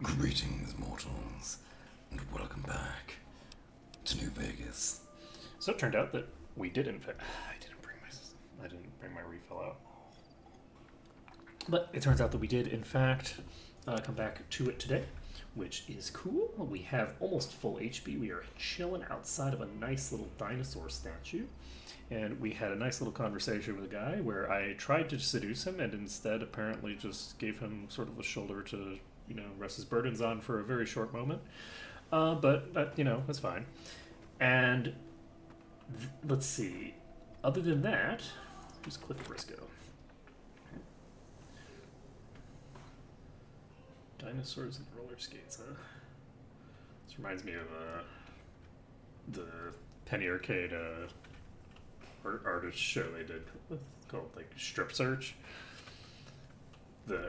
Greetings, mortals, and welcome back to New Vegas. So it turned out that we did, in fact. I didn't bring my refill out. But it turns out that we did, in fact, come back to it today, which is cool. We have almost full HP. We are chilling outside of a nice little dinosaur statue. And we had a nice little conversation with a guy where I tried to seduce him and instead apparently just gave him sort of a shoulder to, rest his burdens on for a very short moment. But that, that's fine. And let's see. Other than that, who's Cliff Briscoe? Dinosaurs and roller skates, huh? This reminds me of the Penny Arcade artist show they did called like Strip Search.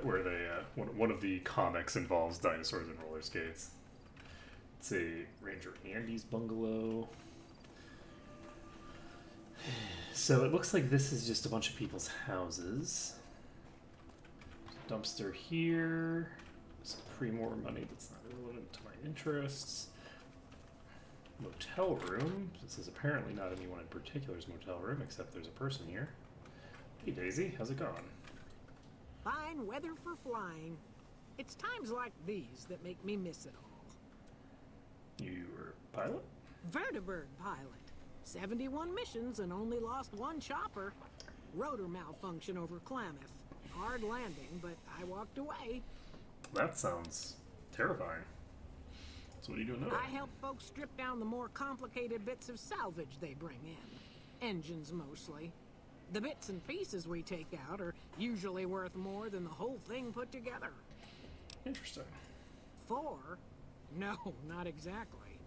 Where they one of the comics involves dinosaurs and roller skates. Let's see, Ranger Andy's bungalow. So it looks like this is just a bunch of people's houses. Dumpster here. Some pre-more money that's not relevant to my interests. Motel room. This is apparently not anyone in particular's motel room, except there's a person here. Hey Daisy, how's it going? Fine weather for flying. It's times like these that make me miss it all. You were a pilot? Vertibird pilot. 71 missions and only lost one chopper. Rotor malfunction over Klamath. Hard landing, but I walked away. That sounds terrifying. So what are you doing now? I help folks strip down the more complicated bits of salvage they bring in. Engines mostly. The bits and pieces we take out are usually worth more than the whole thing put together. Interesting. 4? No, not exactly.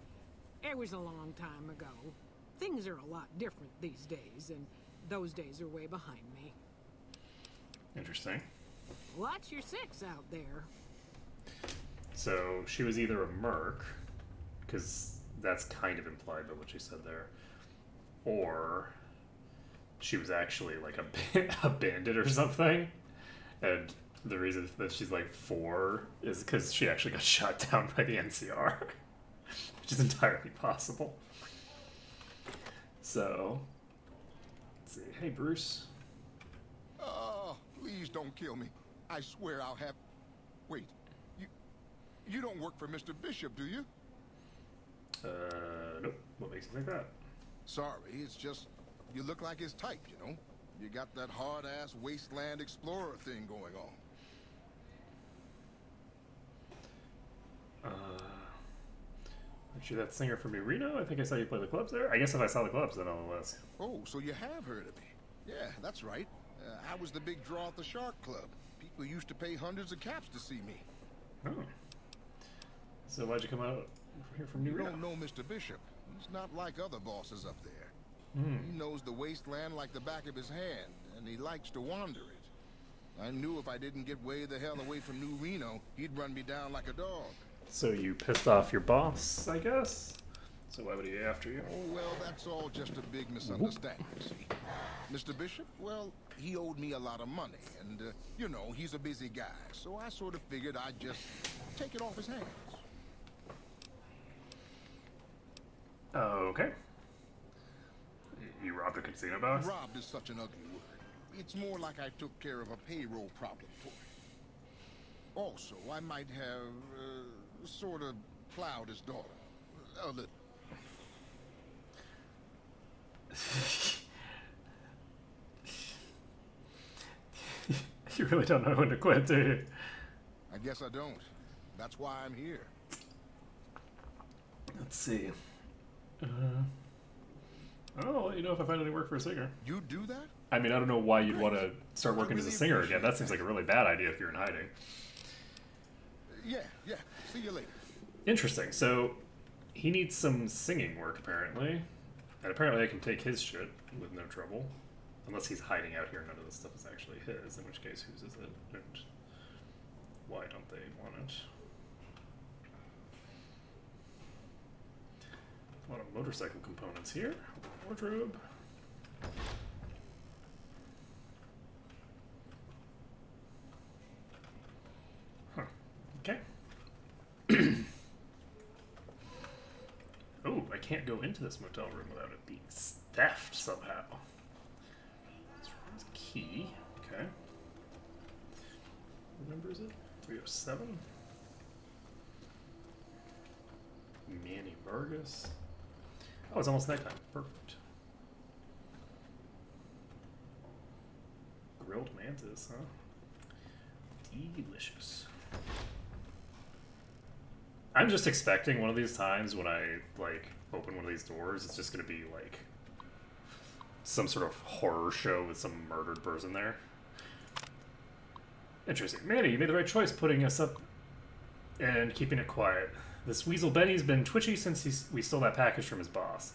It was a long time ago. Things are a lot different these days, and those days are way behind me. Interesting. Watch your 6 out there. So she was either a merc, because that's kind of implied by what she said there, or she was actually like a bandit or something. And the reason that she's like 4 is because she actually got shot down by the NCR, which is entirely possible. So, let's see. Hey, Bruce. Oh, please don't kill me. I swear I'll have... Wait, you don't work for Mr. Bishop, do you? Nope. What makes you think that? Sorry, it's just you look like his type, you know? You got that hard-ass wasteland explorer thing going on. Aren't you that singer from Reno? I think I saw you play the clubs there. I guess if I saw the clubs, then I'll ask. Oh, so you have heard of me. Yeah, that's right. I was the big draw at the Shark Club. People used to pay hundreds of caps to see me. Oh. So why'd you come out here from New You Reno? don't know Mr. Bishop. He's not like other bosses up there. He knows the wasteland like the back of his hand, and he likes to wander it. I knew if I didn't get way the hell away from New Reno, he'd run me down like a dog. So you pissed off your boss, I guess? So why would he be after you? Oh, well, that's all just a big misunderstanding, see? Mr. Bishop, well, he owed me a lot of money, and, you know, he's a busy guy, so I sort of figured I'd just take it off his hands. Okay. You robbed a casino boss? Robbed is such an ugly word. It's more like I took care of a payroll problem for him. Also, I might have, sort of plowed his daughter. A little. You really don't know when to quit, do you? I guess I don't. That's why I'm here. Let's see. I'll let you know if I find any work for a singer. You do that? I mean, I don't know why you'd want to start working as a really singer again. appreciate That seems like a really bad idea if you're in hiding. Yeah. See you later. Interesting. So, he needs some singing work, apparently. And apparently I can take his shit with no trouble. Unless he's hiding out here and none of this stuff is actually his, in which case, whose is it? And why don't they want it? A lot of motorcycle components here. Wardrobe. Huh. Okay. can't go into this motel room without it being theft somehow. This room has a key. Okay. What number is it? 307? Manny Vargas. Oh, it's almost nighttime. Perfect. Grilled mantis, huh? Delicious. I'm just expecting one of these times when I, like, open one of these doors, it's just gonna be, like, some sort of horror show with some murdered person there. Interesting. Manny, you made the right choice putting us up and keeping it quiet. This weasel Benny's been twitchy since we stole that package from his boss,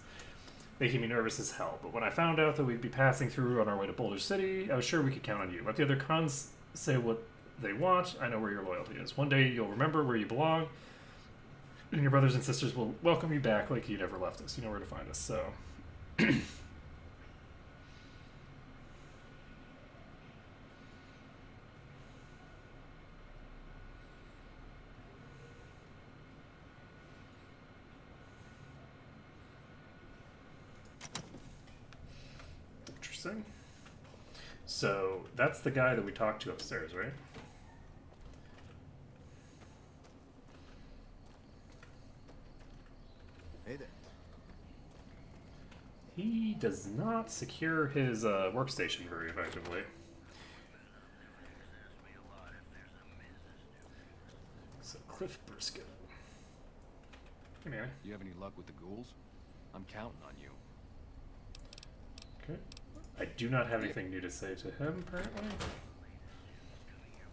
making me nervous as hell. But when I found out that we'd be passing through on our way to Boulder City, I was sure we could count on you. Let the other cons say what they want. I know where your loyalty is. One day you'll remember where you belong, and your brothers and sisters will welcome you back like you never left us. You know where to find us, so... Interesting. So, that's the guy that we talked to upstairs, right? Hey there. He does not secure his workstation very effectively. So Cliff Briscoe. Hey man. You have any luck with the ghouls? I'm counting on you. Okay. I do not have anything new to say to him, apparently.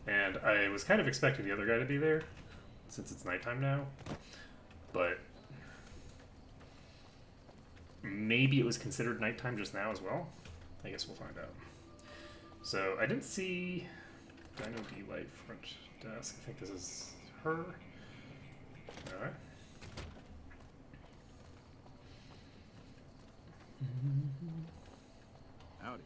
And I was kind of expecting the other guy to be there, since it's nighttime now. But maybe it was considered nighttime just now as well. I guess we'll find out. So I didn't see Dino D-Light front desk. I think this is her. Alright. Howdy.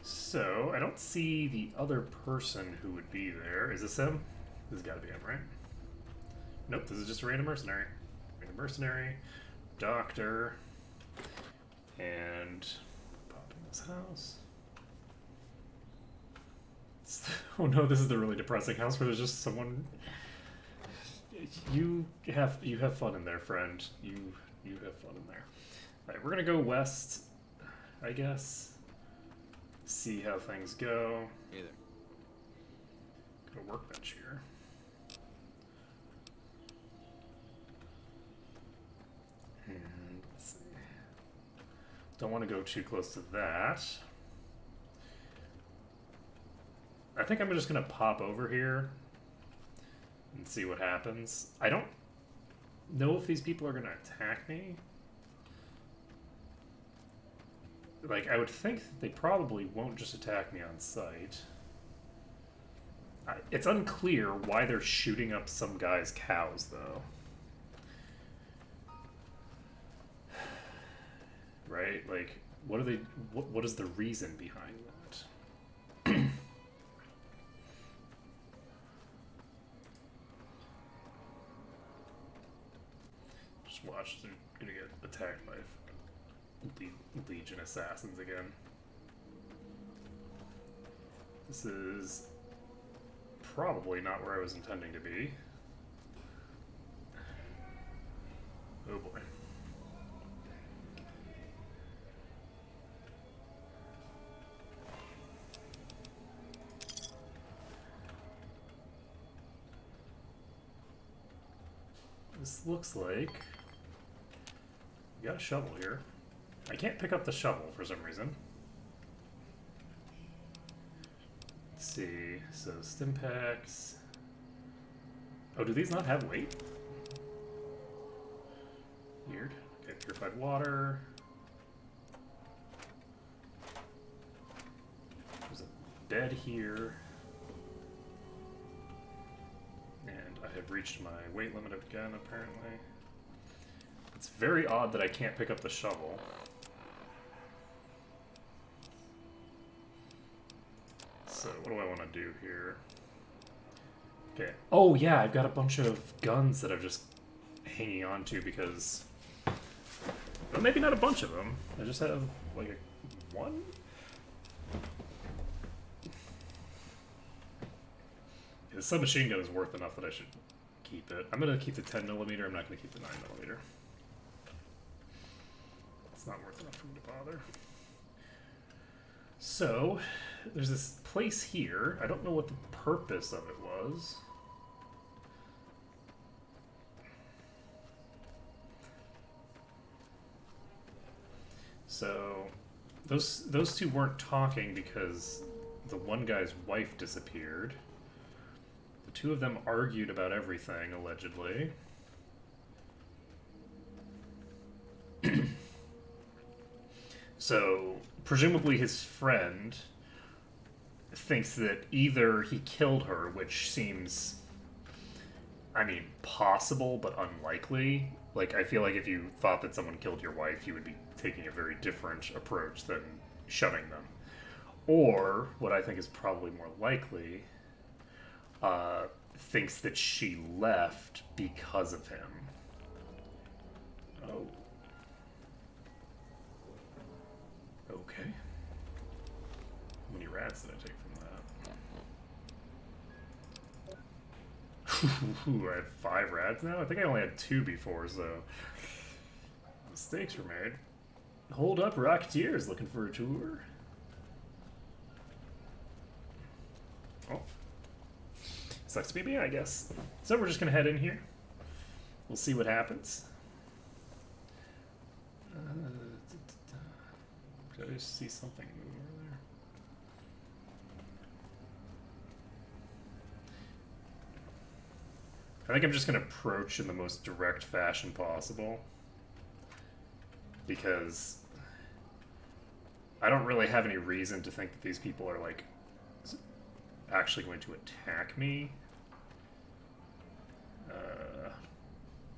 So I don't see the other person who would be there. Is this him? This has got to be him, right? Nope, this is just a random mercenary. Random mercenary, doctor, and pop in this house. Oh no, this is the really depressing house where there's just someone. You have fun in there, friend. You have fun in there. All right, we're gonna go west, I guess. See how things go. Hey there. Got a workbench here. And let's see. Don't want to go too close to that. I think I'm just gonna pop over here and see what happens. I don't know if these people are gonna attack me. Like, I would think that they probably won't just attack me on sight. It's unclear why they're shooting up some guy's cows, though. Right? Like, what are they? What is the reason behind that? Just watch, they're gonna get attacked by Legion assassins again. This is probably not where I was intending to be. Oh boy. This looks like we got a shovel here. I can't pick up the shovel for some reason. Let's see. So stim packs. Oh, do these not have weight? Weird. Okay, purified water. There's a bed here. And I have reached my weight limit again, apparently. It's very odd that I can't pick up the shovel. So what do I want to do here? Okay. Oh yeah, I've got a bunch of guns that I've just hanging on to because, well, maybe not a bunch of them. I just have like one. The submachine gun is worth enough that I should keep it. I'm gonna keep the 10mm. I'm not gonna keep the 9mm. It's not worth enough for me to bother. So, there's this place here. I don't know what the purpose of it was. So, those two weren't talking because the one guy's wife disappeared. The two of them argued about everything, allegedly. So, presumably his friend thinks that either he killed her, which seems, I mean, possible but unlikely. Like, I feel like if you thought that someone killed your wife, you would be taking a very different approach than shoving them. Or, what I think is probably more likely, thinks that she left because of him. Oh. Okay. How many rats did I take from that? Ooh, I have 5 rats now? I think I only had 2 before, so mistakes were made. Hold up, Rocketeers looking for a tour? Oh. Sucks to be me, I guess. So we're just gonna head in here. We'll see what happens. Did I just see something move over there? I think I'm just going to approach in the most direct fashion possible. Because I don't really have any reason to think that these people are, like, actually going to attack me.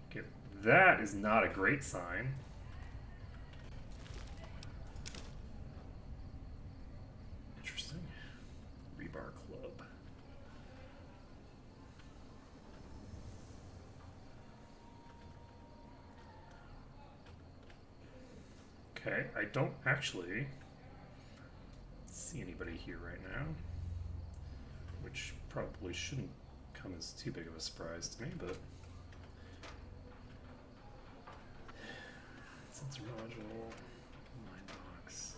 Okay, that is not a great sign. Interesting. Rebar Club. Okay, I don't actually see anybody here right now, which probably shouldn't come as too big of a surprise to me, but sensor module, line box.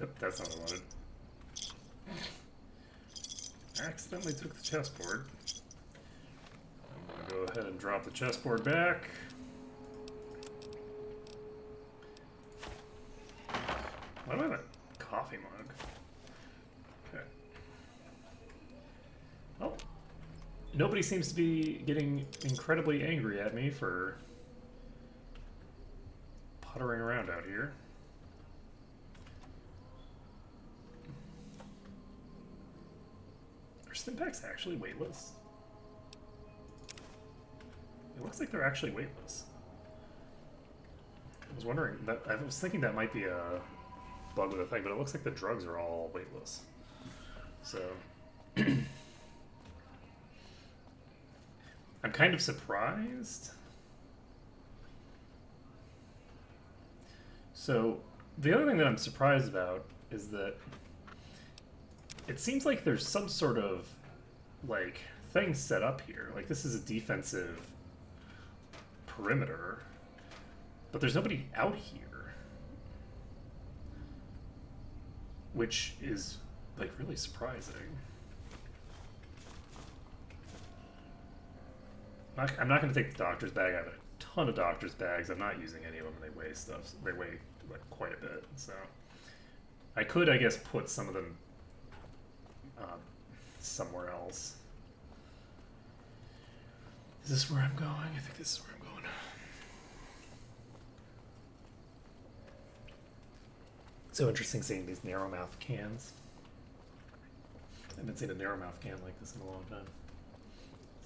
Yep, that's not what I wanted. I accidentally took the chessboard. I'm gonna go ahead and drop the chessboard back. Why do I have a coffee mug? Okay. Oh. Nobody seems to be getting incredibly angry at me for puttering around out here. Are Stimpaks actually weightless? It looks like they're actually weightless. I was wondering that. I was thinking that might be a bug with the thing, but it looks like the drugs are all weightless. So I'm kind of surprised. So the other thing that I'm surprised about is that it seems like there's some sort of like thing set up here. Like this is a defensive perimeter, but there's nobody out here. Which is, like, really surprising. I'm not going to take the doctor's bag. I have a ton of doctor's bags. I'm not using any of them. They weigh stuff. They weigh, like, quite a bit. So I could, I guess, put some of them somewhere else. Is this where I'm going? I think this is where I'm going. So interesting seeing these narrow mouth cans. I haven't seen a narrow mouth can like this in a long time.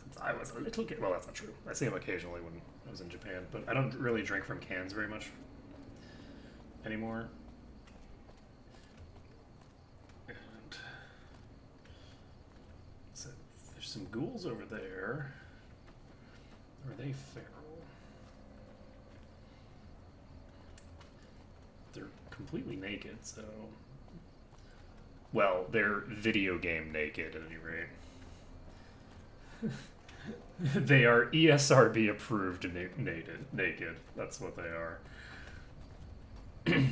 It's since I was a little kid. Well, that's not true. I see them occasionally when I was in Japan, but I don't really drink from cans very much anymore. And so there's some ghouls over there. Are they feral? They're completely naked, so... Well, they're video game naked, at any rate. They are ESRB approved naked. That's what they are. Let's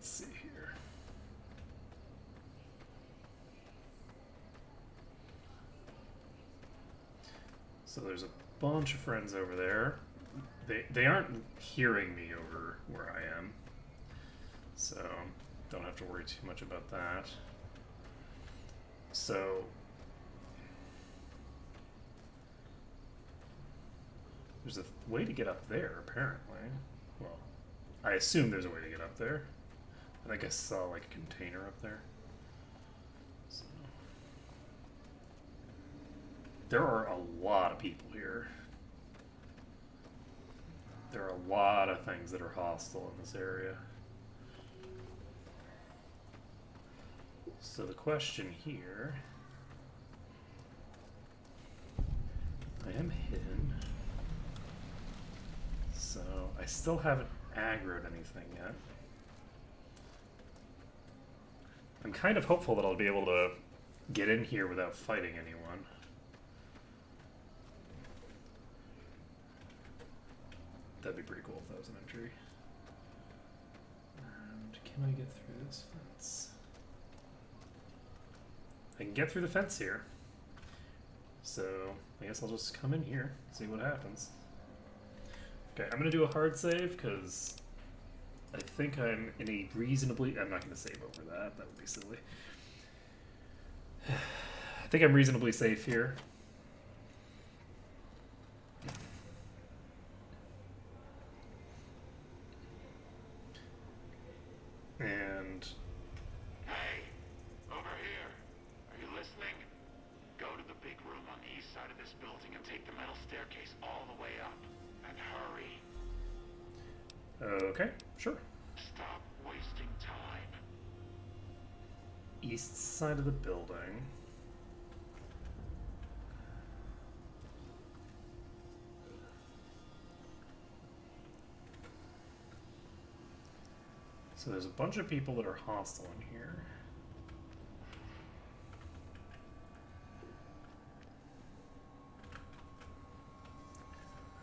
see here. So there's a bunch of friends over there. They aren't hearing me over where I am, so don't have to worry too much about that. So there's a way to get up there, apparently. Well, I assume there's a way to get up there. I think I saw like a container up there. So there are a lot of people here. There are a lot of things that are hostile in this area. So the question here... I am hidden. So I still haven't aggroed anything yet. I'm kind of hopeful that I'll be able to get in here without fighting anyone. That'd be pretty cool if that was an entry. And can I get through this fence? I can get through the fence here. So I guess I'll just come in here, see what happens. Okay, I'm gonna do a hard save because I think I'm in a reasonably... I'm not gonna save over that, that would be silly. I think I'm reasonably safe here. And... Hey, over here. Are you listening? Go to the big room on the east side of this building and take the metal staircase all the way up. And hurry. okay, sure. Stop wasting time. East side of the building. So there's a bunch of people that are hostile in here.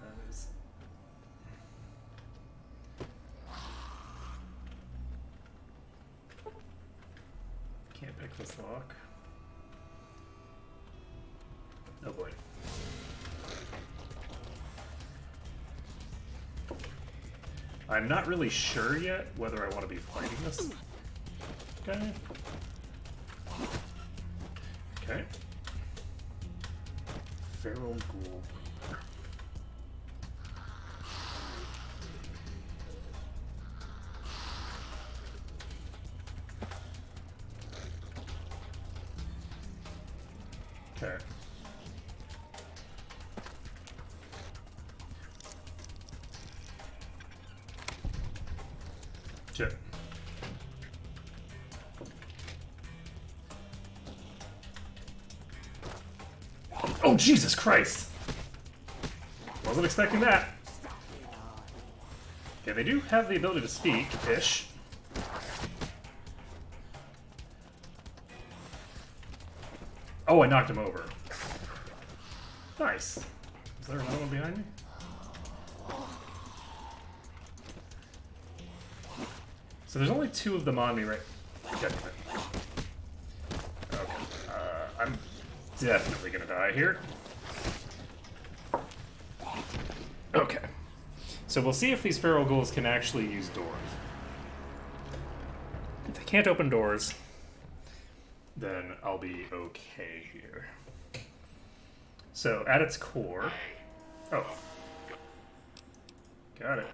That is... Can't pick this lock. Oh boy. I'm not really sure yet whether I want to be fighting this guy. Okay. Feral ghoul. Okay. Chip. Oh, Jesus Christ! Wasn't expecting that. Okay, they do have the ability to speak-ish. Oh, I knocked him over. Nice. Is there another one behind me? So there's only two of them on me, right? Okay. I'm definitely gonna die here. Okay. So we'll see if these feral ghouls can actually use doors. If they can't open doors, then I'll be okay here. So at its core... Oh. Got it.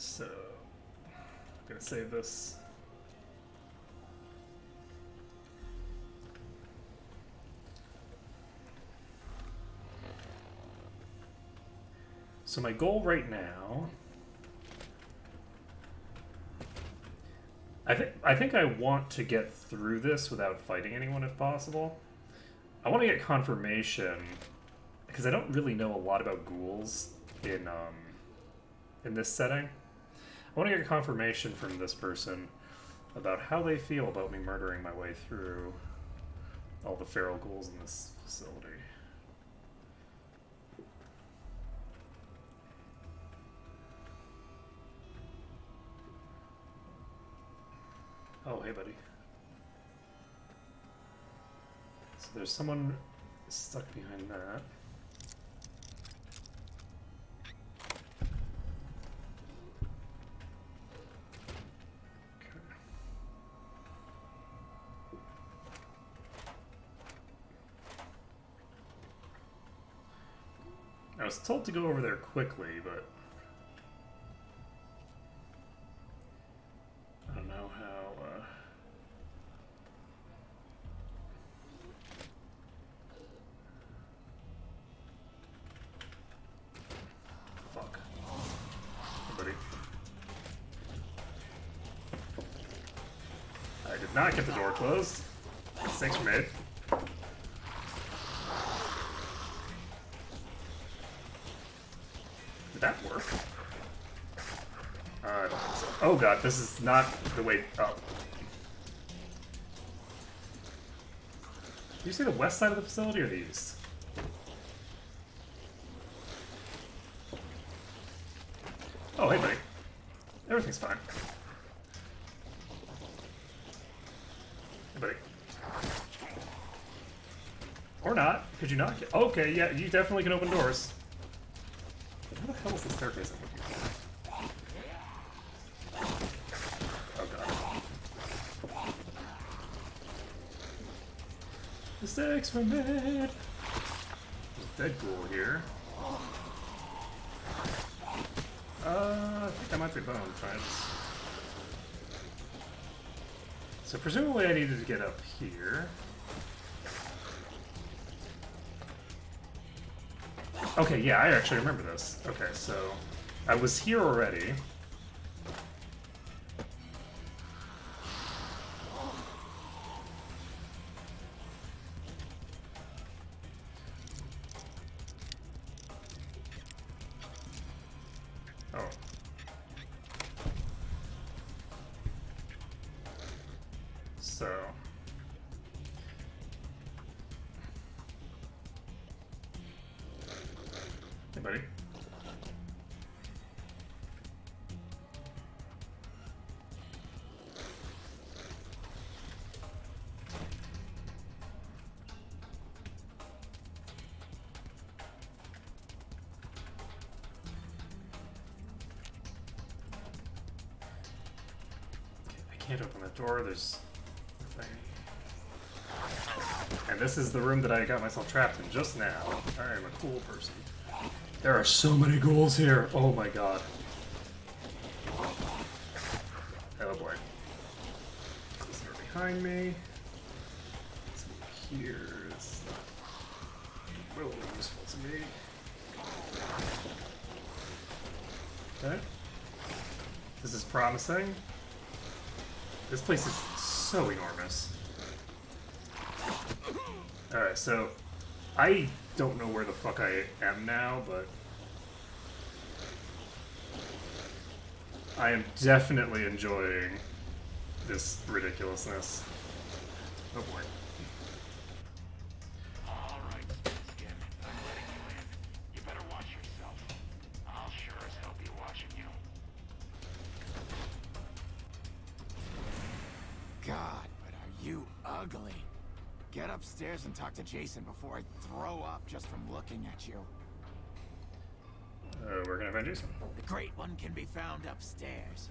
so I'm gonna save this. So my goal right now, I think I want to get through this without fighting anyone if possible. I want to get confirmation because I don't really know a lot about ghouls in this setting. I want to get confirmation from this person about how they feel about me murdering my way through all the feral ghouls in this facility. Oh, hey, buddy. So there's someone stuck behind that. Okay. I was told to go over there quickly, but I don't know how. Fuck. Hey, buddy. I did not get the door closed. Thanks, mate. Did that work? I don't think so. Oh god, this is not the way up. Did you say the west side of the facility or the east? Oh, hey, buddy. Everything's fine. Hey, buddy. Or not. Could you not get... Okay, yeah, you definitely can open doors. How the hell is the staircase I'm looking for? Oh god. Mistakes were made. There's a dead ghoul here. I think that might be bone friends. So presumably I needed to get up here. Okay, yeah, I actually remember this. Okay, so I was here already. Oh. So. Hey, buddy. I can't open that door. There's a thing. And this is the room that I got myself trapped in just now. I am a cool person. There are so many ghouls here. Oh my god. Oh boy. This door behind me. This one here is not really useful to me. Okay. This is promising. This place is so enormous. Alright, so I don't know where the fuck I am now, but I am definitely enjoying this ridiculousness. Oh boy. All right, Skin. I'm letting you in. You better watch yourself. I'll sure as hell be watching you. God, but are you ugly? Get upstairs and talk to Jason before I throw up just from looking at you. We're gonna find Jason. The Great One can be found upstairs.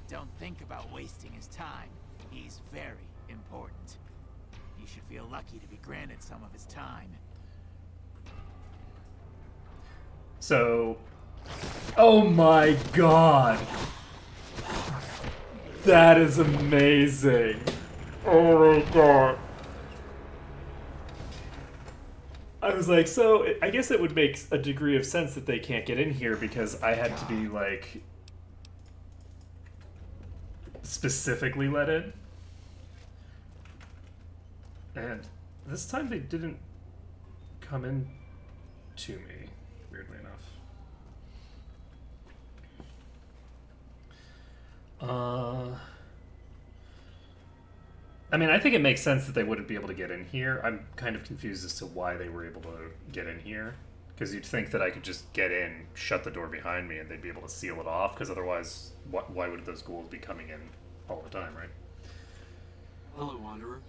Don't think about wasting his time. He's very important. You should feel lucky to be granted some of his time. So, oh my god. That is amazing. Oh my god. I was like, so I guess it would make a degree of sense that they can't get in here because I had to be like specifically let in. And this time they didn't come in to me, weirdly enough. I mean, I think it makes sense that they wouldn't be able to get in here. I'm kind of confused as to why they were able to get in here. Because you'd think that I could just get in, shut the door behind me, and they'd be able to seal it off. Because otherwise, why would those ghouls be coming in all the time, right? Hello, Wanderer.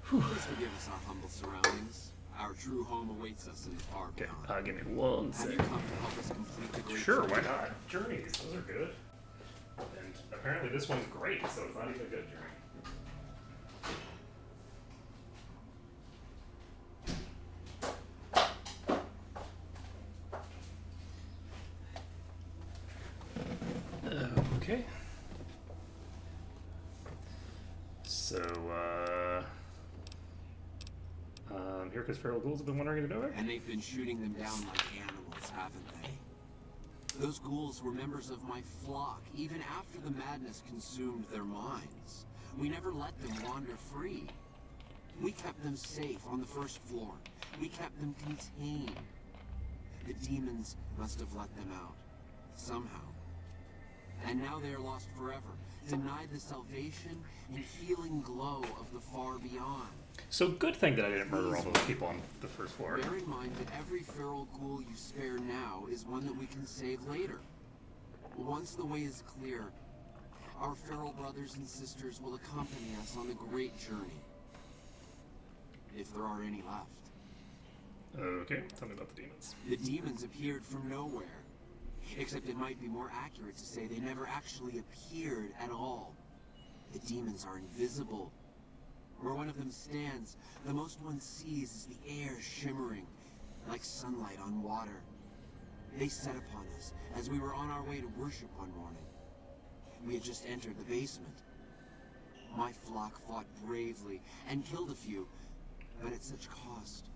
Please forgive us our humble surroundings. Our true home awaits us in the far Okay, beyond. give me one Have you second. come to help us complete the great Sure, journey? why not? Journeys, those are good. And apparently this one's great, so it's not even a good journey. Okay. So, here because feral ghouls have been wandering into nowhere? And they've been shooting them down like animals, haven't they? Those ghouls were members of my flock, even after the madness consumed their minds. We never let them wander free. We kept them safe on the first floor. We kept them contained. The demons must have let them out, somehow. And now they are lost forever, denied the salvation and healing glow of the far beyond. So good thing that I didn't murder all those people on the first floor. Bear in mind that every feral ghoul you spare now is one that we can save later. Once the way is clear, our feral brothers and sisters will accompany us on the great journey. If there are any left. Okay, tell me about the demons. The demons appeared from nowhere. Except it might be more accurate to say they never actually appeared at all. The demons are invisible. Where one of them stands, the most one sees is the air shimmering, like sunlight on water. They set upon us as we were on our way to worship one morning. We had just entered the basement. My flock fought bravely and killed a few, but at such cost.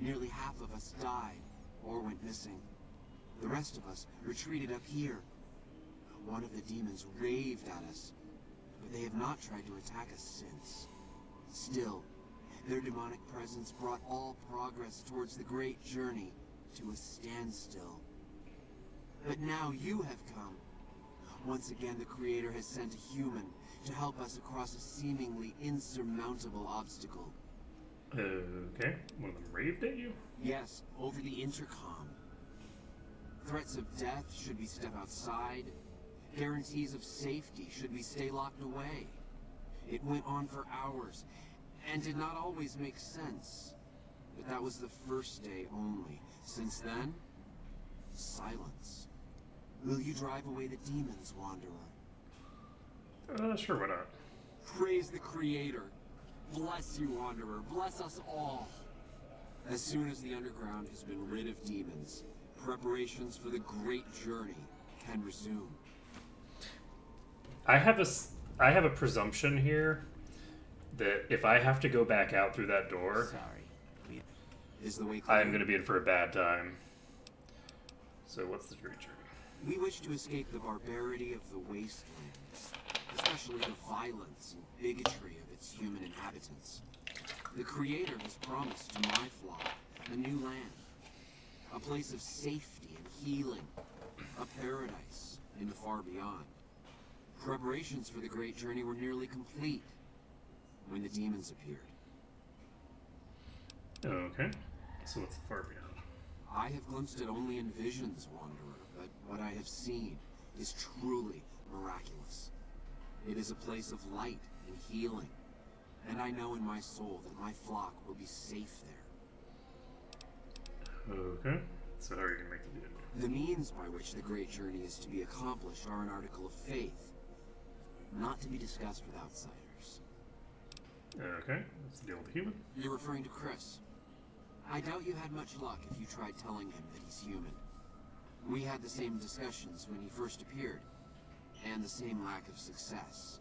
Nearly half of us died or went missing. The rest of us retreated up here. One of the demons raved at us, but they have not tried to attack us since. Still, their demonic presence brought all progress towards the great journey to a standstill. But now you have come. Once again, the Creator has sent a human to help us across a seemingly insurmountable obstacle. Okay, one of them raved at you? Yes, over the intercom. Threats of death should we step outside. Guarantees of safety should we stay locked away. It went on for hours, and did not always make sense. But that was the first day only. Since then, silence. Will you drive away the demons, Wanderer? Sure, why not? Praise the Creator. Bless you, Wanderer. Bless us all. As soon as the underground has been rid of demons, preparations for the great journey can resume. I have a presumption here that if I have to go back out through that door, Sorry. Is the way clear? I'm going to be in for a bad time. So what's the great journey? We wish to escape the barbarity of the wasteland, especially the violence and bigotry of its human inhabitants. The Creator has promised to my flock a new land, a place of safety and healing, a paradise in the far beyond. Preparations for the great journey were nearly complete when the demons appeared. Okay, so what's the far beyond? I have glimpsed it only in visions, Wanderer, but what I have seen is truly miraculous. It is a place of light and healing, and I know in my soul that my flock will be safe there. Okay, so how are you going to make the deal? The means by which the great journey is to be accomplished are an article of faith, not to be discussed with outsiders. Okay, what's the deal with the human? You're referring to Chris. I doubt you had much luck if you tried telling him that he's human. We had the same discussions when he first appeared, and the same lack of success.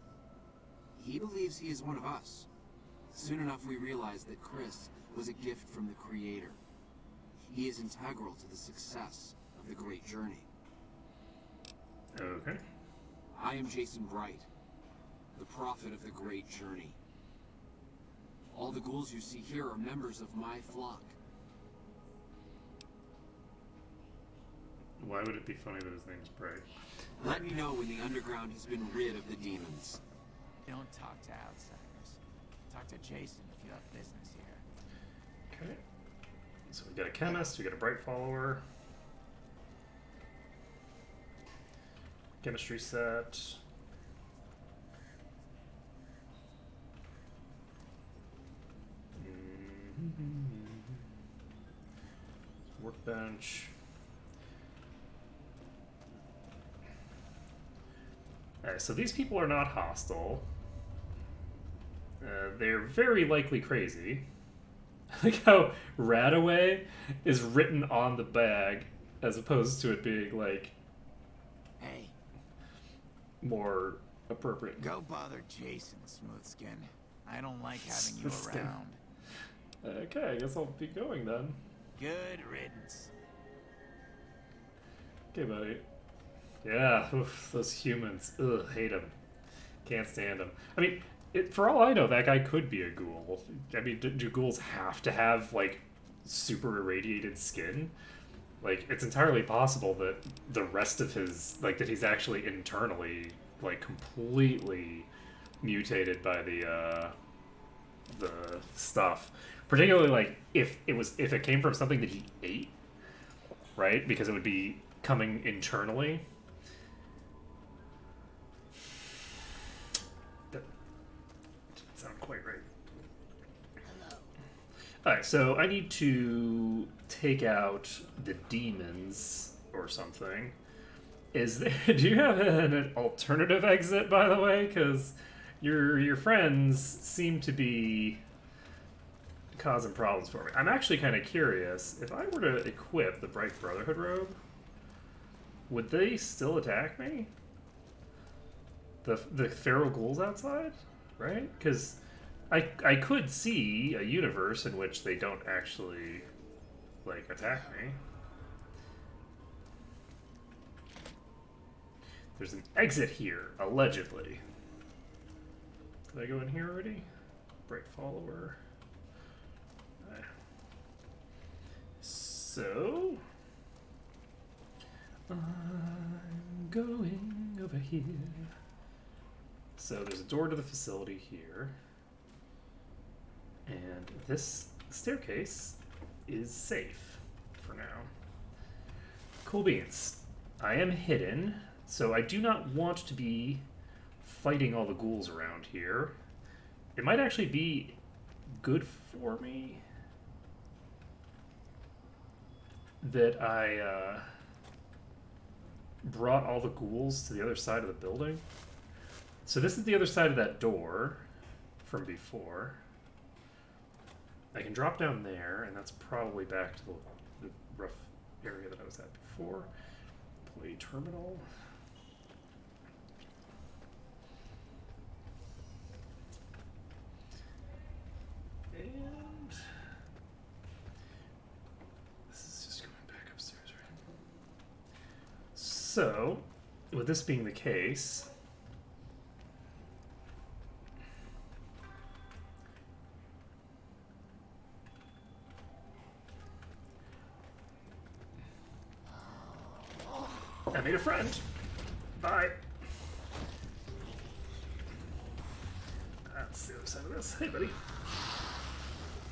He believes he is one of us. Soon enough, we realized that Chris was a gift from the Creator. He is integral to the success of the Great Journey. Okay. I am Jason Bright, the prophet of the Great Journey. All the ghouls you see here are members of my flock. Why would it be funny that his name's Bright? Let me know when the underground has been rid of the demons. Don't talk to outsiders. Talk to Jason if you have business here. Okay. So we got a chemist, we got a Bright follower. Chemistry set. Workbench. Alright, so these people are not hostile. They're very likely crazy. I like how Radaway is written on the bag as opposed to it being like Hey, more appropriate. go bother Jason, Smoothskin. I don't like having you Smoothskin. around. Okay, I guess I'll be going then. Good riddance. Okay, buddy. Yeah, oof, those humans. Ugh, hate them. Can't stand them. I mean, for all I know, that guy could be a ghoul. I mean, do ghouls have to have, like, super irradiated skin? Like, it's entirely possible that the rest of his, like, that he's actually internally, like, completely mutated by the stuff. Particularly, like, if it came from something that he ate, right? Because it would be coming internally. That didn't sound quite right. Alright, so I need to take out the demons or something. Is there, do you have an alternative exit, by the way? Because your friends seem to be causing problems for me. I'm actually kind of curious, if I were to equip the Bright Brotherhood robe, would they still attack me? The feral ghouls outside? Right? Because I could see a universe in which they don't actually, like, attack me. There's an exit here, allegedly. Did I go in here already? Bright follower. So, I'm going over here. So there's a door to the facility here. And this staircase is safe for now. Cool beans. I am hidden, so I do not want to be fighting all the ghouls around here. It might actually be good for me that I brought all the ghouls to the other side of the building. So this is the other side of that door from before. I can drop down there, and that's probably back to the rough area that I was at before. Employee terminal. And this is just going back upstairs, right? So, with this being the case, I made a friend. Bye. That's the other side of this. Hey, buddy.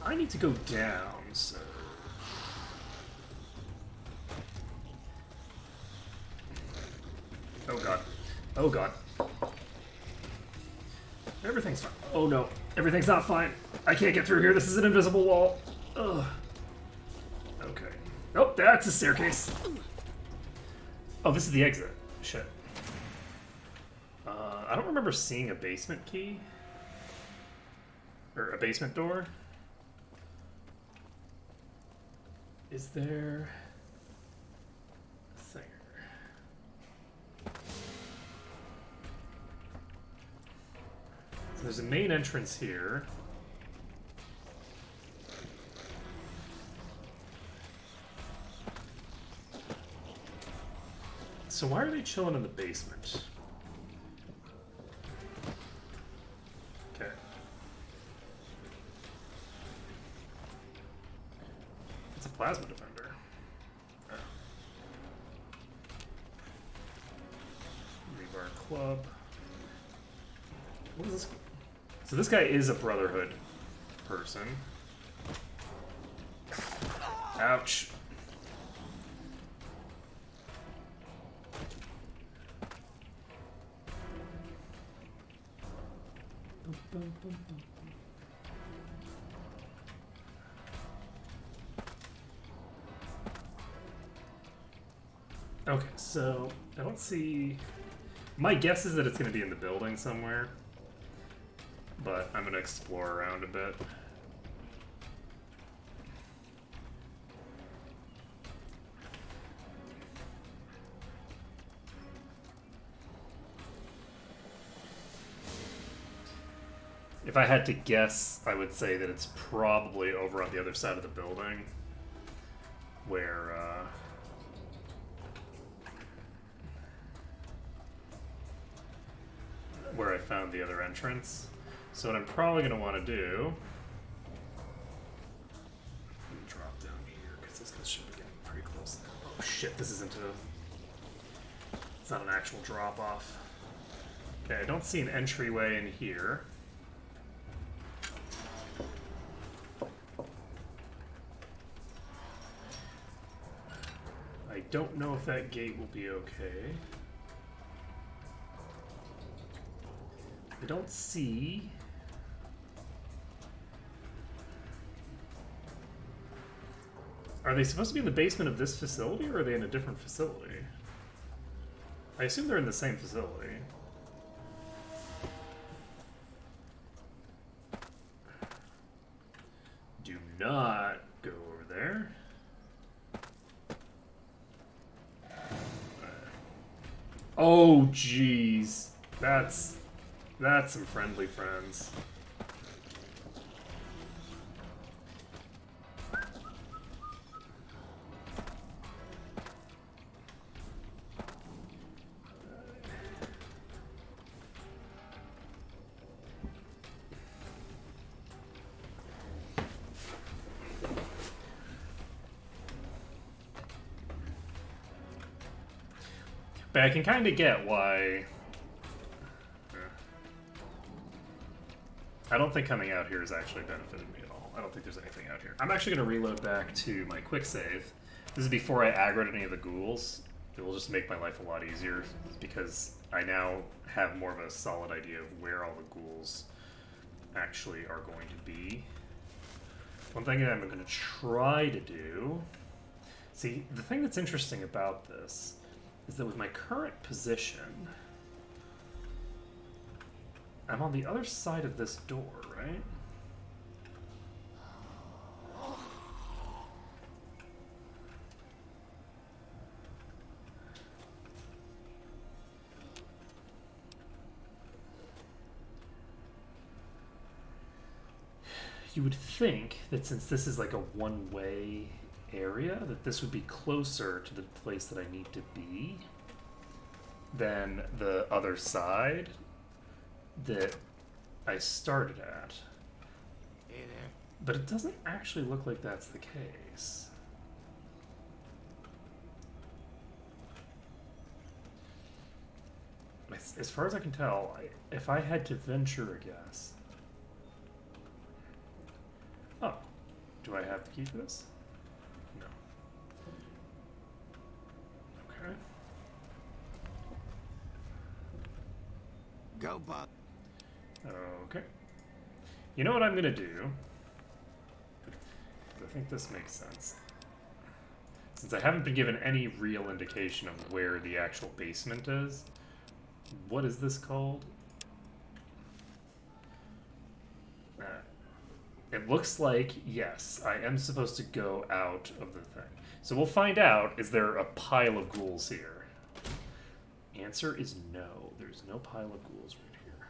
I need to go down, so... Oh god. Oh god. Everything's fine. Oh no. Everything's not fine. I can't get through here. This is an invisible wall. Ugh. Okay. Oh, that's a staircase. Oh, this is the exit. Shit. I don't remember seeing a basement key. Or a basement door. Is there a thing? Is There's a main entrance here. So why are they chilling in the basement? Okay. It's a plasma defender. Oh. Rebar club. What is this? So this guy is a Brotherhood person. Ouch. Okay, so I don't see... My guess is that it's going to be in the building somewhere, but I'm going to explore around a bit. If I had to guess, I would say that it's probably over on the other side of the building, where I found the other entrance. So what I'm probably going to want to do... Let me drop down here, because this guy should be getting pretty close there. Oh shit, this isn't a... It's not an actual drop-off. Okay, I don't see an entryway in here. I don't know if that gate will be okay. I don't see... Are they supposed to be in the basement of this facility, or are they in a different facility? I assume they're in the same facility. Do not go over there. Oh, jeez. That's some friendly friends. But I can kind of get why... I don't think coming out here has actually benefited me at all. I don't think there's anything out here. I'm actually going to reload back to my quick save. This is before I aggroed any of the ghouls. It will just make my life a lot easier, because I now have more of a solid idea of where all the ghouls actually are going to be. One thing that I'm going to try to do... See, the thing that's interesting about this is that with my current position, I'm on the other side of this door, right? You would think that since this is like a one-way area, that this would be closer to the place that I need to be than the other side that I started at. Hey there. But it doesn't actually look like that's the case. As far as I can tell, if I had to venture a guess... Oh, do I have the key for this? No. Okay. Go, Bob. Okay. You know what I'm gonna do? I think this makes sense. Since I haven't been given any real indication of where the actual basement is, what is this called? It looks like, yes, I am supposed to go out of the thing. So we'll find out, is there a pile of ghouls here? Answer is no. There's no pile of ghouls right here.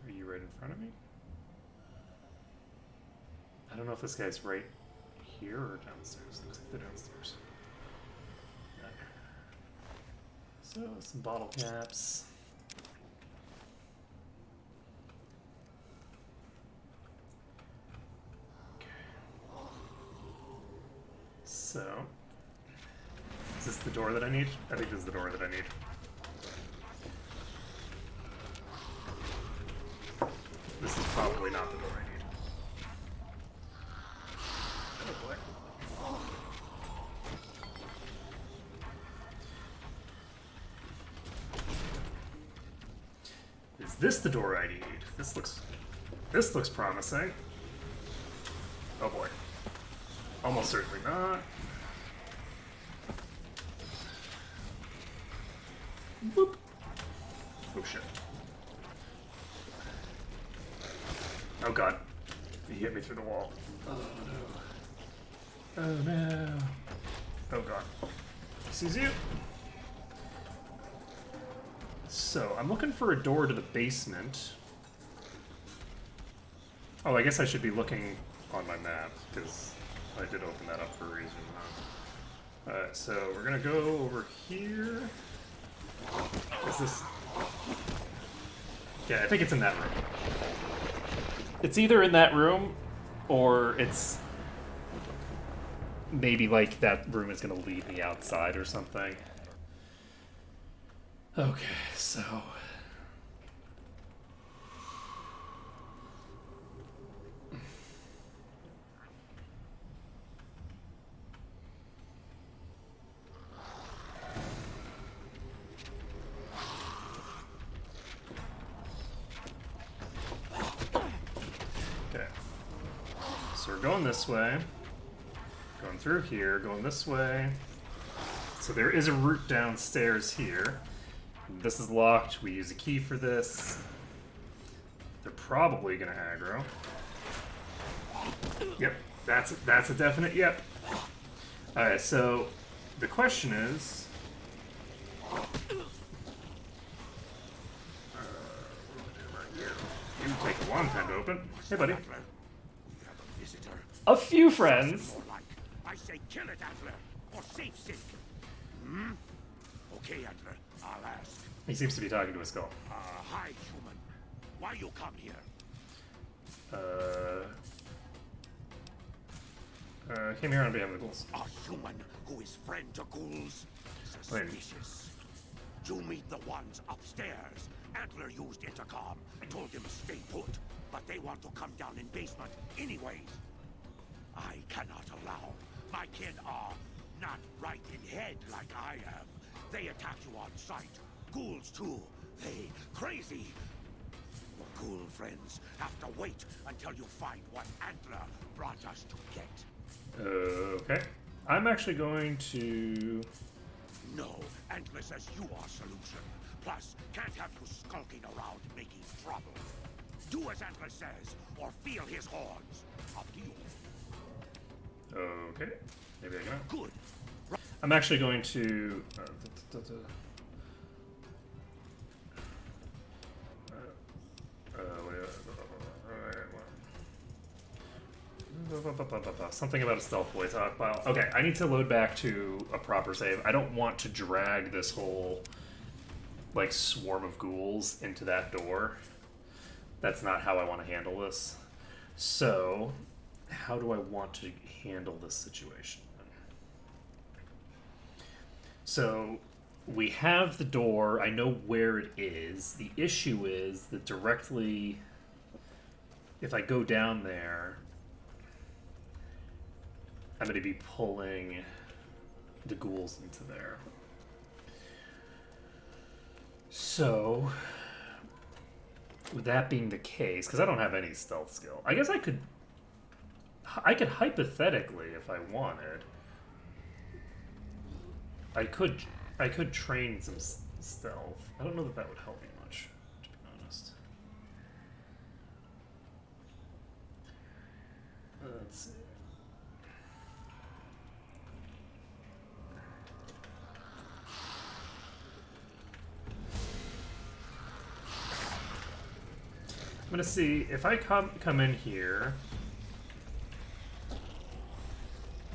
Are you right in front of me? I don't know if this guy's right here or downstairs. Looks like they're downstairs. Okay. So, some bottle caps. So, is this the door that I need? I think this is the door that I need. This is probably not the door I need. Oh boy. Is this the door I need? This looks promising. Oh boy. Almost certainly not. Whoop. Oh shit. Oh god. He hit me through the wall. Oh no. Oh no. Oh god. He sees you. So, I'm looking for a door to the basement. Oh, I guess I should be looking on my map, because I did open that up for a reason. Alright, so we're gonna go over here. Is this... Yeah, I think it's in that room. It's either in that room, or it's... maybe, like, that room is gonna lead me outside or something. Okay, so... Okay. So we're going this way. Going through here, going this way. So there is a route downstairs here. This is locked. We use a key for this. They're probably gonna aggro. Yep, that's a definite yep. Alright, so the question is... You take a long time to open. Hey, buddy. A few friends. I say kill it, Antler, for safe sake. Hmm? Okay, Antler, I'll ask. He seems to be talking to a skull. Hi, human. Why you come here? Came here on behalf of the ghouls. A human who is friend to ghouls? Suspicious. You meet the ones upstairs. Antler used intercom. I told him stay put, but they want to come down in basement anyways. I cannot allow. My kin are not right in head like I am. They attack you on sight. Ghouls too. They crazy. Your ghoul friends have to wait until you find what Antler brought us to get. Okay. I'm actually going to... No, Antler says you are solution. Plus, can't have you skulking around making trouble. Do as Antler says, or feel his horns. Up to you. Okay. Maybe I can. Good. I'm actually going to... something about a stealth boy talk file. Okay, I need to load back to a proper save. I don't want to drag this whole like swarm of ghouls into that door. That's not how I want to handle this. So, how do I want to handle this situation? So, we have the door. I know where it is. The issue is that directly, if I go down there, I'm going to be pulling the ghouls into there. So, with that being the case, because I don't have any stealth skill, I guess I could hypothetically, if I wanted, I could train some stealth. I don't know that that would help me much, to be honest. Let's see. gonna see if I come in here.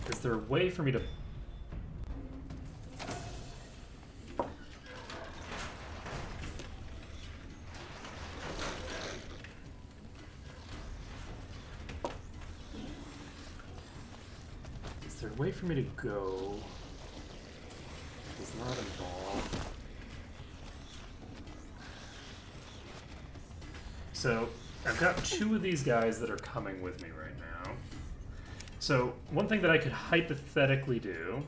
Is there a way for me to? Is there a way for me to go? Does not involve. So I've got two of these guys that are coming with me right now. So one thing that I could hypothetically do.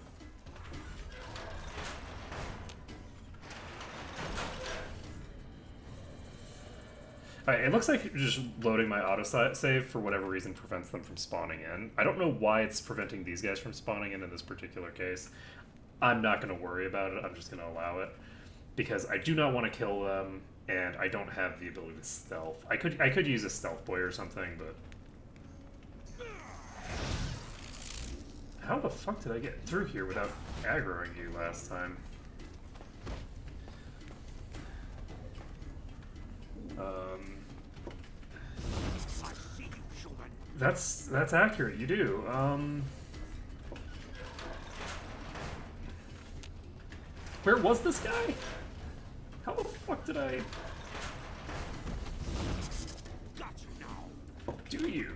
Alright, it looks like just loading my autosave for whatever reason prevents them from spawning in. I don't know why it's preventing these guys from spawning in this particular case. I'm not going to worry about it. I'm just going to allow it. Because I do not want to kill them, and I don't have the ability to stealth. I could use a stealth boy or something, but... How the fuck did I get through here without aggroing you last time? That's accurate, you do. Where was this guy? How the fuck did I... Got you now. Do you?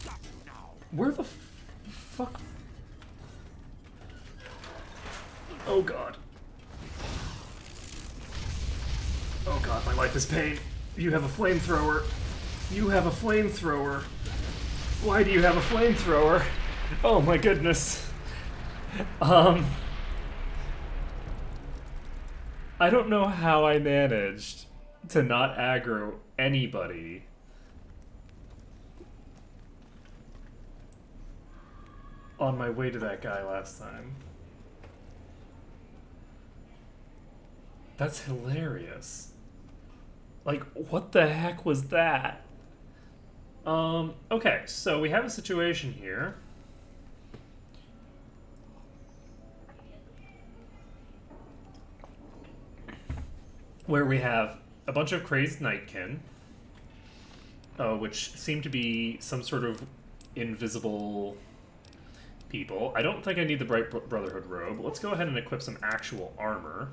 Got you now. Where the fuck? Oh god. Oh god, my life is pain. You have a flamethrower. You have a flamethrower. Why do you have a flamethrower? Oh my goodness. I don't know how I managed to not aggro anybody on my way to that guy last time. That's hilarious. Like, what the heck was that? Okay, so we have a situation here. Where we have a bunch of crazed nightkin, which seem to be some sort of invisible people. I don't think I need the Bright Brotherhood robe. Let's go ahead and equip some actual armor.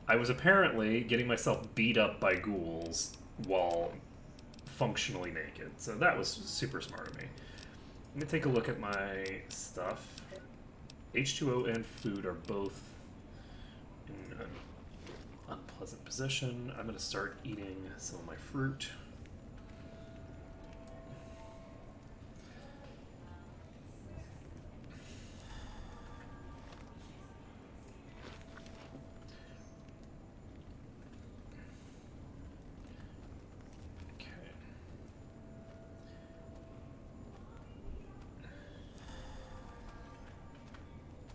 I was apparently getting myself beat up by ghouls while functionally naked, so that was super smart of me. Let me take a look at my stuff. H2O and food are both in an unpleasant position. I'm going to start eating some of my fruit.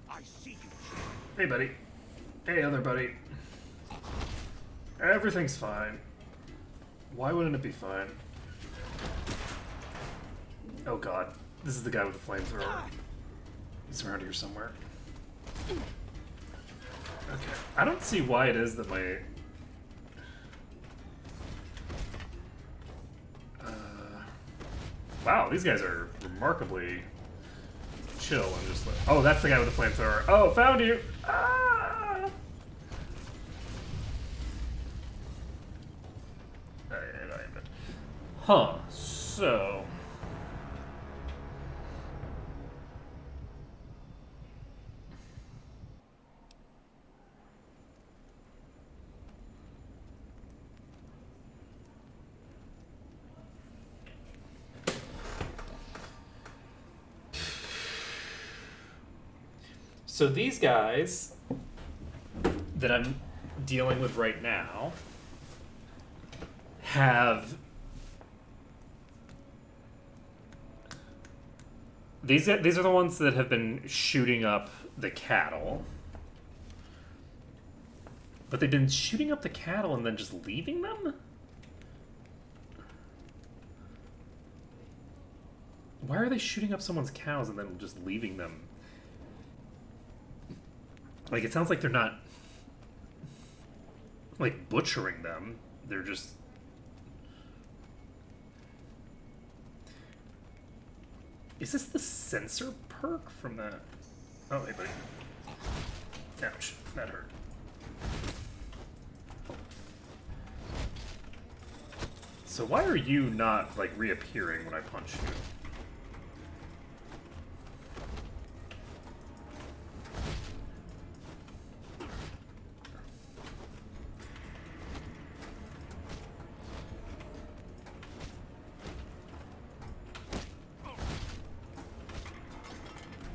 I see you. Hey, buddy. Hey, other buddy. Everything's fine. Why wouldn't it be fine? Oh god. This is the guy with the flamethrower. He's around here somewhere. Okay. I don't see why it is that my... Wow, these guys are remarkably chill and just like... Oh, that's the guy with the flamethrower. Oh, found you! Ah! Huh, so... So these guys that I'm dealing with right now have... These are the ones that have been shooting up the cattle. But they've been shooting up the cattle and then just leaving them? Why are they shooting up someone's cows and then just leaving them? Like, it sounds like they're not, like, butchering them. they're just... Is this the sensor perk from that? Oh, hey, buddy. Ouch, that hurt. So why are you not, like, reappearing when I punch you?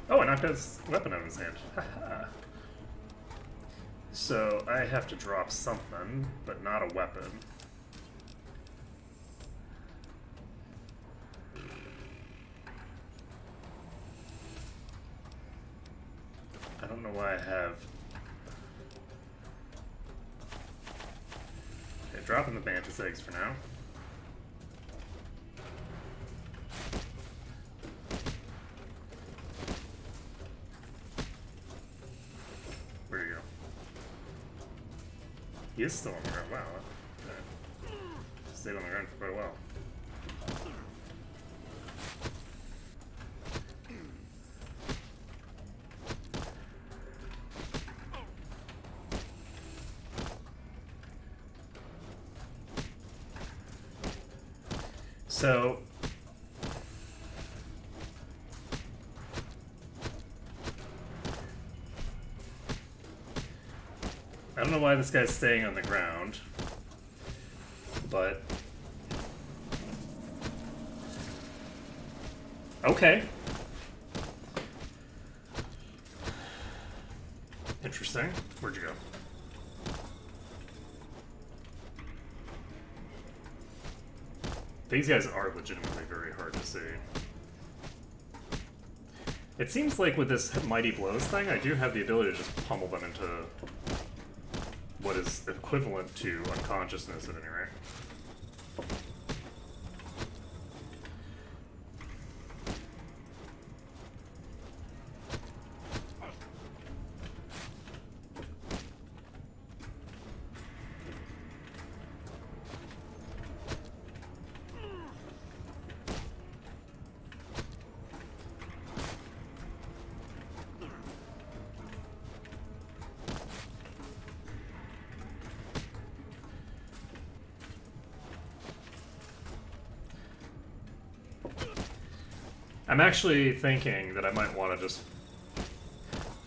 Oh, I knocked his weapon out of his hand. Haha. So I have to drop something, but not a weapon. I don't know why I have... Okay, dropping the Mantis eggs for now. Where you go? He is still on the ground. Wow. Okay. Stayed on the ground for quite a while. So, I don't know why this guy's staying on the ground, but okay. Interesting. Where'd you go? These guys are legitimately very hard to see. It seems like with this Mighty Blows thing, I do have the ability to just pummel them into what is equivalent to unconsciousness at any rate. I'm actually thinking that I might want to just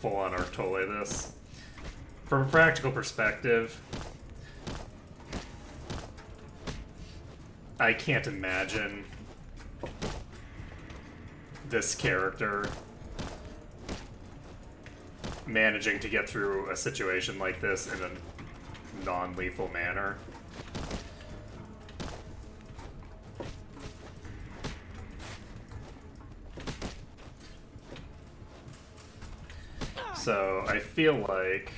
full-on Artole this. From a practical perspective, I can't imagine this character managing to get through a situation like this in a non-lethal manner. So I feel like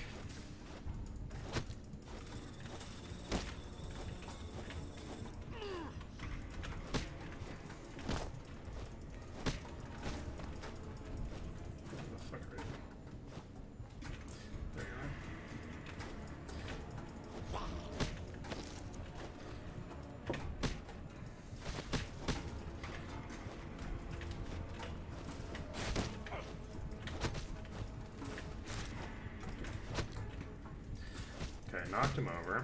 knocked him over.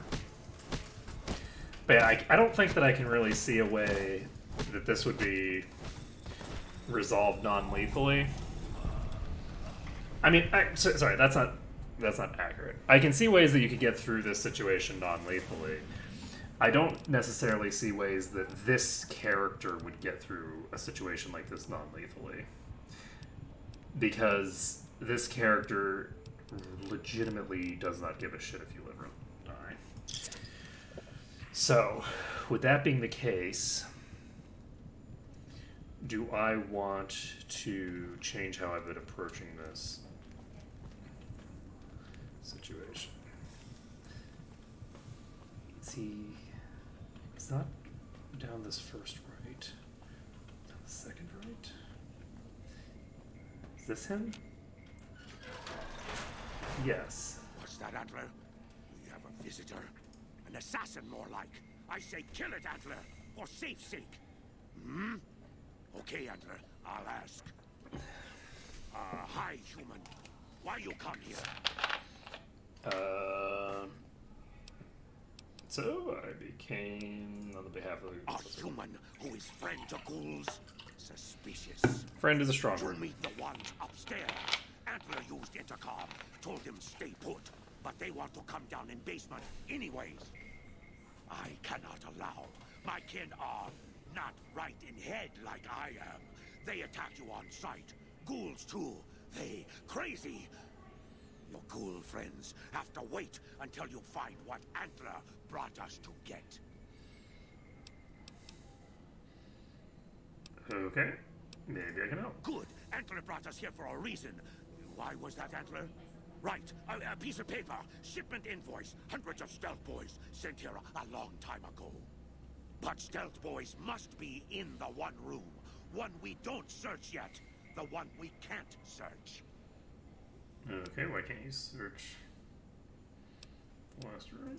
But yeah, I don't think that I can really see a way that this would be resolved non-lethally. I mean, sorry, that's not accurate. I can see ways that you could get through this situation non-lethally. I don't necessarily see ways that this character would get through a situation like this non-lethally. Because this character legitimately does not give a shit if you live or die. So, with that being the case, do I want to change how I've been approaching this situation? It's not down this first right. Down the second right? Is this him? Yes. What's that, Antler? We have a visitor. An assassin, more like. I say kill it, Antler, for safe's sake. Hmm? Okay, Antler, I'll ask. Hi, human. Why you come here? So I became on the behalf of A human who is friend to ghouls? Suspicious. friend is a strong To word. meet the ones upstairs. Antler used intercom, told them stay put, but they want to come down in basement anyways. I cannot allow. My kin are not right in head like I am. They attack you on sight. Ghouls too. They crazy. Your ghoul friends have to wait until you find what Antler brought us to get. Okay, maybe I can help. Good. Antler brought us here for a reason. Why was that, Antler? Right. A piece of paper. Shipment invoice. Hundreds of stealth boys sent here a long time ago. But stealth boys must be in the one room. One we don't search yet. The one we can't search. Okay, why can't you search the last room?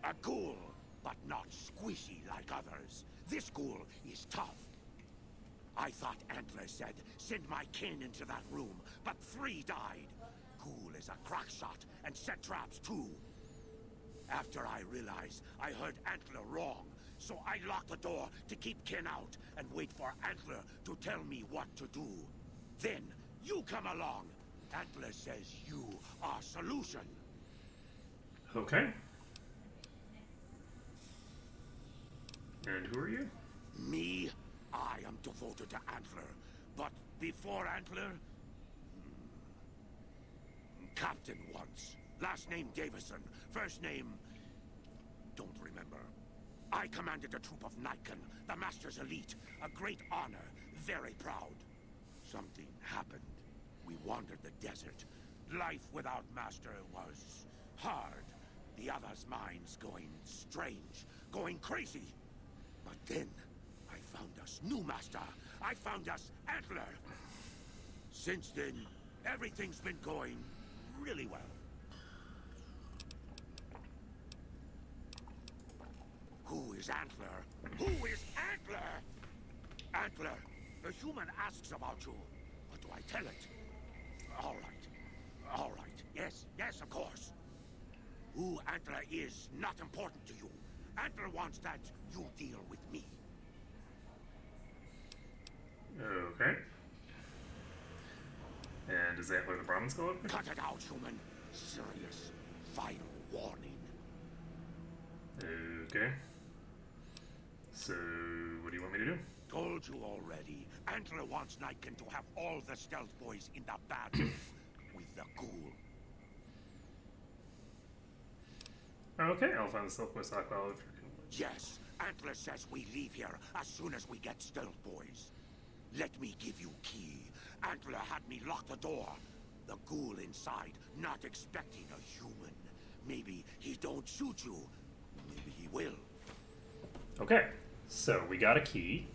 A ghoul, but not squishy like others. This ghoul is tough. I thought Antler said, send my kin into that room, but 3 died. Ghoul is a crack shot and set traps too. After I realized I heard Antler wrong, so I locked the door to keep kin out and wait for Antler to tell me what to do. Then, you come along. Antler says you are solution. Okay. And who are you? Me? I am devoted to Antler. But before Antler... Captain once. Last name Davison. First name... Don't remember. I commanded a troop of Nightkin, the Master's elite. A great honor. Very proud. Something happened. We wandered the desert. Life without Master was hard. The others' minds going strange, going crazy. But then, I found us new Master. I found us Antler. Since then, everything's been going really well. Who is Antler? Who is Antler? Antler, the human asks about you. What do I tell it? All right. All right. Yes, yes, of course. Who Antler is not important to you. Antler wants that you deal with me. Okay. And is Antler the Brahmin skull? Cut it out, human. Serious. Final warning. Okay. So, what do you want me to do? Told you already. Antler wants Nightkin to have all the stealth boys in the battle with the ghoul. Okay, I'll find the stealth boy stockpile if you're convinced. Yes, Antler says we leave here as soon as we get stealth boys. Let me give you key. Antler had me lock the door. The ghoul inside, not expecting a human. Maybe he don't shoot you. Maybe he will. Okay, so we got a key.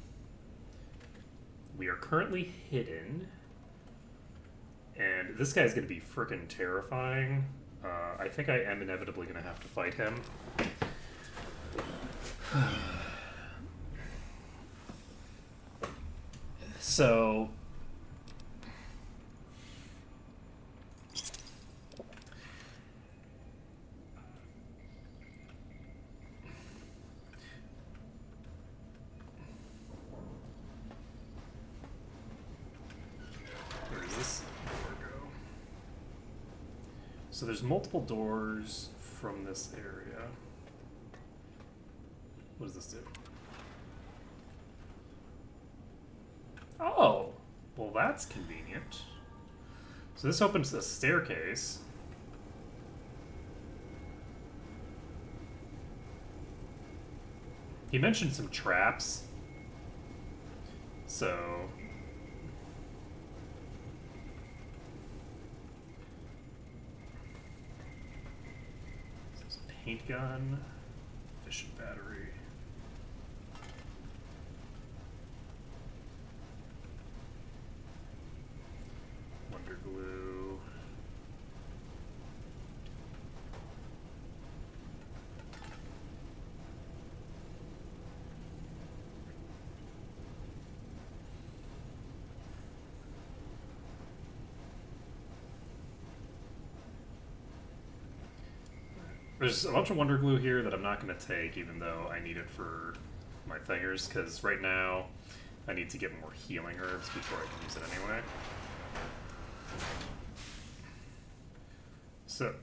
We are currently hidden. And this guy's going to be freaking terrifying. I think I am inevitably going to have to fight him. So... Where does this door go? So there's multiple doors from this area. What does this do? Oh, well that's convenient. So this opens a staircase. He mentioned some traps. So... There's a paint gun, efficient battery. Wonder glue. There's a bunch of Wonder Glue here that I'm not going to take, even though I need it for my thingers, because right now I need to get more healing herbs before I can use it anyway. So,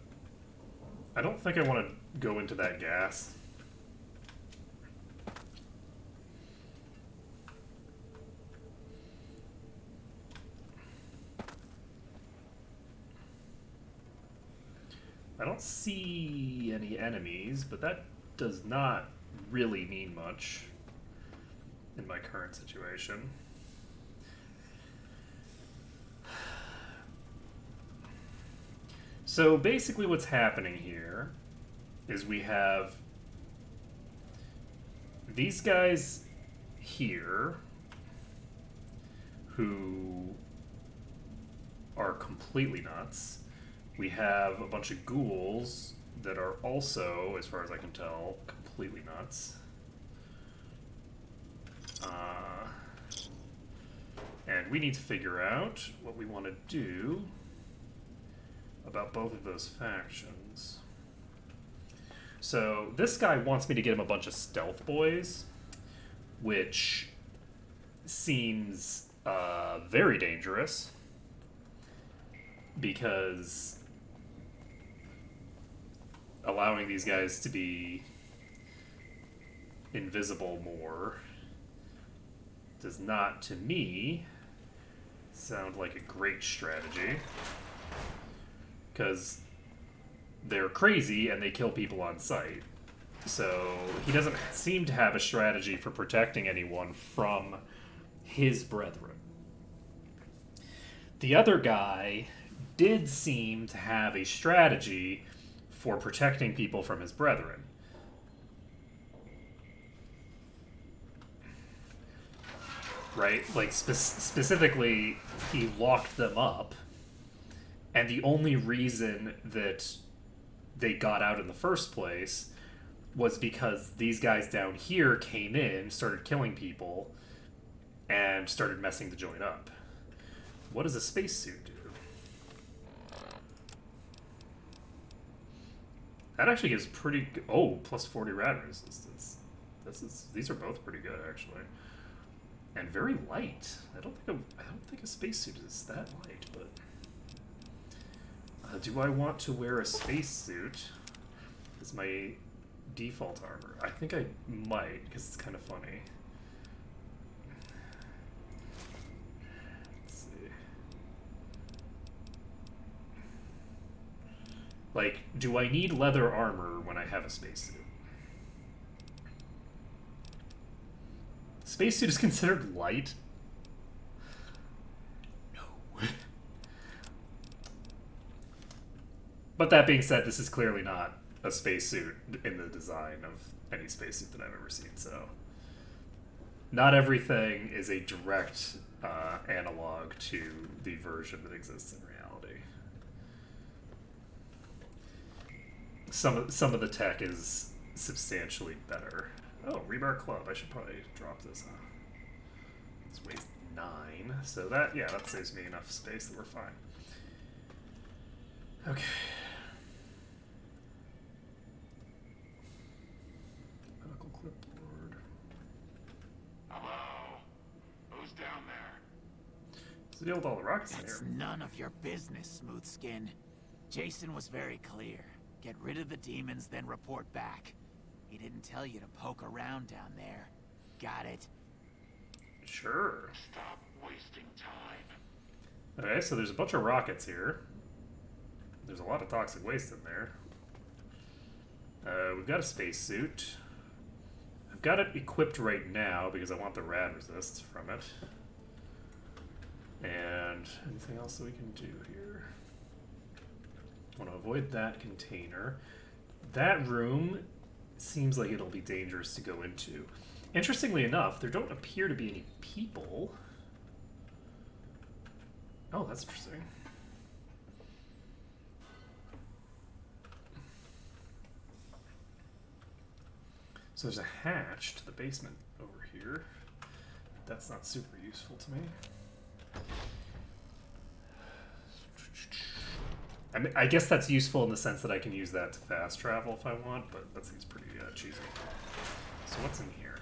I don't think I want to go into that gas. I don't see any enemies, but that does not really mean much in my current situation. So basically what's happening here is we have these guys here who are completely nuts. We have a bunch of ghouls that are also, as far as I can tell, completely nuts. And we need to figure out what we want to do about both of those factions. So this guy wants me to get him a bunch of stealth boys, which seems very dangerous because allowing these guys to be invisible more does not, to me, sound like a great strategy. Because they're crazy and they kill people on sight. So he doesn't seem to have a strategy for protecting anyone from his brethren. The other guy did seem to have a strategy for protecting people from his brethren. Right? Like, specifically, he locked them up. And the only reason that they got out in the first place was because these guys down here came in, started killing people, and started messing the joint up. What does a spacesuit do? That actually gives pretty good... Oh, plus 40 rad resistance. These are both pretty good, actually. And very light. I don't think a spacesuit is that light, but... do I want to wear a spacesuit as my default armor? I think I might, because it's kind of funny. Let's see. Like, do I need leather armor when I have a spacesuit? Spacesuit is considered light? No. But that being said, this is clearly not a spacesuit in the design of any spacesuit that I've ever seen, so... Not everything is a direct analog to the version that exists in reality. Some of the tech is substantially better. Oh, Rebar Club. I should probably drop this. It's weighs 9, so that saves me enough space that we're fine. Okay. Medical clipboard. Hello? Who's down there? What's the deal with all the rockets in That's here? none of your business, Smoothskin. Jason was very clear. Get rid of the demons, then report back. He didn't tell you to poke around down there. Got it? Sure. Stop wasting time. Okay, so there's a bunch of rockets here. There's a lot of toxic waste in there. We've got a spacesuit. I've got it equipped right now because I want the rad resists from it. And anything else that we can do here? I want to avoid that container. That room seems like it'll be dangerous to go into. Interestingly enough, there don't appear to be any people. Oh, that's interesting. So there's a hatch to the basement over here. That's not super useful to me. I mean, I guess that's useful in the sense that I can use that to fast travel if I want, but that seems pretty cheesy. So what's in here?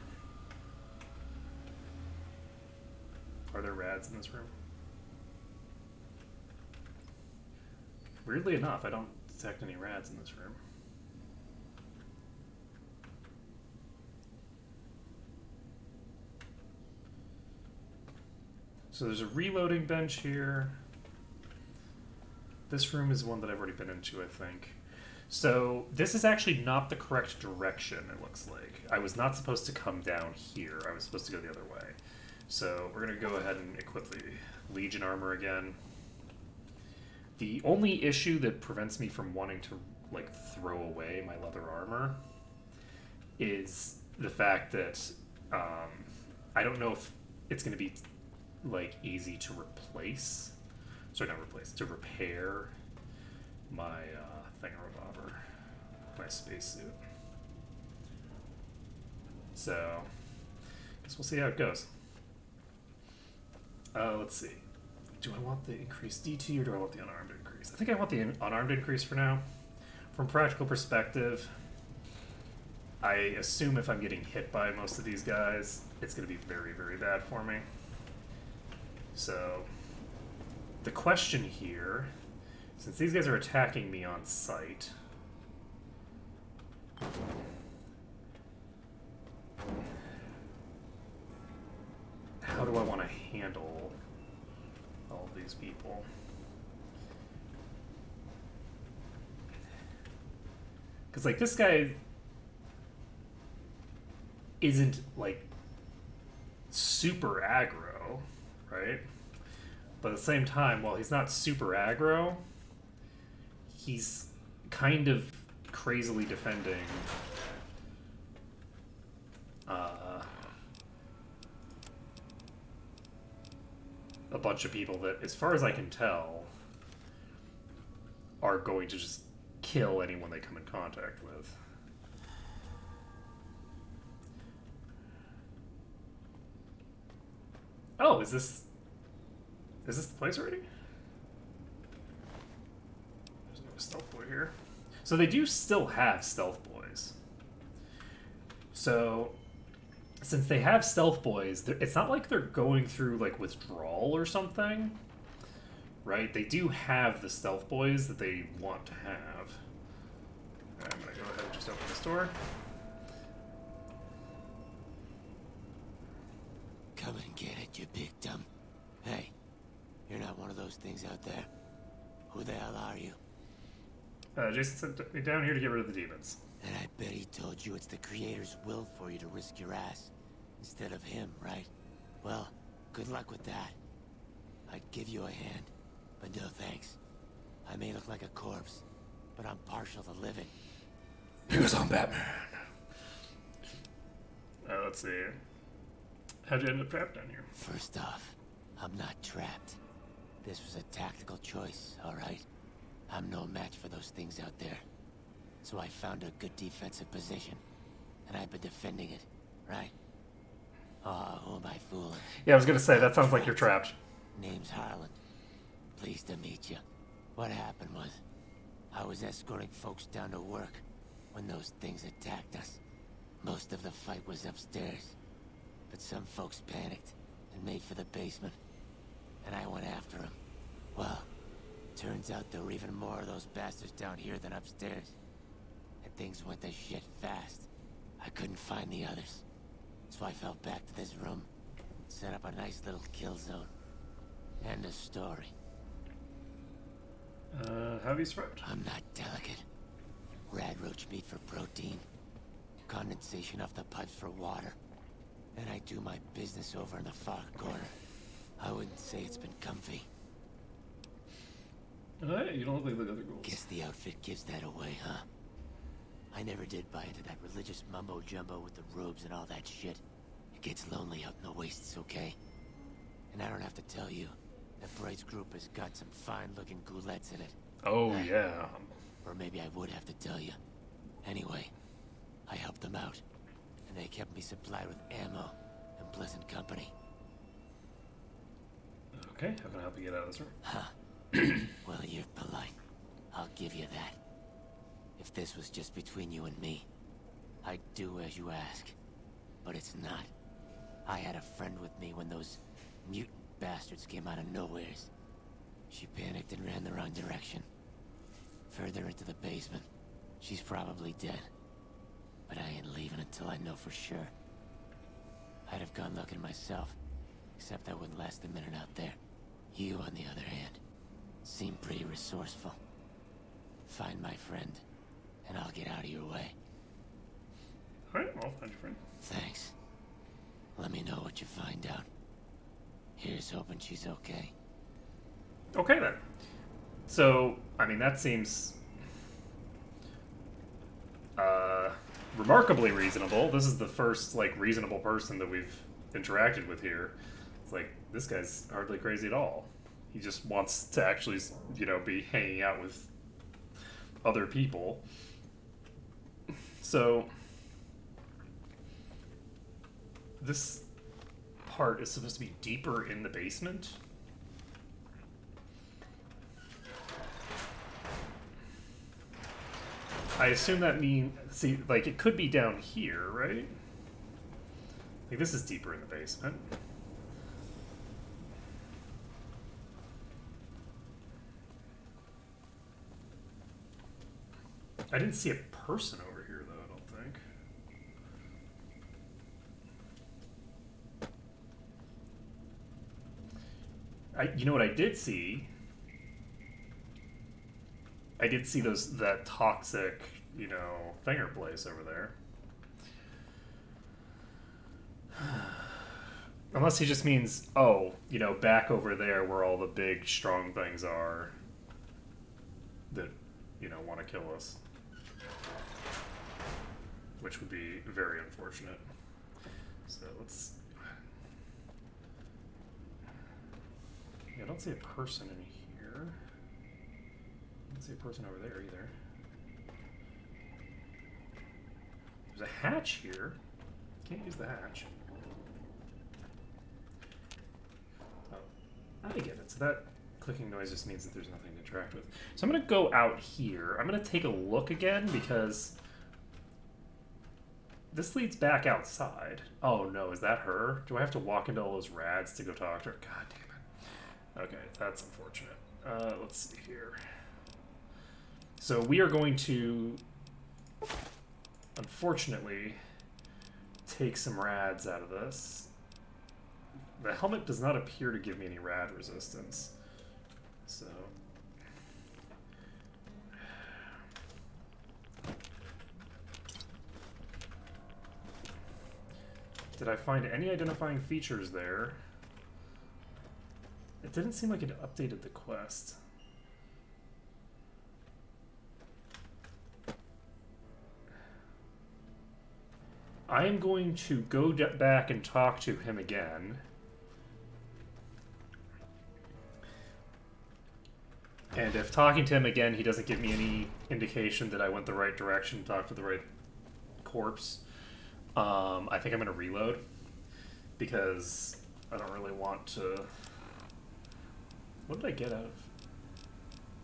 Are there rads in this room? Weirdly enough, I don't detect any rads in this room. So there's a reloading bench here. This room is one that I've already been into, I think. So this is actually not the correct direction, it looks like. I was not supposed to come down here. I was supposed to go the other way. So we're going to go ahead and equip the Legion armor again. The only issue that prevents me from wanting to like throw away my leather armor is the fact that I don't know if it's going to be like easy to replace. Sorry, not replace, to repair my thingamabobber, my spacesuit. So, I guess we'll see how it goes. Let's see. Do I want the increased DT or do I want the unarmed increase? I think I want the unarmed increase for now. From a practical perspective, I assume if I'm getting hit by most of these guys, it's going to be very, very bad for me. So, the question here, since these guys are attacking me on sight, how do I want to handle all of these people? Because, like, this guy isn't, like, super aggro, right? But at the same time, while he's not super aggro, he's kind of crazily defending a bunch of people that, as far as I can tell, are going to just kill anyone they come in contact with. Oh, is this the place already? There's no stealth boy here. So they do still have stealth boys. So since they have stealth boys, it's not like they're going through like withdrawal or something, right? They do have the stealth boys that they want to have. I'm gonna go ahead and just open this door. Come and get it, you big dumb. Hey, you're not one of those things out there. Who the hell are you? Jason sent me down here to get rid of the demons. And I bet he told you it's the Creator's will for you to risk your ass, instead of him, right? Well, good luck with that. I'd give you a hand, but no thanks. I may look like a corpse, but I'm partial to living. Because I'm Batman. Let's see. How'd you end up trapped down here? First off, I'm not trapped. This was a tactical choice, alright? I'm no match for those things out there. So I found a good defensive position, and I've been defending it, right? Oh, who am I fooling? Yeah, I was gonna say, that sounds like you're trapped. Name's Harlan. Pleased to meet you. What happened was, I was escorting folks down to work when those things attacked us. Most of the fight was upstairs, but some folks panicked and made for the basement, and I went after them. Well, turns out there were even more of those bastards down here than upstairs. And things went to shit fast. I couldn't find the others. So I fell back to this room, set up a nice little kill zone. End of story. How have you survived? I'm not delicate. Radroach meat for protein. Condensation off the pipes for water. And I do my business over in the far corner. I wouldn't say it's been comfy. Hey, you don't look like the other ghouls. Guess the outfit gives that away, huh? I never did buy into that religious mumbo-jumbo with the robes and all that shit. It gets lonely out in the wastes, okay? And I don't have to tell you, that Bright's group has got some fine-looking goulettes in it. Oh, yeah. Or maybe I would have to tell you. Anyway, I helped them out, and they kept me supplied with ammo and pleasant company. Okay, how can I help you get out of this room? Huh. Well, you're polite. I'll give you that. If this was just between you and me, I'd do as you ask. But it's not. I had a friend with me when those mutant bastards came out of nowheres. She panicked and ran the wrong direction. Further into the basement. She's probably dead. But I ain't leaving until I know for sure. I'd have gone looking myself, except I wouldn't last a minute out there. You, on the other hand, seem pretty resourceful. Find my friend, and I'll get out of your way. Alright, I'll find your friend. Thanks. Let me know what you find out. Here's hoping she's okay. Okay, then. So, I mean, that seems remarkably reasonable. This is the first, like, reasonable person that we've interacted with here. It's like, this guy's hardly crazy at all. He just wants to actually, you know, be hanging out with other people. So, this part is supposed to be deeper in the basement. I assume that means, see, like, it could be down here, right? Like, this is deeper in the basement. I didn't see a person over here, though, I don't think. You know what I did see? I did see that toxic, you know, finger place over there. Unless he just means, oh, you know, back over there where all the big, strong things are that, you know, want to kill us. Which would be very unfortunate. So let's... Yeah, I don't see a person in here. I don't see a person over there either. There's a hatch here. Can't use the hatch. Oh, I get it. So that clicking noise just means that there's nothing to interact with. So I'm going to go out here. I'm going to take a look again because this leads back outside. Oh no, is that her? Do I have to walk into all those rads to go talk to her? God damn it. Okay, that's unfortunate. Let's see here. So we are going to, unfortunately, take some rads out of this. The helmet does not appear to give me any rad resistance. So... Did I find any identifying features there? It didn't seem like it updated the quest. I am going to go back and talk to him again. And if talking to him again, he doesn't give me any indication that I went the right direction, talk to the right corpse, I think I'm going to reload. Because I don't really want to... What did I get out of...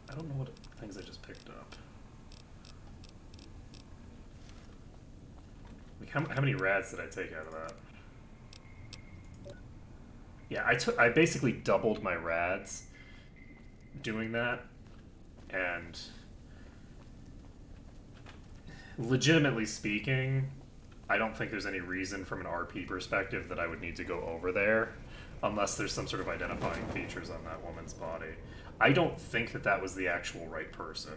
I don't know what things I just picked up. Like, how many rads did I take out of that? Yeah, I basically doubled my rads doing that, and legitimately speaking, I don't think there's any reason from an RP perspective that I would need to go over there unless there's some sort of identifying features on that woman's body. I don't think that that was the actual right person.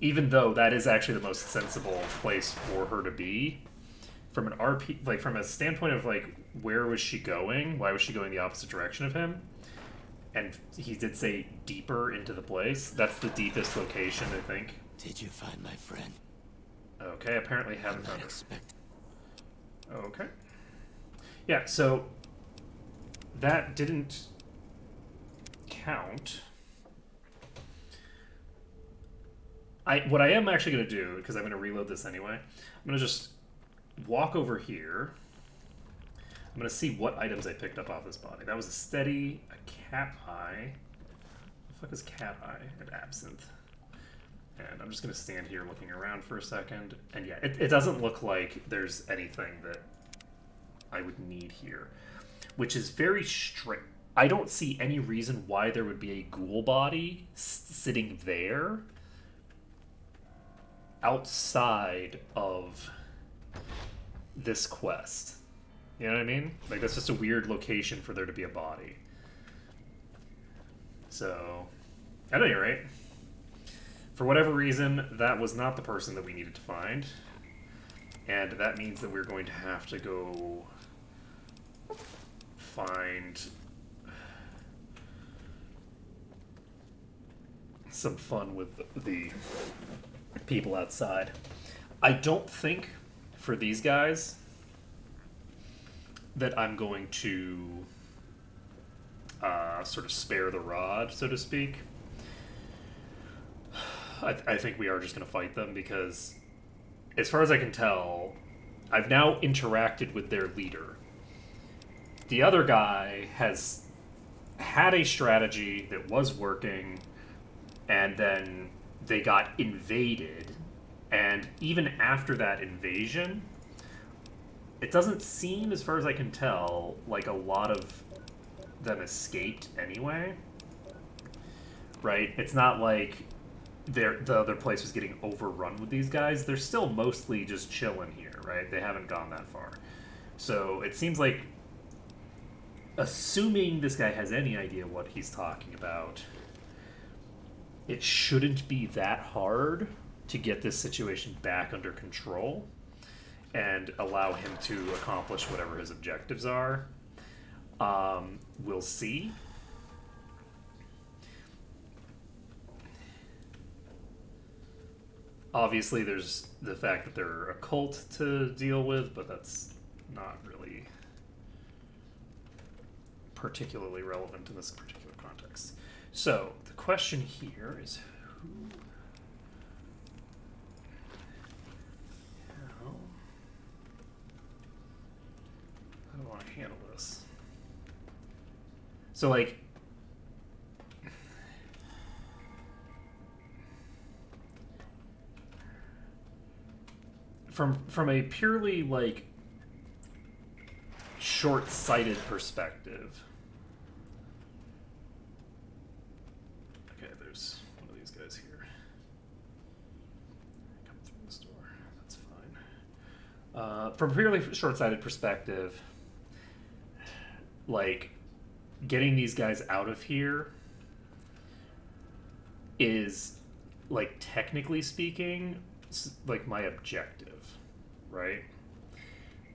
Even though that is actually the most sensible place for her to be. From an RP, like from a standpoint of like, where was she going? Why was she going the opposite direction of him? And he did say deeper into the place. That's the deepest location, I think. Did you find my friend? Okay, apparently haven't I'm found not her. Okay. Yeah, so that didn't count. What I am actually going to do, because I'm going to reload this anyway, I'm going to just walk over here. I'm gonna see what items I picked up off this body. That was a steady, a cat eye. The fuck is cat eye and absinthe? And I'm just gonna stand here looking around for a second. And yeah, it doesn't look like there's anything that I would need here, which is very strange. I don't see any reason why there would be a ghoul body sitting there outside of this quest. You know what I mean? Like, that's just a weird location for there to be a body. So, I know you're right. For whatever reason, that was not the person that we needed to find. And that means that we're going to have to go find some fun with the people outside. I don't think for these guys that I'm going to sort of spare the rod, so to speak. I think we are just going to fight them because, as far as I can tell, I've now interacted with their leader. The other guy has had a strategy that was working, and then they got invaded. And even after that invasion, it doesn't seem, as far as I can tell, like a lot of them escaped anyway. Right? It's not like the other place was getting overrun with these guys. They're still mostly just chilling here, right? They haven't gone that far. So it seems like, assuming this guy has any idea what he's talking about, it shouldn't be that hard to get this situation back under control and allow him to accomplish whatever his objectives are. We'll see. Obviously, there's the fact that they're a cult to deal with, but that's not really particularly relevant in this particular context. So, the question here is how do I want to handle this? So, like, from a purely, like, short-sighted perspective. Okay, there's one of these guys here. Come through this door. That's fine. From a purely short-sighted perspective, like, getting these guys out of here is, like, technically speaking, like, my objective, right?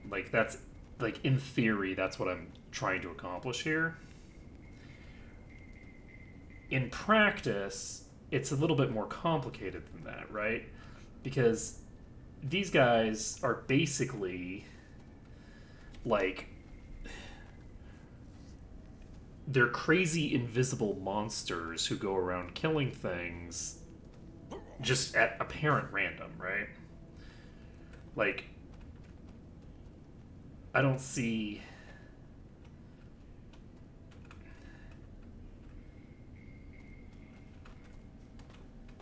Like, that's, like, in theory, that's what I'm trying to accomplish here. In practice, it's a little bit more complicated than that, right? Because these guys are basically, like, they're crazy invisible monsters who go around killing things just at apparent random, right? Like, I don't see...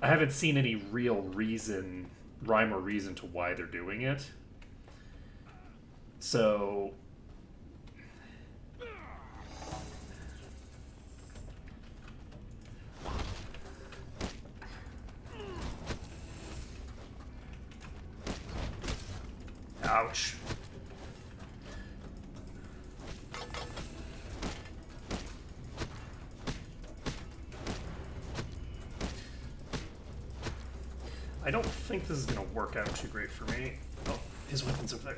I haven't seen any real reason, rhyme or reason to why they're doing it. So... Ouch. I don't think this is going to work out too great for me. Oh, his weapon's over there.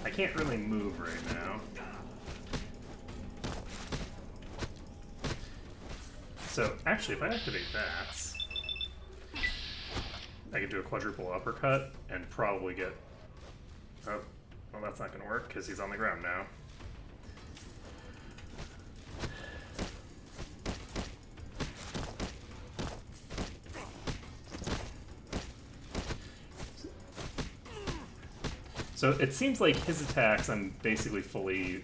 I can't really move right now. So, actually, if I activate that, I could do a quadruple uppercut and probably get... Oh, well, that's not going to work because he's on the ground now. So it seems like his attacks I'm basically fully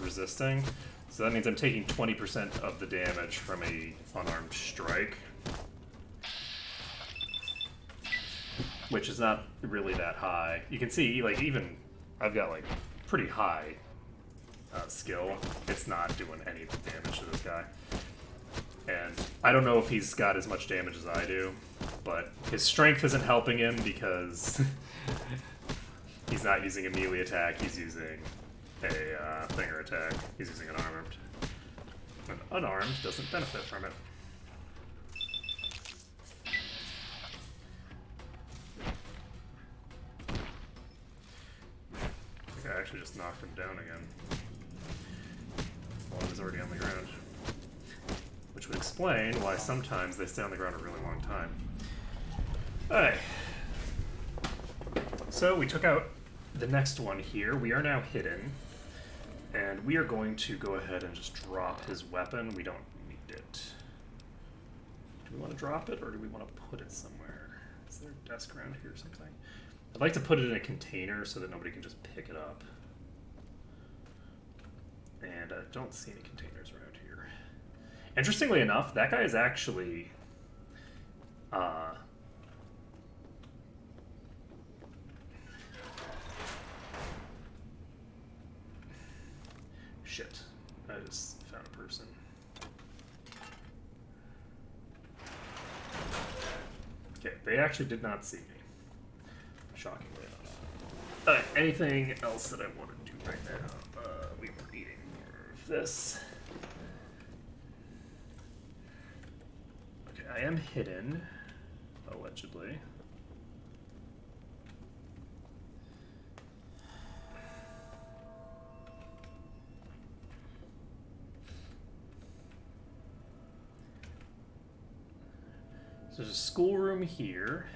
resisting. So that means I'm taking 20% of the damage from a unarmed strike. Which is not really that high. You can see, like, even I've got, like, pretty high skill. It's not doing any damage to this guy. And I don't know if he's got as much damage as I do, but his strength isn't helping him because he's not using a melee attack, he's using a finger attack. He's using an armed. An unarmed doesn't benefit from it. I think I actually just knocked him down again. Well, he was already on the ground. Which would explain why sometimes they stay on the ground a really long time. Alright. So we took out the next one here. We are now hidden. And we are going to go ahead and just drop his weapon. We don't need it. Do we want to drop it, or do we want to put it somewhere? Is there a desk around here or something? I'd like to put it in a container so that nobody can just pick it up. And I don't see any containers around here. Interestingly enough, that guy is actually... Shit. I just found a person. Okay, they actually did not see me. Shockingly enough. Alright, anything else that I want to do right now? We were eating more of this. Okay, I am hidden. Allegedly. So there's a schoolroom here.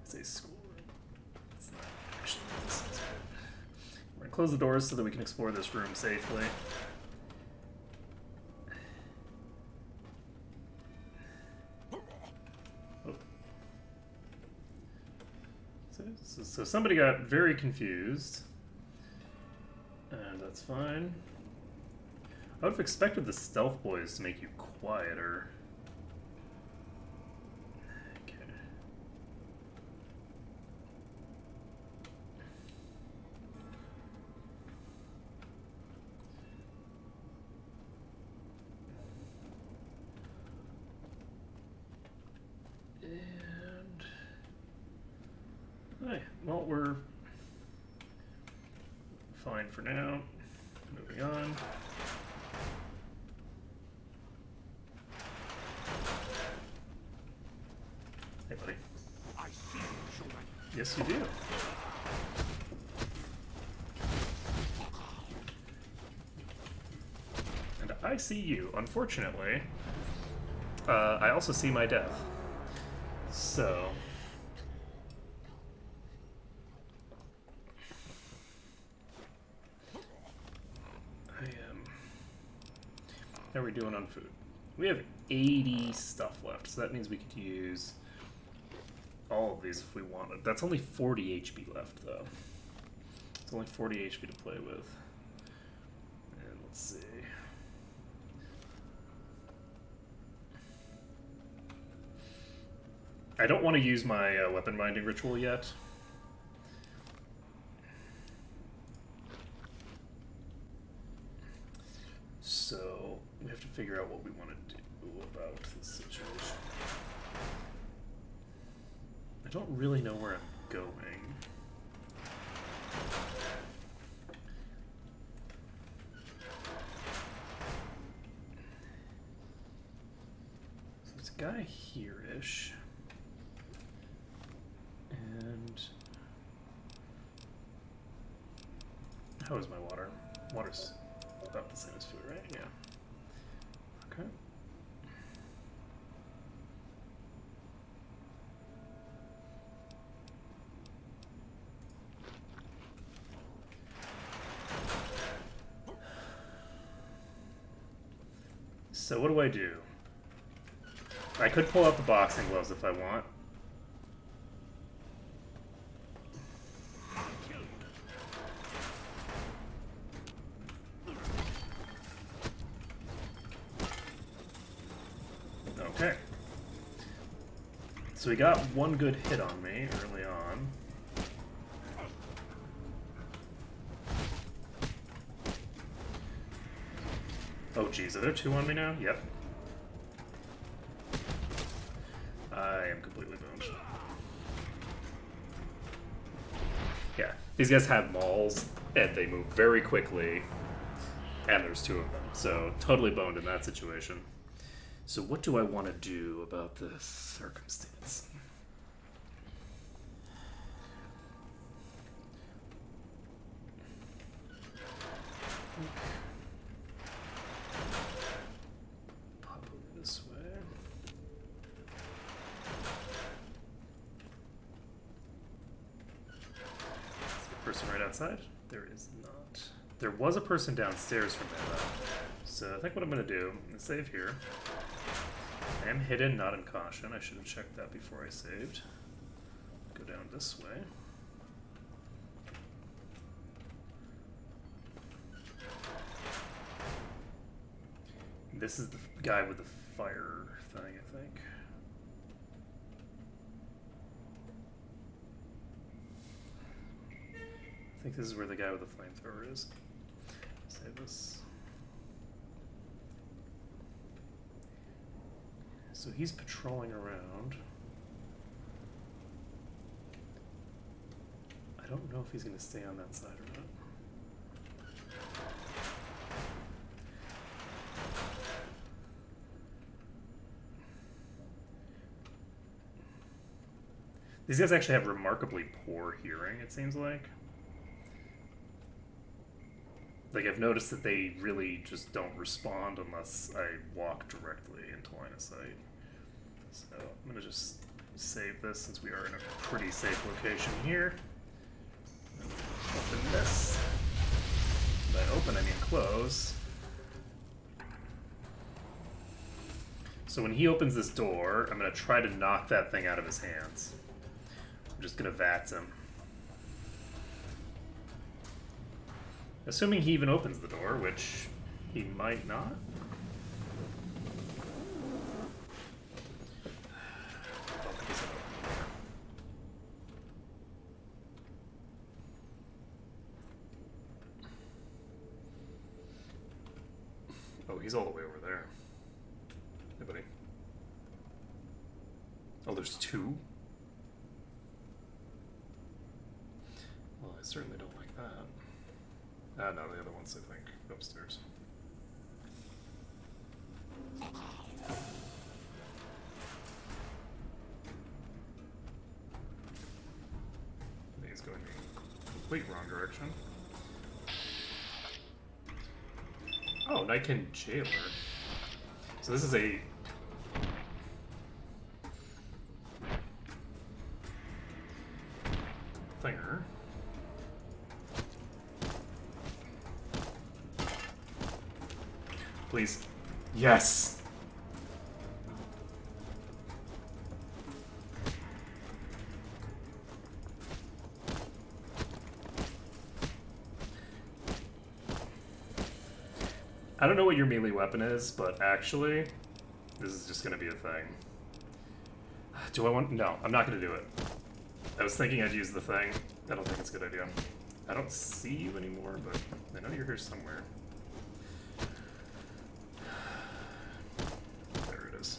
It's a schoolroom. It's not actually this is. We're gonna close the doors so that we can explore this room safely. Oh. So somebody got very confused. And that's fine. I would have expected the stealth boys to make you quieter. Okay. And... Alright, well, we're fine for now. Moving on. Hey, buddy. I see you, human. Yes, you do. And I see you. Unfortunately, I also see my death. So... How are we doing on food? We have 80 stuff left, so that means we could use all of these if we wanted. That's only 40 HP left, though. It's only 40 HP to play with. And let's see. I don't want to use my weapon binding ritual yet. So we have to figure out what we want to do about this situation. I don't really know where I'm going. So there's a guy here-ish. And... how is my water? Water's about the same as food, right? Yeah. Okay. So what do I do? I could pull out the boxing gloves if I want. Okay. So he got one good hit on me early on. Oh geez, are there two on me now? Yep. I am completely boned. Yeah, these guys have mauls, and they move very quickly, and there's two of them, so totally boned in that situation. So what do I want to do about this circumstance? Pop over this way. Person right outside? There is not. There was a person downstairs from there, though. So I think what I'm going to do is save here. I am hidden, not in caution. I should have checked that before I saved. Go down this way. This is the guy with the fire thing, I think. I think this is where the guy with the flamethrower is. Save this. So he's patrolling around. I don't know if he's going to stay on that side or not. These guys actually have remarkably poor hearing, it seems like. Like, I've noticed that they really just don't respond unless I walk directly into line of sight. So I'm going to just save this since we are in a pretty safe location here. Open this. By open, I mean close. So when he opens this door, I'm going to try to knock that thing out of his hands. I'm just going to VATS him. Assuming he even opens the door, which he might not. Oh, he's all the way over there. Hey, buddy. Oh, there's two? Well, I certainly don't like that. Ah, no, the other one's, I think, upstairs. He's going the complete wrong direction. Oh, Nightkin Jailer. So this is a... thinger. Please. Yes! I don't know what your melee weapon is, but actually, this is just gonna be a thing. Do I want... No, I'm not gonna do it. I was thinking I'd use the thing. I don't think it's a good idea. I don't see you anymore, but I know you're here somewhere. There it is.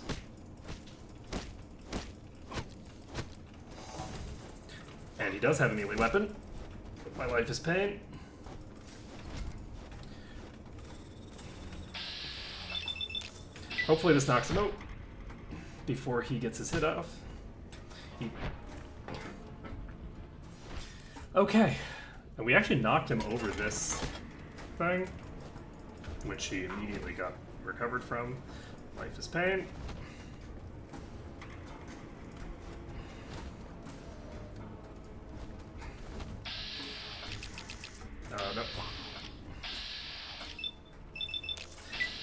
And he does have a melee weapon. My life is pain. Hopefully this knocks him out before he gets his hit off. Okay. And we actually knocked him over this thing, which he immediately got recovered from. Life is pain. No.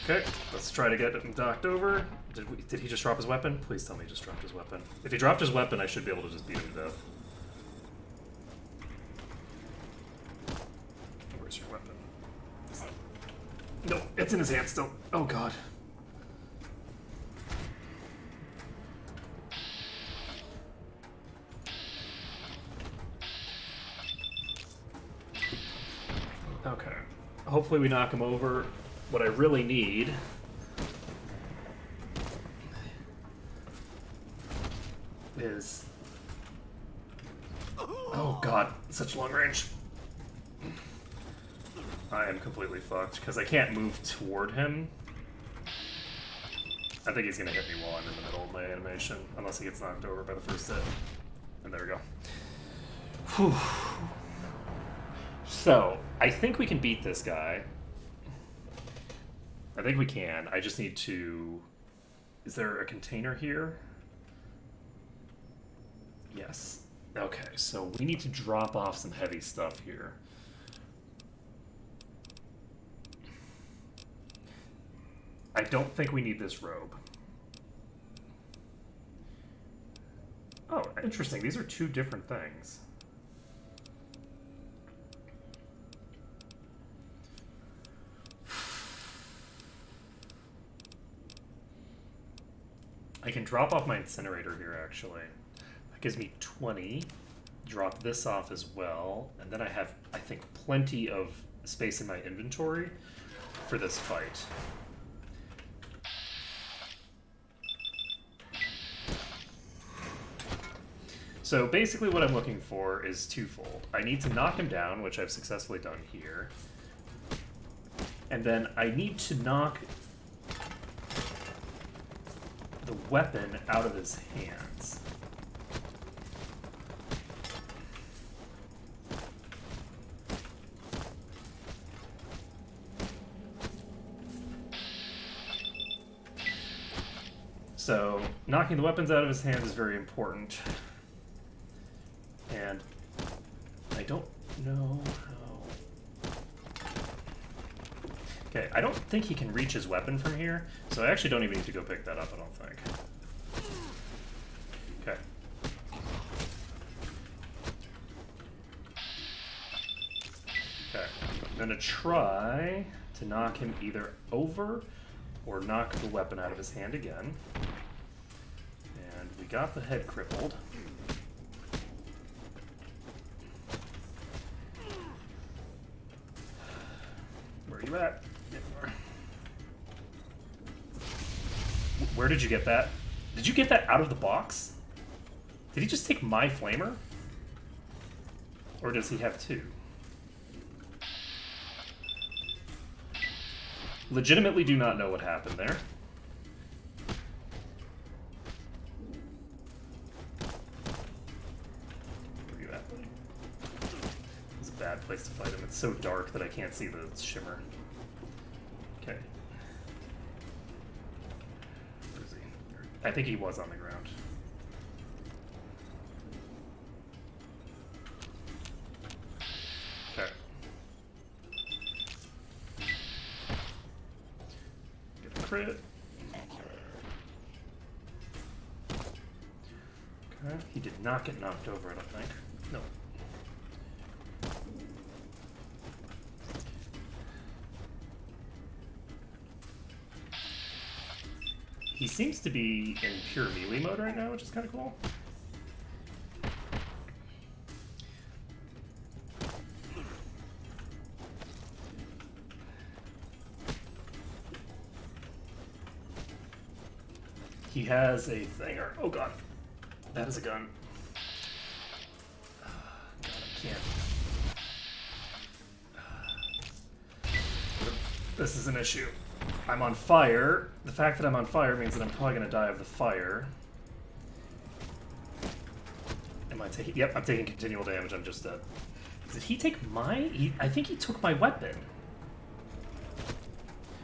Okay, let's try to get him knocked over. Did he just drop his weapon? Please tell me he just dropped his weapon. If he dropped his weapon, I should be able to just beat him to death. Where's your weapon? No, it's in his hand still. Oh god. Okay. Hopefully we knock him over. What I really need is... Oh god, such long range. I am completely fucked, because I can't move toward him. I think he's going to hit me while I'm in the middle of my animation, unless he gets knocked over by the first hit. And there we go. Whew. So, I think we can beat this guy. I think we can. I just need to... Is there a container here? Yes. Okay, so we need to drop off some heavy stuff here. I don't think we need this robe. Oh, interesting. These are two different things. I can drop off my incinerator here, actually. That gives me 20. Drop this off as well. And then I have, I think, plenty of space in my inventory for this fight. So basically what I'm looking for is twofold. I need to knock him down, which I've successfully done here. And then I need to knock the weapon out of his hands. So knocking the weapons out of his hands is very important. And I don't know how... Okay, I don't think he can reach his weapon from here, so I actually don't even need to go pick that up, I don't think. Okay. Okay, I'm gonna try to knock him either over or knock the weapon out of his hand again. And we got the head crippled. Where are you at? Where did you get that? Did you get that out of the box? Did he just take my flamer? Or does he have two? Legitimately do not know what happened there. Where are you at, buddy? It's a bad place to fight him. It's so dark that I can't see the shimmer. Okay. Where is he? I think he was on the ground. Okay. Get the crit. Okay. He did not get knocked over, I don't think. No. He seems to be in pure melee mode right now, which is kind of cool. He has a thing, or oh god, that is a gun. God, I can't. This is an issue. I'm on fire. The fact that I'm on fire means that I'm probably going to die of the fire. Am I taking... Yep, I'm taking continual damage. I'm just dead. Did he take my... I think he took my weapon.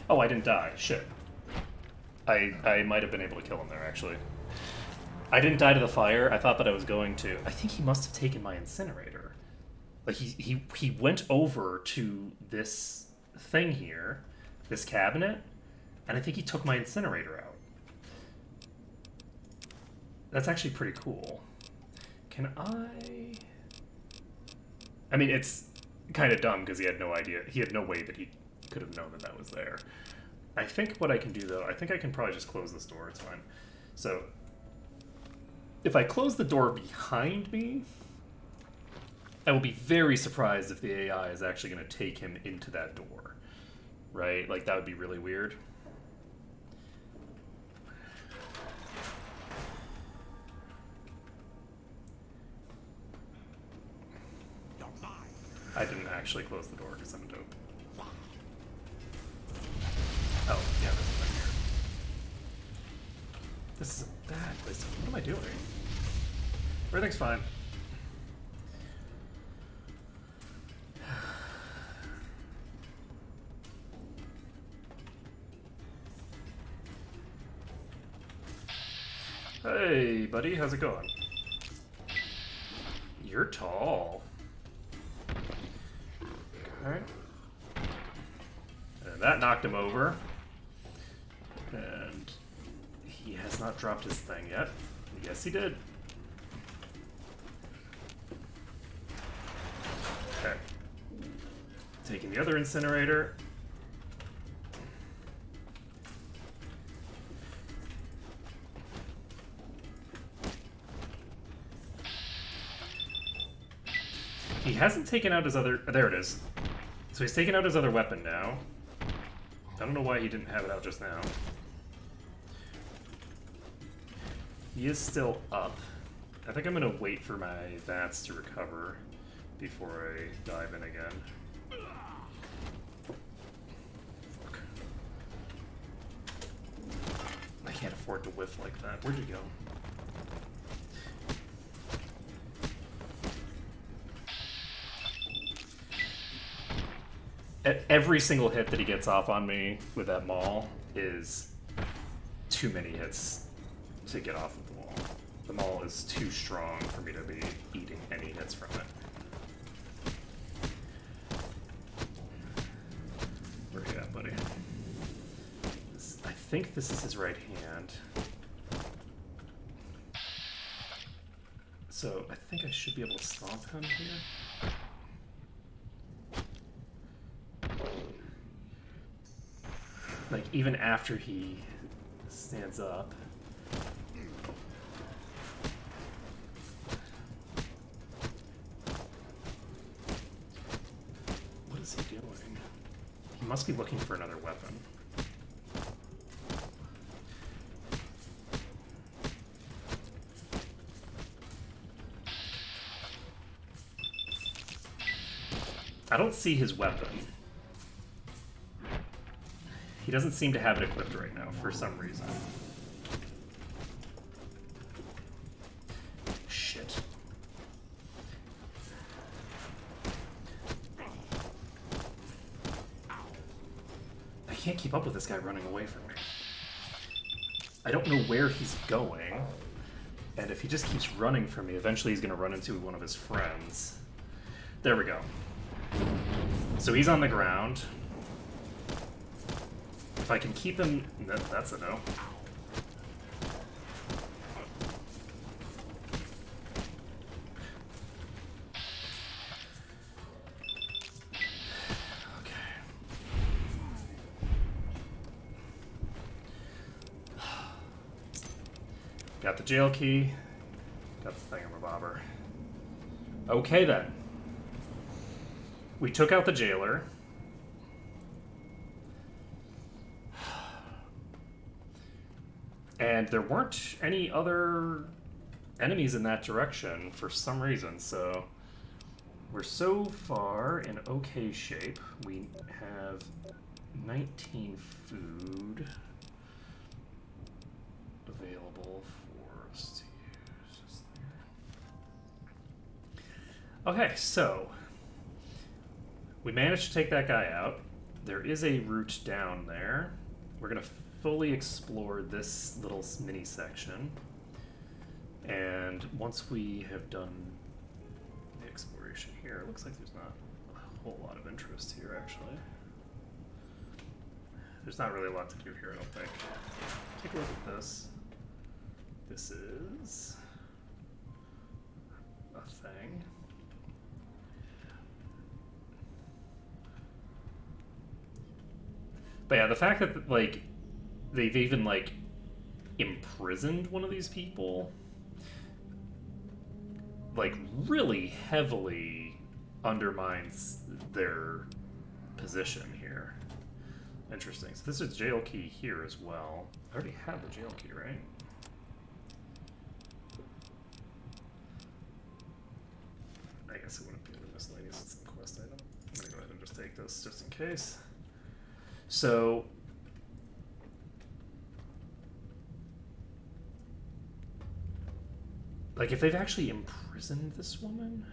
Oh, I didn't die. Shit. I might have been able to kill him there, actually. I didn't die to the fire. I thought that I was going to. I think he must have taken my incinerator. Like, he went over to this thing here, this cabinet, And I think he took my incinerator out. That's actually pretty cool. Can I... I mean, it's kind of dumb because he had no idea. He had no way that he could have known that that was there. I think what I can do, though, I think I can probably just close this door. It's fine. So, if I close the door behind me, I will be very surprised if the AI is actually going to take him into that door. Right? Like, that would be really weird. I didn't actually close the door because I'm dope. Oh, yeah, this is right here. This is a bad place. What am I doing? Everything's fine. Hey, buddy, how's it going? You're tall. Alright. And that knocked him over. And he has not dropped his thing yet. Yes, he did. Okay. Taking the other incinerator. He hasn't taken out his other... There it is. So he's taken out his other weapon now. I don't know why he didn't have it out just now. He is still up. I think I'm going to wait for my VATS to recover before I dive in again. Fuck. I can't afford to whiff like that. Where'd you go? Every single hit that he gets off on me with that maul is too many hits to get off of the wall. The maul is too strong for me to be eating any hits from it. Where you at, buddy? I think this is his right hand. So I think I should be able to stomp him here. Like, even after he stands up. What is he doing? He must be looking for another weapon. I don't see his weapon. He doesn't seem to have it equipped right now, for some reason. Shit. I can't keep up with this guy running away from me. I don't know where he's going. And if he just keeps running from me, eventually he's going to run into one of his friends. There we go. So he's on the ground. If I can keep him... That's a no. Okay. Got the jail key. Got the thingamabobber. Okay then. We took out the jailer. And there weren't any other enemies in that direction for some reason, so we're so far in okay shape. We have 19 food available for us to use. Okay, so we managed to take that guy out. There is a route down there. We're going to fully explore this little mini section, and once we have done the exploration here, it looks like there's not a whole lot of interest here actually. there's not really a lot to do here, I don't think. Take a look at this. This is a thing. But yeah, the fact that, like, they've even, like, imprisoned one of these people, like, really heavily undermines their position here. Interesting. So this is jail key here as well. I already have the jail key, right? I guess it wouldn't be the miscellaneous, it's the quest item. I'm gonna go ahead and just take this just in case. So like, if they've actually imprisoned this woman,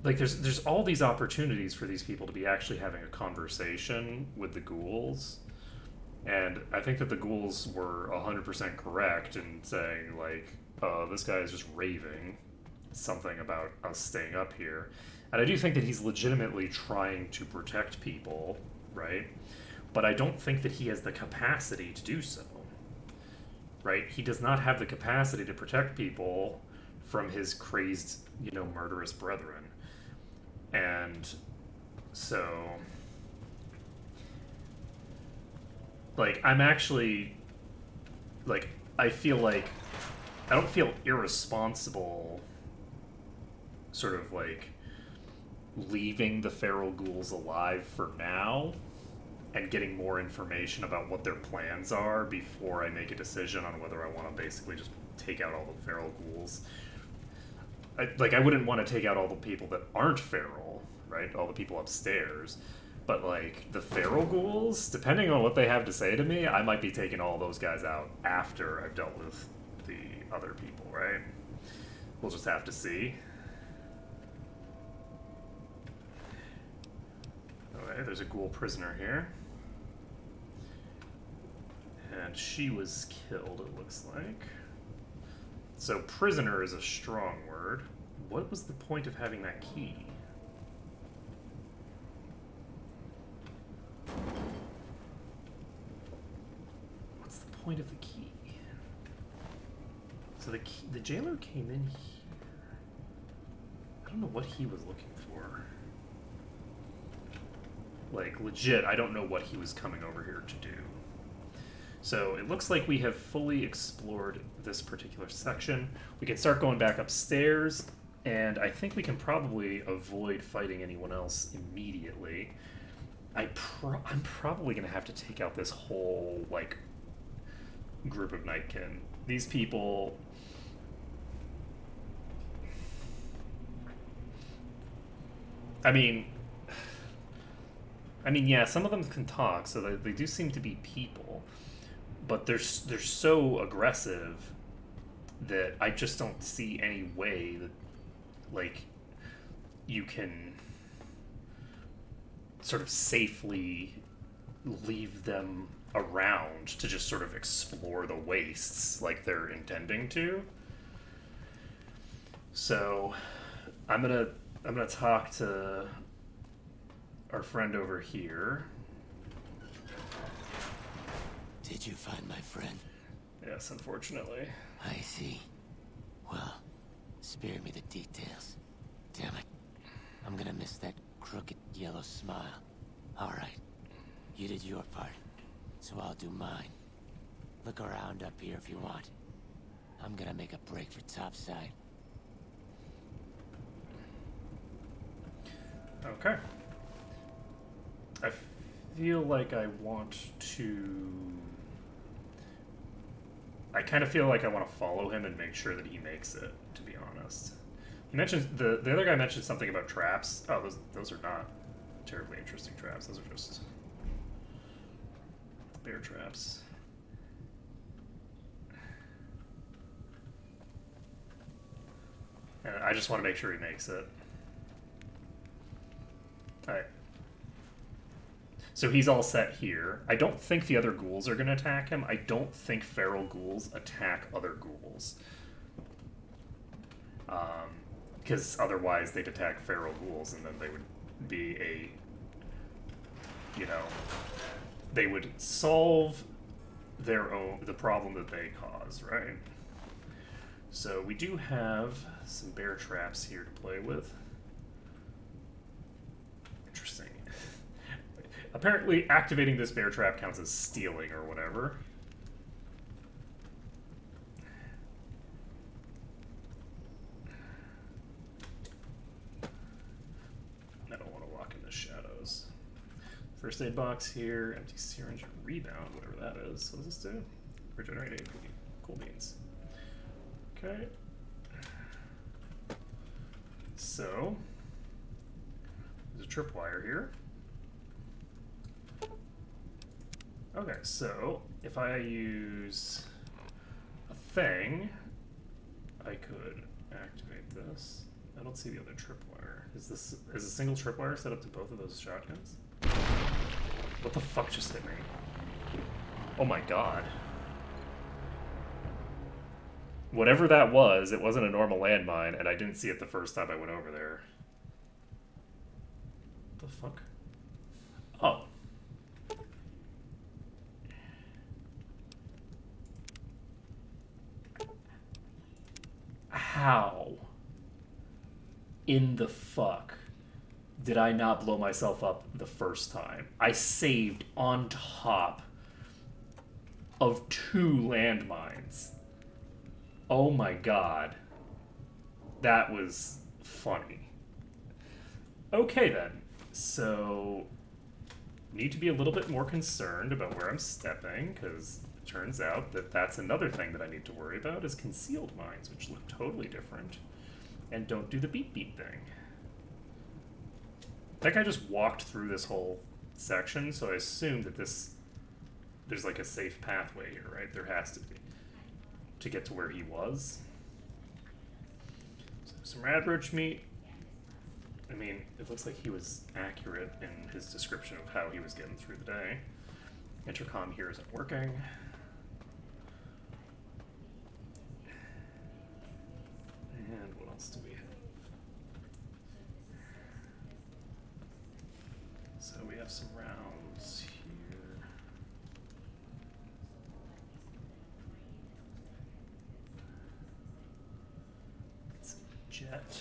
like, there's all these opportunities for these people to be actually having a conversation with the ghouls, and I think that the ghouls were 100% correct in saying, like, this guy is just raving something about us staying up here. And I do think that he's legitimately trying to protect people, right? But I don't think that he has the capacity to do so, right? He does not have the capacity to protect people from his crazed, you know, murderous brethren. And so, like, I'm actually, like, I feel like, I don't feel irresponsible sort of, like, leaving the feral ghouls alive for now and getting more information about what their plans are before I make a decision on whether I want to basically just take out all the feral ghouls. I wouldn't want to take out all the people that aren't feral, right? All the people upstairs. But, like, the feral ghouls, depending on what they have to say to me, I might be taking all those guys out after I've dealt with the other people, right? We'll just have to see. Okay, there's a ghoul prisoner here. And she was killed, it looks like. So prisoner is a strong word. What was the point of having that key? What's the point of the key? So the jailer came in here. I don't know what he was looking for. Like, legit, I don't know what he was coming over here to do. So it looks like we have fully explored this particular section. We can start going back upstairs, and I think we can probably avoid fighting anyone else immediately. I'm probably going to have to take out this whole, like, group of Nightkin. These people... I mean, yeah, some of them can talk, so they do seem to be people. But they're so aggressive that I just don't see any way that, like, you can sort of safely leave them around to just sort of explore the wastes like they're intending to. So I'm gonna talk to our friend over here. Did you find my friend? Yes, unfortunately. I see. Well, spare me the details. Damn it. I'm gonna miss that crooked yellow smile. Alright. You did your part, so I'll do mine. Look around up here if you want. I'm gonna make a break for topside. Okay. I feel like I want to... I kind of feel like I want to follow him and make sure that he makes it, to be honest. He mentioned... The other guy mentioned something about traps. Oh, those are not terribly interesting traps. Those are just bear traps. And I just want to make sure he makes it. Alright. So he's all set here. I don't think the other ghouls are going to attack him. I don't think feral ghouls attack other ghouls. Because otherwise they'd attack feral ghouls and then they would be a you know, they would solve the problem that they cause, right? So we do have some bear traps here to play with. Interesting. Apparently activating this bear trap counts as stealing or whatever. I don't want to walk in the shadows. First aid box here, empty syringe, rebound, whatever that is. What does this do? Regenerate AP. Cool beans. Okay. So, there's a tripwire here. Okay, so if I use a thing, I could activate this. I don't see the other tripwire. Is a single tripwire set up to both of those shotguns? What the fuck just hit me? Oh my god. Whatever that was, it wasn't a normal landmine, and I didn't see it the first time I went over there. What the fuck? Oh. How in the fuck did I not blow myself up the first time? I saved on top of 2 landmines. Oh my god. That was funny. Okay then. So, need to be a little bit more concerned about where I'm stepping, because it turns out that that's another thing that I need to worry about is concealed mines, which look totally different and don't do the beep beep thing. That guy just walked through this whole section, so I assume that there's like a safe pathway here, right? There has to be, to get to where he was. So some radroach meat. I mean, it looks like he was accurate in his description of how he was getting through the day. Intercom here isn't working. And what else do we have? So we have some rounds here. It's a jet.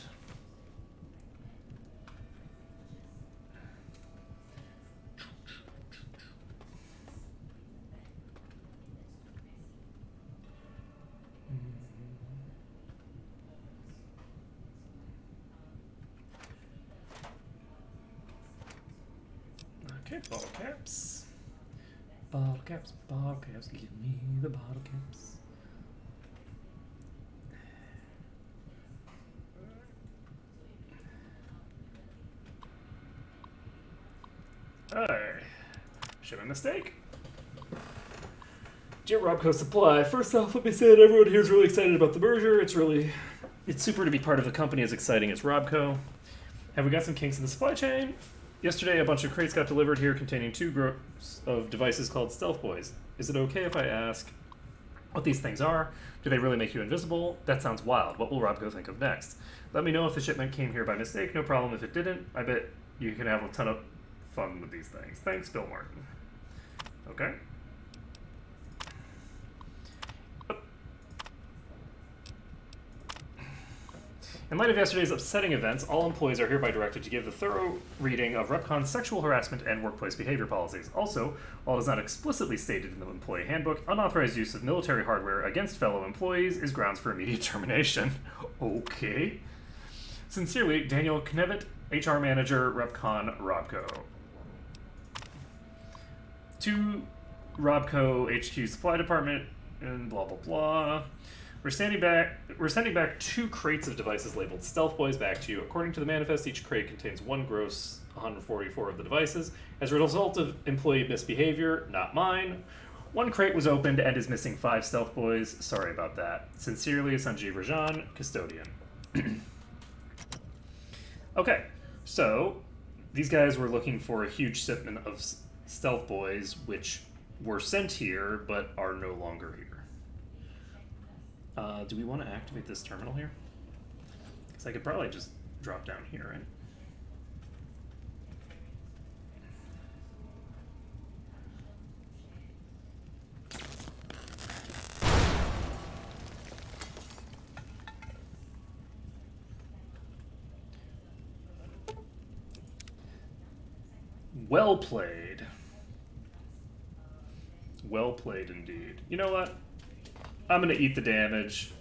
Okay, bottle caps. Bottle caps, give me the bottle caps. Hey, should I mistake? Dear Robco Supply, first off, let me say that everyone here is really excited about the merger. It's super to be part of a company as exciting as Robco. Have we got some kinks in the supply chain? Yesterday, a bunch of crates got delivered here containing 2 groups of devices called Stealth Boys. Is it okay if I ask what these things are? Do they really make you invisible? That sounds wild. What will Robco think of next? Let me know if the shipment came here by mistake. No problem if it didn't. I bet you can have a ton of fun with these things. Thanks, Bill Martin. Okay. In light of yesterday's upsetting events, all employees are hereby directed to give a thorough reading of REPCON's sexual harassment and workplace behavior policies. Also, while it is not explicitly stated in the employee handbook, unauthorized use of military hardware against fellow employees is grounds for immediate termination. Okay. Sincerely, Daniel Knevitt, HR Manager, REPCON, Robco. To Robco HQ Supply Department, and blah blah blah. We're sending back 2 crates of devices labeled Stealth Boys back to you. According to the manifest, each crate contains 1 gross 144 of the devices. As a result of employee misbehavior, not mine, 1 crate was opened and is missing 5 Stealth Boys. Sorry about that. Sincerely, Sanjeev Rajan, Custodian. Okay, so these guys were looking for a huge shipment of Stealth Boys, which were sent here, but are no longer here. Do we want to activate this terminal here? Because I could probably just drop down here, right? Well played. Well played indeed. You know what? I'm gonna eat the damage.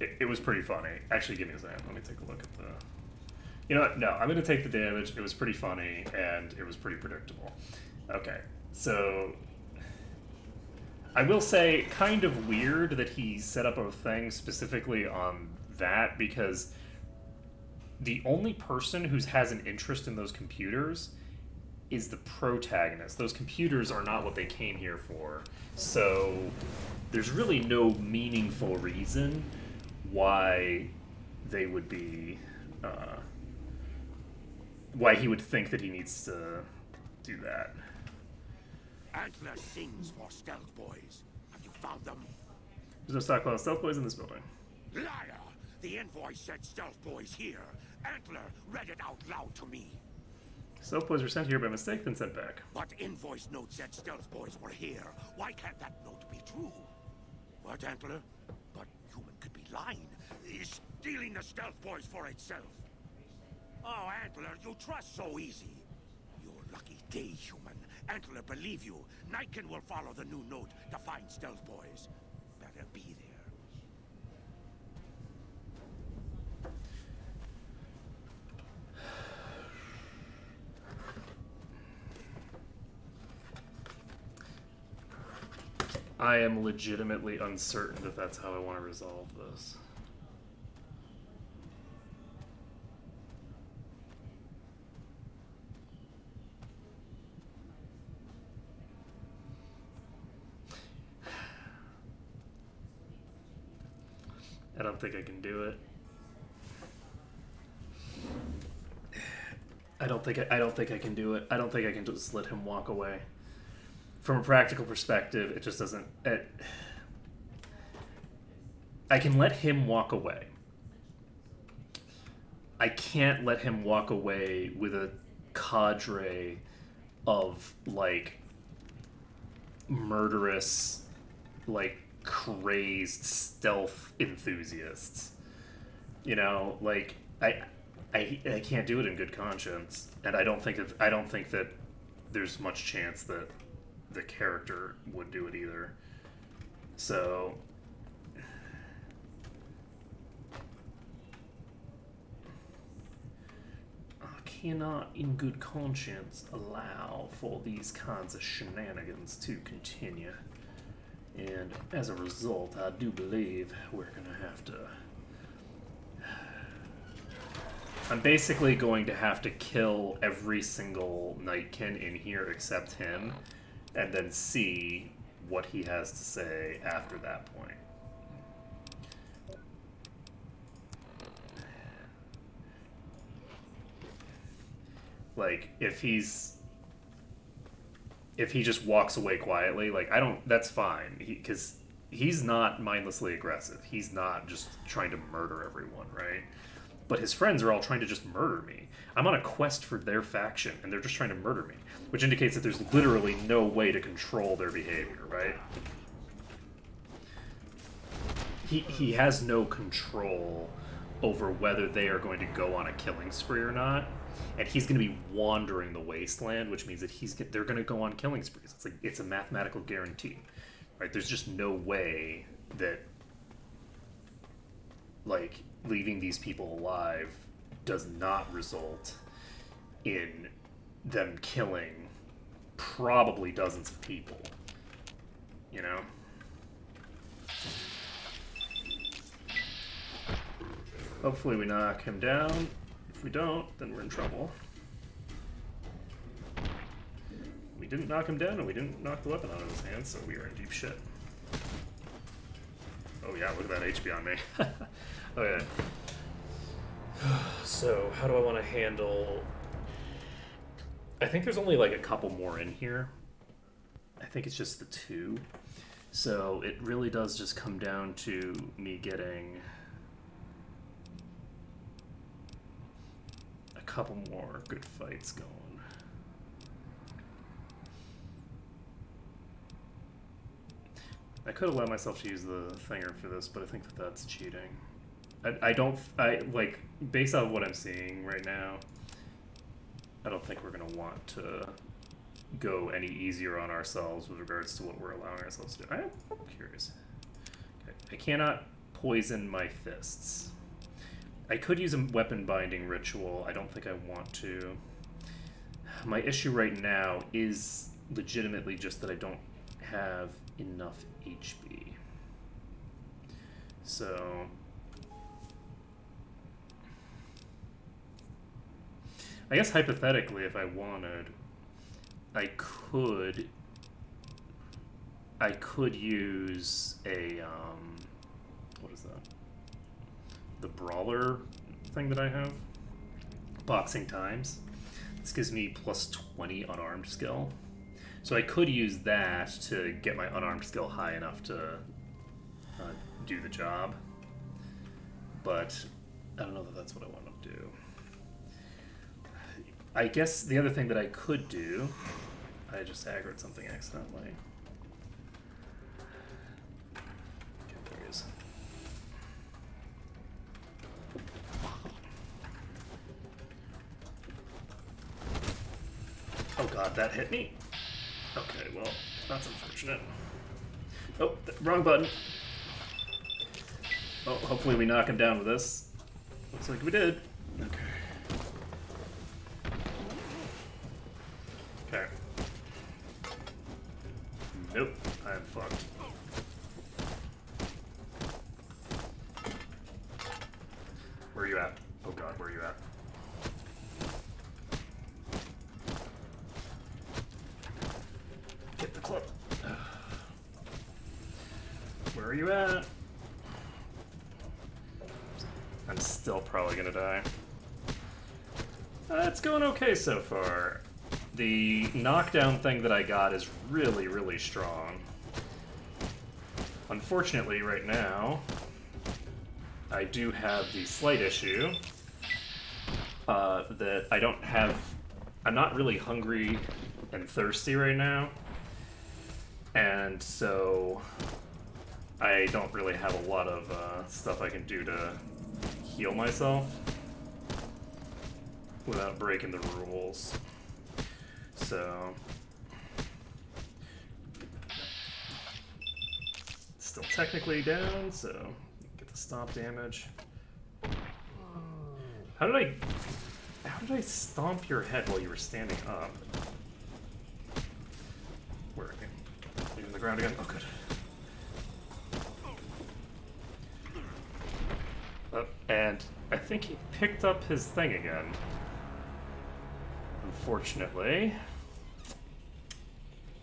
It was pretty funny. Actually, give me a second. Let me take a look at the... You know what? No, I'm gonna take the damage. It was pretty funny, and it was pretty predictable. Okay, so... I will say, kind of weird that he set up a thing specifically on that, because the only person who has an interest in those computers is the protagonist. Those computers are not what they came here for. So there's really no meaningful reason why they would be... why he would think that he needs to do that. Antler sings for stealth boys. Have you found them? There's no stockpile of stealth boys in this building. Liar! The invoice said stealth boys here. Antler read it out loud to me. Stealth boys were sent here by mistake, then sent back. But invoice note said stealth boys were here. Why can't that note be true? What, Antler? But human could be lying. Is stealing the stealth boys for itself. Oh, Antler, you trust so easy. Your lucky day, human. Antler, believe you. Nightkin will follow the new note to find stealth boys. Better be there. I am legitimately uncertain that that's how I want to resolve this. I don't think I can do it. I don't think I can do it. I don't think I can just let him walk away. From a practical perspective, it just doesn't... I can let him walk away. I can't let him walk away with a cadre of, like, murderous, like, crazed stealth enthusiasts. You know, like, I can't do it in good conscience, and I don't think that there's much chance that the character would do it either. So I cannot in good conscience allow for these kinds of shenanigans to continue. And as a result, I do believe we're gonna have to... I'm basically going to have to kill every single Nightkin in here except him, and then see what he has to say after that point. Like, if he just walks away quietly, like, that's fine, because he's not mindlessly aggressive. He's not just trying to murder everyone, right? But his friends are all trying to just murder me. I'm on a quest for their faction, and they're just trying to murder me, which indicates that there's literally no way to control their behavior, right? He has no control over whether they are going to go on a killing spree or not, and he's going to be wandering the wasteland, which means that they're going to go on killing sprees. It's a mathematical guarantee, right? There's just no way that, like, leaving these people alive does not result in them killing probably dozens of people, you know? Hopefully we knock him down. If we don't, then we're in trouble. We didn't knock him down, and we didn't knock the weapon out of his hand, so we are in deep shit. Oh yeah, look at that HP on me. Okay. So, how do I want to handle... I think there's only like a couple more in here. I think it's just the two. So, it really does just come down to me getting a couple more good fights going. I could allow myself to use the thinger for this, but I think that that's cheating. Like, based on what I'm seeing right now, I don't think we're going to want to go any easier on ourselves with regards to what we're allowing ourselves to do. I'm curious. Okay. I cannot poison my fists. I could use a weapon binding ritual. I don't think I want to. My issue right now is legitimately just that I don't have enough HP. So I guess hypothetically, if I wanted, I could use a what is that? The brawler thing that I have. Boxing times. This gives me plus 20 unarmed skill. So I could use that to get my unarmed skill high enough to do the job. But I don't know that that's what I want to do. I guess the other thing that I could do, I just aggroed something accidentally. Okay, there he is. Oh god, that hit me. Okay, well, that's unfortunate. Oh, wrong button. Oh, hopefully we knock him down with this. Looks like we did. Okay. Okay. Nope, I'm fucked. Where are you at? Oh god, where are you at? Get the club. Where are you at? I'm still probably gonna die. It's going okay so far. The knockdown thing that I got is really, really strong. Unfortunately, right now, I do have the slight issue that I don't have... I'm not really hungry and thirsty right now. And so I don't really have a lot of stuff I can do to heal myself without breaking the rules. So still technically down, so get the stomp damage. How did I stomp your head while you were standing up? Where are you? In the ground again? Oh, good. And I think he picked up his thing again. Unfortunately.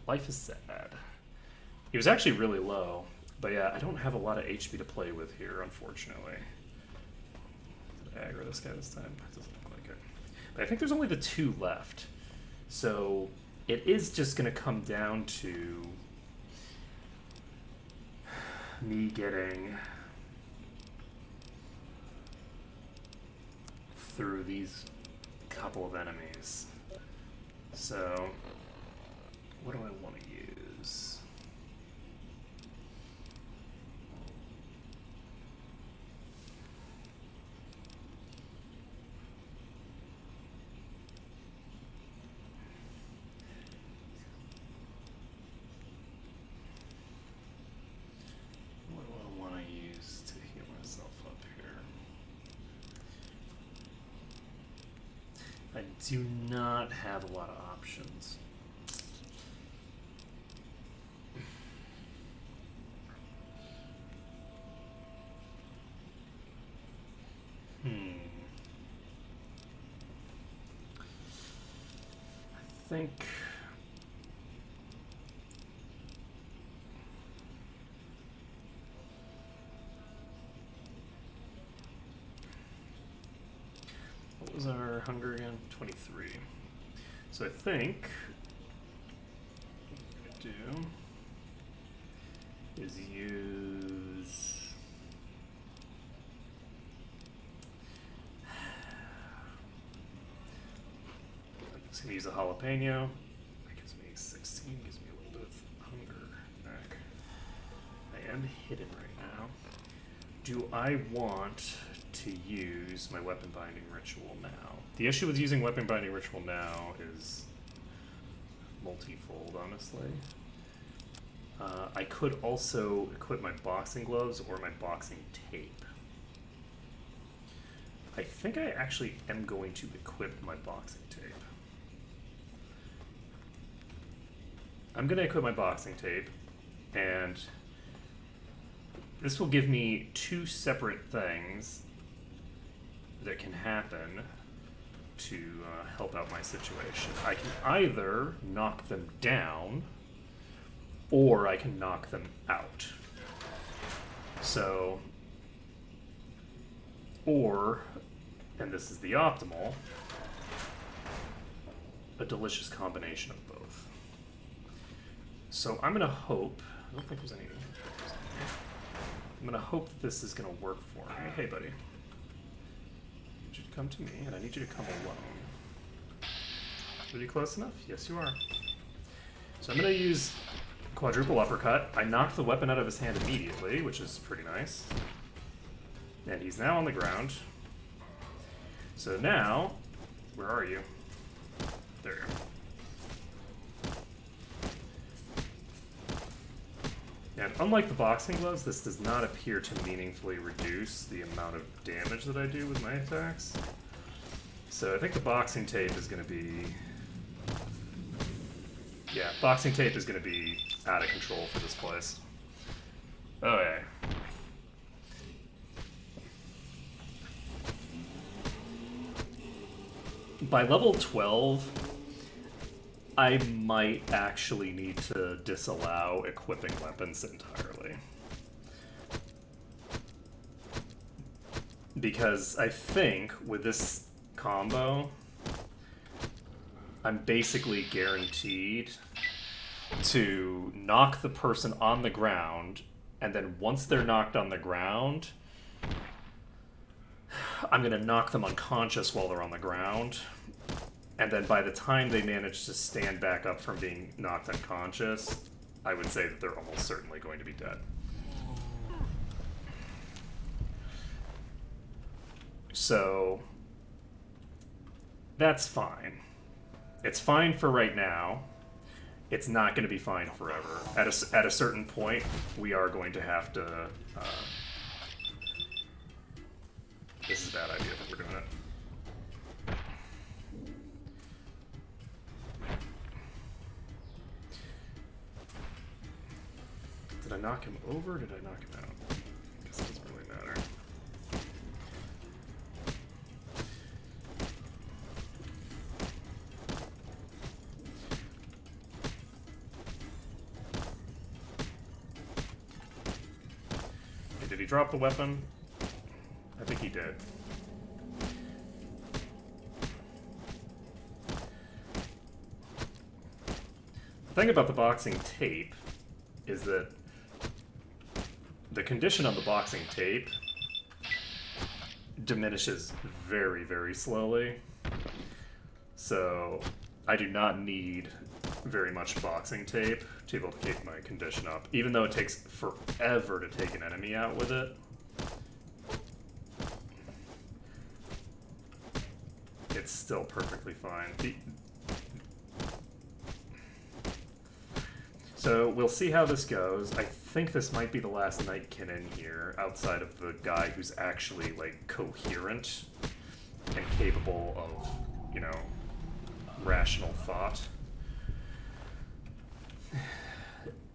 Life is sad. He was actually really low, but yeah, I don't have a lot of HP to play with here, unfortunately. Did I aggro this guy this time? It doesn't look like it. But I think there's only the 2 left. So it is just going to come down to me getting through these couple of enemies. So what do I want to use? What do I want to use to heal myself up here? I do not have a lot of options. I think what was our hunger again? 23. So I think what I'm gonna do is use I'm just gonna use a jalapeno. That gives me 16, gives me a little bit of hunger back. I am hidden right now. Do I want to use my weapon binding ritual now? The issue with using weapon binding ritual now is multi-fold, honestly. I could also equip my boxing gloves or my boxing tape. I think I actually am going to equip my boxing tape. I'm going to equip my boxing tape, and this will give me two separate things that can happen to help out my situation. I can either knock them down, or I can knock them out. So, or, and this is the optimal, a delicious combination of both. So I'm gonna hope, I don't think there's any, I'm gonna hope that this is gonna work for me. Hey buddy, I need you to come to me, and I need you to come alone. Are you close enough? Yes you are. So I'm gonna use quadruple uppercut. I knocked the weapon out of his hand immediately, which is pretty nice. And he's now on the ground. So now, where are you? There you are. And unlike the boxing gloves, this does not appear to meaningfully reduce the amount of damage that I do with my attacks. So I think the boxing tape is going to be... Yeah, boxing tape is going to be out of control for this place. Okay. By level 12, I might actually need to disallow equipping weapons entirely. Because I think with this combo, I'm basically guaranteed to knock the person on the ground, and then once they're knocked on the ground, I'm going to knock them unconscious while they're on the ground. And then by the time they manage to stand back up from being knocked unconscious, I would say that they're almost certainly going to be dead. So, that's fine. It's fine for right now. It's not going to be fine forever. At a certain point, we are going to have to... this is a bad idea that we're doing it. Did I knock him over or did I knock him out? I guess it doesn't really matter. Okay, did he drop the weapon? I think he did. The thing about the boxing tape is that the condition on the boxing tape diminishes very, very slowly. So I do not need very much boxing tape to be able to keep my condition up. Even though it takes forever to take an enemy out with it, it's still perfectly fine. So we'll see how this goes. I think this might be the last Nightkin in here, outside of the guy who's actually, like, coherent and capable of, you know, rational thought.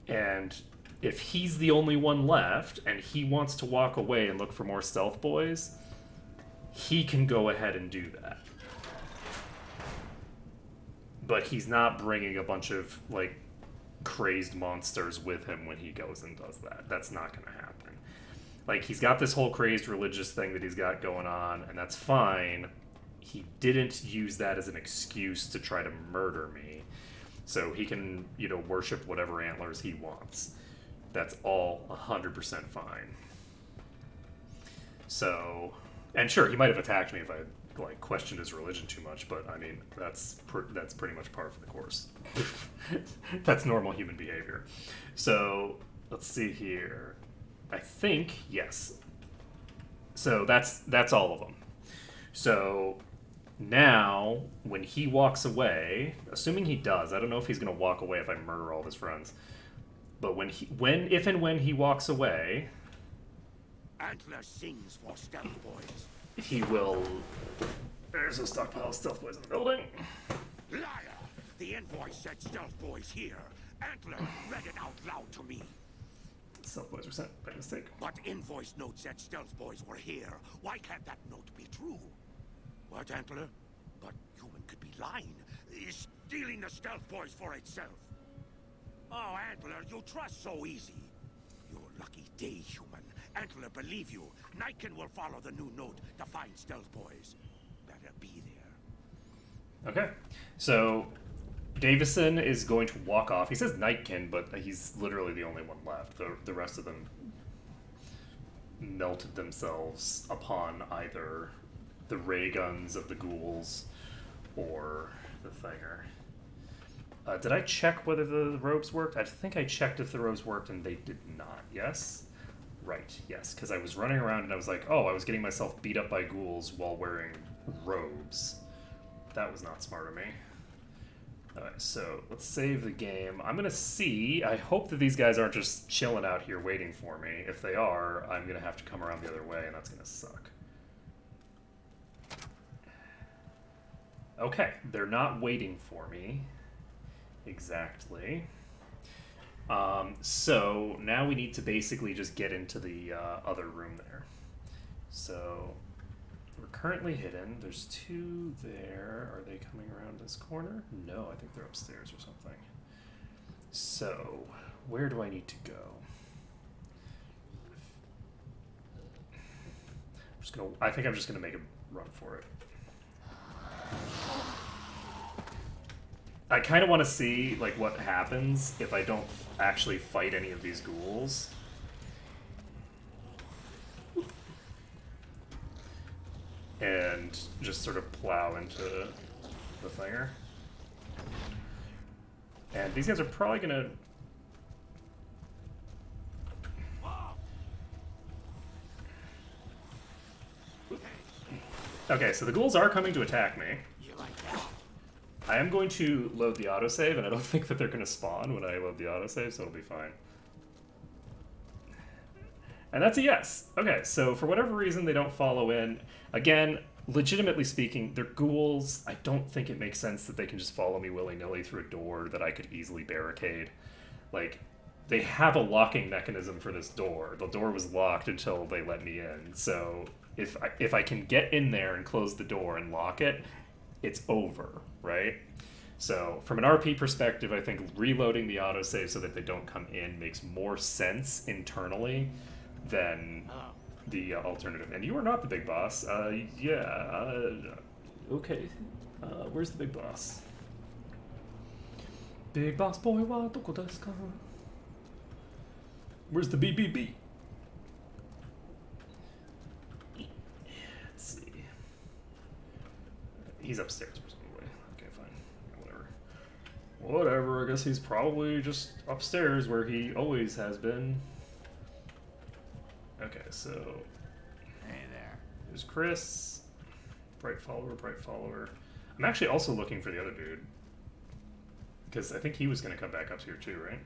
And if he's the only one left, and he wants to walk away and look for more stealth boys, he can go ahead and do that. But he's not bringing a bunch of, like, crazed monsters with him when he goes and does that. That's not going to happen. Like, he's got this whole crazed religious thing that he's got going on, and that's fine. He didn't use that as an excuse to try to murder me. So he can, you know, worship whatever antlers he wants. That's all 100% fine. So, and sure, he might have attacked me if I like questioned his religion too much, but I mean that's pretty much par for the course. That's normal human behavior. So let's see here. I think yes. So that's all of them. So Now, when he walks away, assuming he does, I don't know if he's going to walk away if I murder all of his friends. But if and when he walks away, Antler sings for stealth boys. he will. There's a stockpile of stealth boys in the building. Liar! The invoice said stealth boys here. Antler read it out loud to me. Stealth boys were sent by mistake. But invoice note said stealth boys were here. Why can't that note be true? What, Antler? But human could be lying. Is stealing the stealth boys for itself. Oh, Antler, you trust so easy. Your lucky day, human. Antler, believe you. Nightkin will follow the new note to find stealth boys. Better be there. Okay, so Davison is going to walk off. He says Nightkin, but he's literally the only one left. The rest of them melted themselves upon either the ray guns of the ghouls or the thinger. Did I check whether the robes worked? I think I checked if the robes worked, and they did not. Yes? Right, yes, because I was running around and I was like, oh, I was getting myself beat up by ghouls while wearing robes. That was not smart of me. Alright, so let's save the game. I'm going to see. I hope that these guys aren't just chilling out here waiting for me. If they are, I'm going to have to come around the other way, and that's going to suck. Okay, they're not waiting for me. Exactly. So now we need to basically just get into the other room there. So we're currently hidden. There's two there. Are they coming around this corner? No, I think they're upstairs or something. So where do I need to go? I think I'm just gonna make a run for it. I kind of want to see like what happens if I don't actually fight any of these ghouls. And just sort of plow into the thinger. And these guys are probably gonna... Okay, so the ghouls are coming to attack me. I am going to load the autosave, and I don't think that they're going to spawn when I load the autosave, so it'll be fine. And that's a yes. Okay, so for whatever reason, they don't follow in. Again, legitimately speaking, they're ghouls. I don't think it makes sense that they can just follow me willy-nilly through a door that I could easily barricade. Like, they have a locking mechanism for this door. The door was locked until they let me in. So if I can get in there and close the door and lock it, it's over, right? So from an RP perspective, I think reloading the autosave so that they don't come in makes more sense internally than the alternative. And you are not the big boss. Okay. Where's the big boss? Big boss boy wa doko desu ka? Where's the BBB? Let's see. He's upstairs, presumably. Okay, fine. Whatever, I guess he's probably just upstairs where he always has been. Okay, so... Hey there. There's Chris. Bright follower. I'm actually also looking for the other dude. Because I think he was going to come back up here too, right?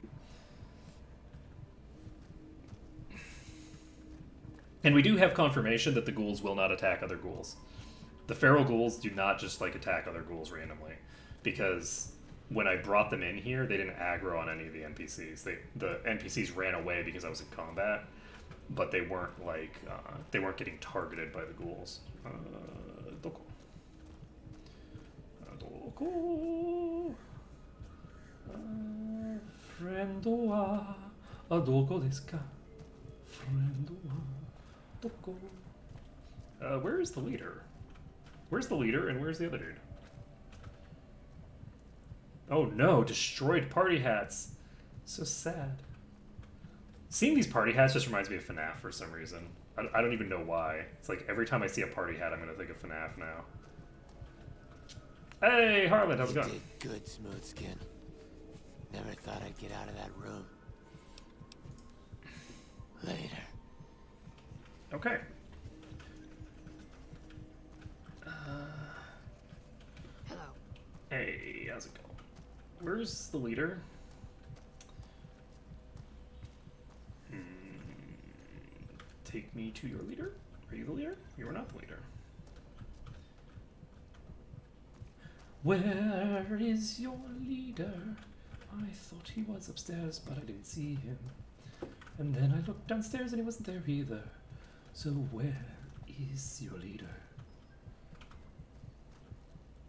And we do have confirmation that the ghouls will not attack other ghouls. The feral ghouls do not just like attack other ghouls randomly, because when I brought them in here, they didn't aggro on any of the NPCs. The NPCs ran away because I was in combat, but they weren't like they weren't getting targeted by the ghouls. Doko. Doko. Friendo wa doko desu ka? Friendo wa doko. Where is the leader? Where's the leader and where's the other dude? Oh no, destroyed party hats. So sad. Seeing these party hats just reminds me of FNAF for some reason. I don't even know why. It's like every time I see a party hat, I'm going to think of FNAF now. Hey, Harlan, how's it going? You did good, Smooth Skin. Never thought I'd get out of that room. Later. Okay. Hey, how's it going? Where's the leader? Take me to your leader? Are you the leader? You are not the leader. Where is your leader? I thought he was upstairs, but I didn't see him. And then I looked downstairs and he wasn't there either. So where is your leader?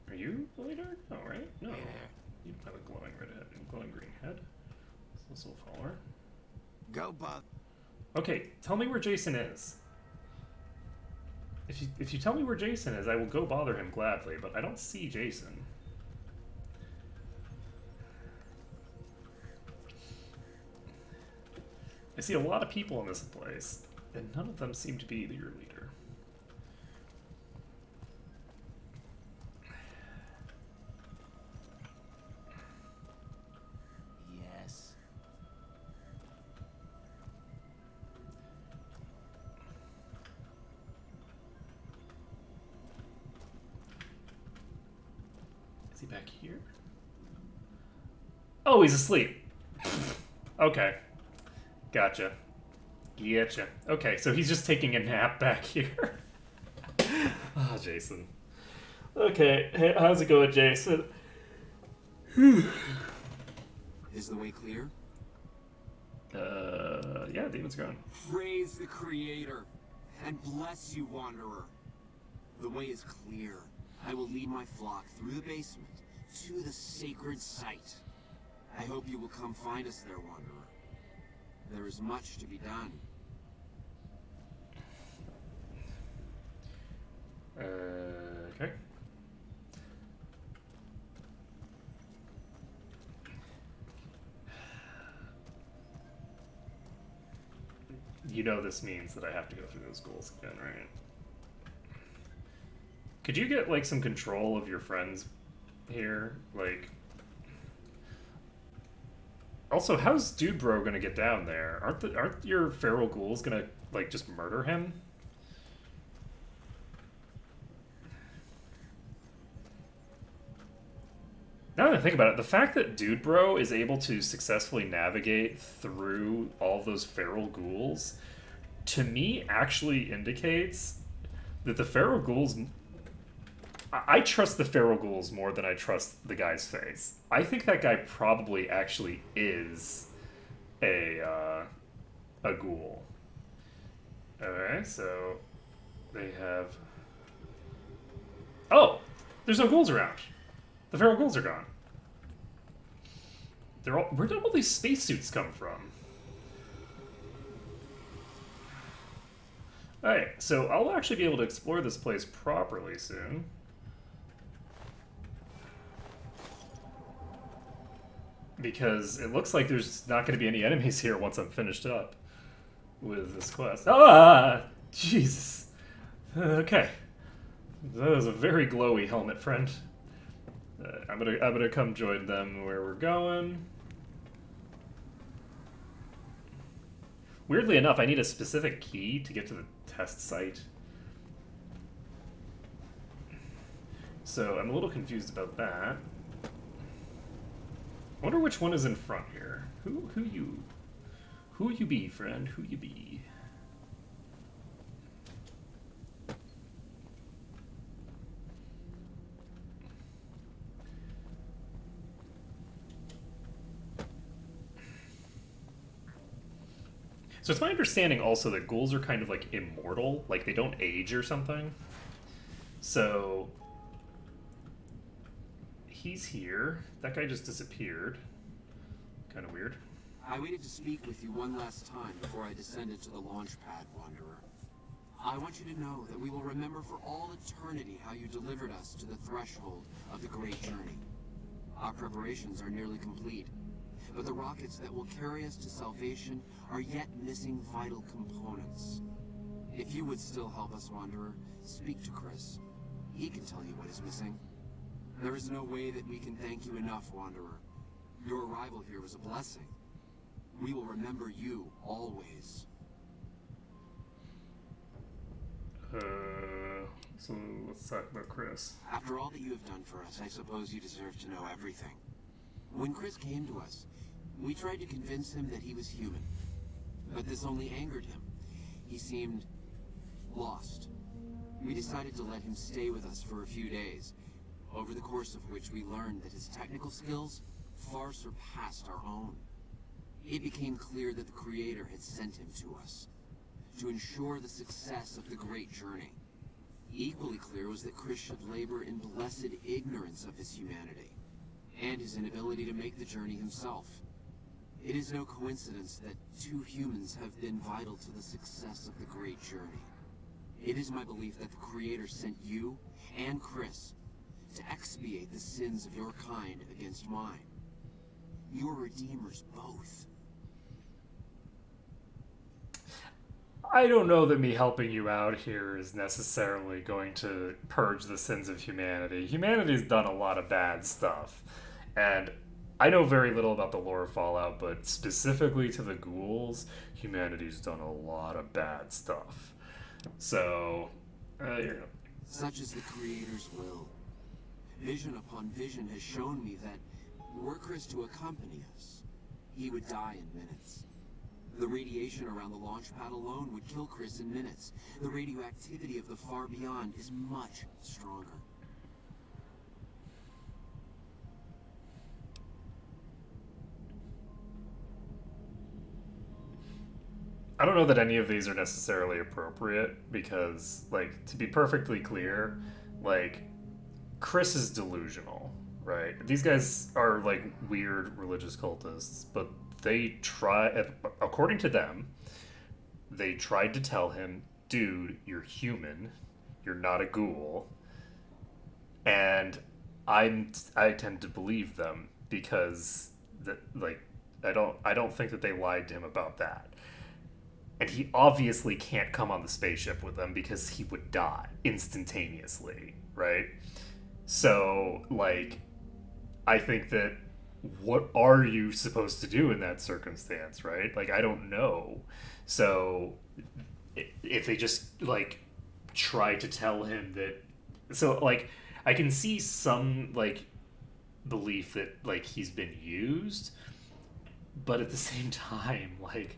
Are you the leader? Oh, right? No. You don't have a glowing red head and glowing green head. It's also a follower. Go, Bob. Okay, tell me where Jason is. If you tell me where Jason is, I will go bother him gladly, but I don't see Jason. I see a lot of people in this place, and none of them seem to be your leader. Yes. Is he back here? Oh, he's asleep. Okay. Gotcha. Getcha. Okay, so he's just taking a nap back here. Ah, Jason. Okay, hey, how's it going, Jason? Is the way clear? Yeah, Demon's gone. Praise the Creator, and bless you, Wanderer. The way is clear. I will lead my flock through the basement to the sacred site. I hope you will come find us there, Wanderer. There is much to be done. Okay. You know this means that I have to go through those goals again, right? Could you get, like, some control of your friends here? Like... Also, how's Dude Bro gonna get down there? Aren't your feral ghouls gonna, like, just murder him? Now that I think about it, the fact that Dude Bro is able to successfully navigate through all of those feral ghouls, to me, actually indicates that the feral ghouls... I trust the feral ghouls more than I trust the guy's face. I think that guy probably actually is a ghoul. Okay, so they have... Oh! There's no ghouls around. The feral ghouls are gone. They're all... Where did all these spacesuits come from? Alright, so I'll actually be able to explore this place properly soon. Because it looks like there's not going to be any enemies here once I'm finished up with this quest. Ah! Jesus. Okay. That was a very glowy helmet, friend. I'm gonna come join them where we're going. Weirdly enough, I need a specific key to get to the test site. So I'm a little confused about that. I wonder which one is in front here. Who you be, friend? Who you be? So it's my understanding also that ghouls are kind of like immortal, like they don't age or something. So he's here. That guy just disappeared. Kind of weird. I waited to speak with you one last time before I descended to the launch pad, Wanderer. I want you to know that we will remember for all eternity how you delivered us to the threshold of the great journey. Our preparations are nearly complete, but the rockets that will carry us to salvation are yet missing vital components. If you would still help us, Wanderer, speak to Chris. He can tell you what is missing. There is no way that we can thank you enough, Wanderer. Your arrival here was a blessing. We will remember you always. So let's talk about Chris. After all that you have done for us, I suppose you deserve to know everything. When Chris came to us, we tried to convince him that he was human. But this only angered him. He seemed lost. We decided to let him stay with us for a few days, over the course of which we learned that his technical skills far surpassed our own. It became clear that the Creator had sent him to us, to ensure the success of the great journey. Equally clear was that Chris should labor in blessed ignorance of his humanity, and his inability to make the journey himself. It is no coincidence that two humans have been vital to the success of the great journey. It is my belief that the Creator sent you and Chris to expiate the sins of your kind against mine. You're redeemers both. I don't know that me helping you out here is necessarily going to purge the sins of humanity. Humanity's done a lot of bad stuff. And I know very little about the lore of Fallout, but specifically to the ghouls, humanity's done a lot of bad stuff. So, Such is the Creator's will. Vision upon vision has shown me that were Chris to accompany us, he would die in minutes. The radiation around the launch pad alone would kill Chris in minutes. The radioactivity of the far beyond is much stronger. I don't know that any of these are necessarily appropriate because, like, to be perfectly clear, like, Chris is delusional, right? These guys are, like, weird religious cultists, but they according to them, they tried to tell him, dude, you're human, you're not a ghoul, and I tend to believe them because I don't think that they lied to him about that. And he obviously can't come on the spaceship with them because he would die instantaneously, right? So, like, I think that what are you supposed to do in that circumstance, right? Like, I don't know. So, if they just, like, try to tell him that... So, like, I can see some, like, belief that, like, he's been used, but at the same time, like...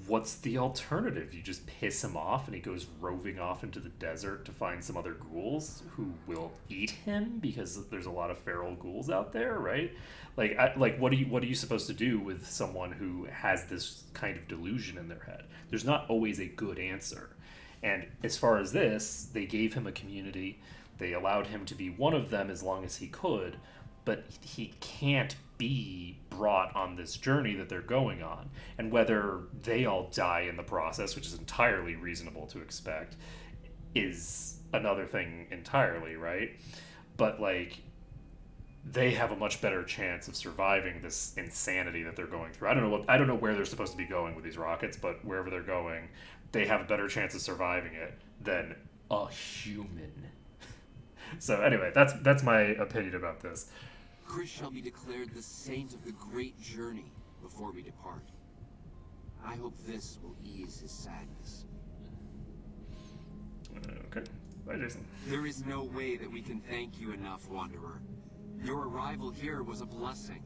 What's the alternative? You just piss him off and he goes roving off into the desert to find some other ghouls who will eat him because there's a lot of feral ghouls out there, right? Like, what are you supposed to do with someone who has this kind of delusion in their head? There's not always a good answer. And as far as this, they gave him a community. They allowed him to be one of them as long as he could, but he can't be brought on this journey that they're going on. And whether they all die in the process, which is entirely reasonable to expect, is another thing entirely, right? But, like, they have a much better chance of surviving this insanity that they're going through. I don't know where they're supposed to be going with these rockets, but wherever they're going, they have a better chance of surviving it than a human. So anyway, that's my opinion about this. Chris shall be declared the saint of the great journey before we depart. I hope this will ease his sadness. Okay. Bye, Jason. There is no way that we can thank you enough, Wanderer. Your arrival here was a blessing.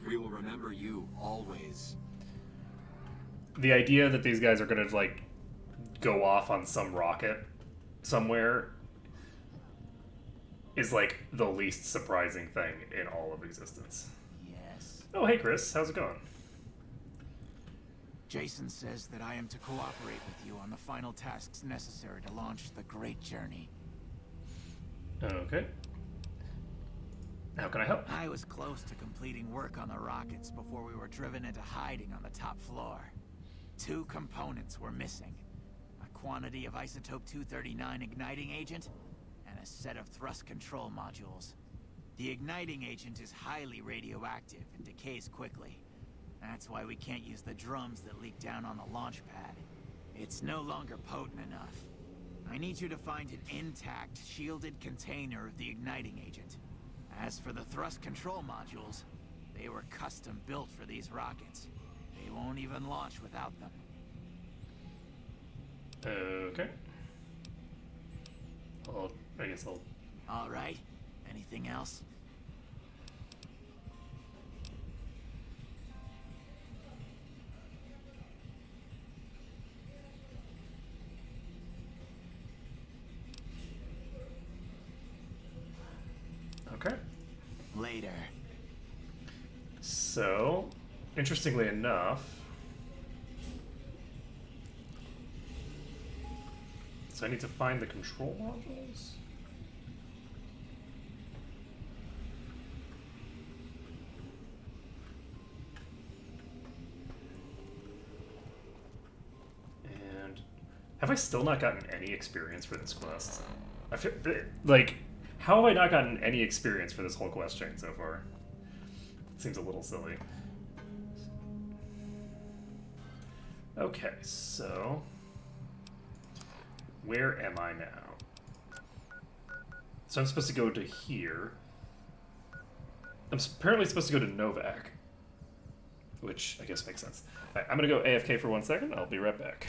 We will remember you always. The idea that these guys are going to, like, go off on some rocket somewhere is, like, the least surprising thing in all of existence. Yes. Oh, hey, Chris. How's it going? Jason says that I am to cooperate with you on the final tasks necessary to launch the great journey. Okay. How can I help? I was close to completing work on the rockets before we were driven into hiding on the top floor. 2 components were missing. A quantity of isotope 239 igniting agent and a set of thrust control modules. The igniting agent is highly radioactive and decays quickly. That's why we can't use the drums that leak down on the launch pad. It's no longer potent enough. I need you to find an intact, shielded container of the igniting agent. As for the thrust control modules, they were custom built for these rockets. They won't even launch without them. Okay. I guess I'll. All right. Anything else? Okay. Later. So, interestingly enough, so I need to find the control modules. And have I still not gotten any experience for this quest? I feel like, how have I not gotten any experience for this whole quest chain so far? It seems a little silly. Okay, so where am I now? So I'm supposed to go to here. I'm apparently supposed to go to Novak, which I guess makes sense. All right, I'm gonna go AFK for 1 second. I'll be right back.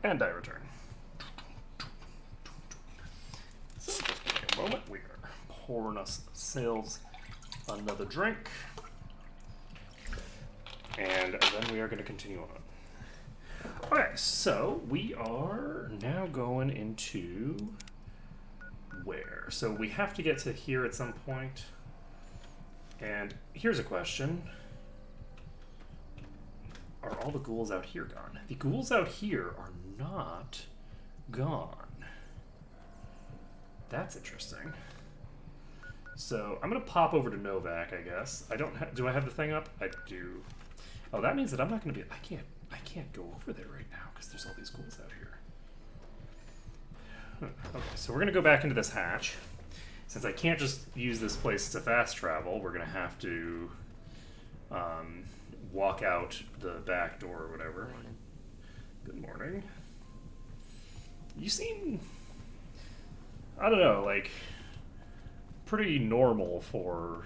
And I return. So just give me a moment. We are pouring ourselves another drink. And then we are going to continue on. Okay, so we are now going into where? So we have to get to here at some point. And here's a question. Are all the ghouls out here gone? The ghouls out here are not gone. That's interesting. So I'm gonna pop over to Novak, I guess. I don't do I have the thing up? I do. Oh, that means that I'm not gonna be. I can't go over there right now because there's all these ghouls out here. Okay, so we're gonna go back into this hatch. Since I can't just use this place to fast travel, we're gonna have to walk out the back door or whatever. Good morning. You seem, I don't know, like pretty normal for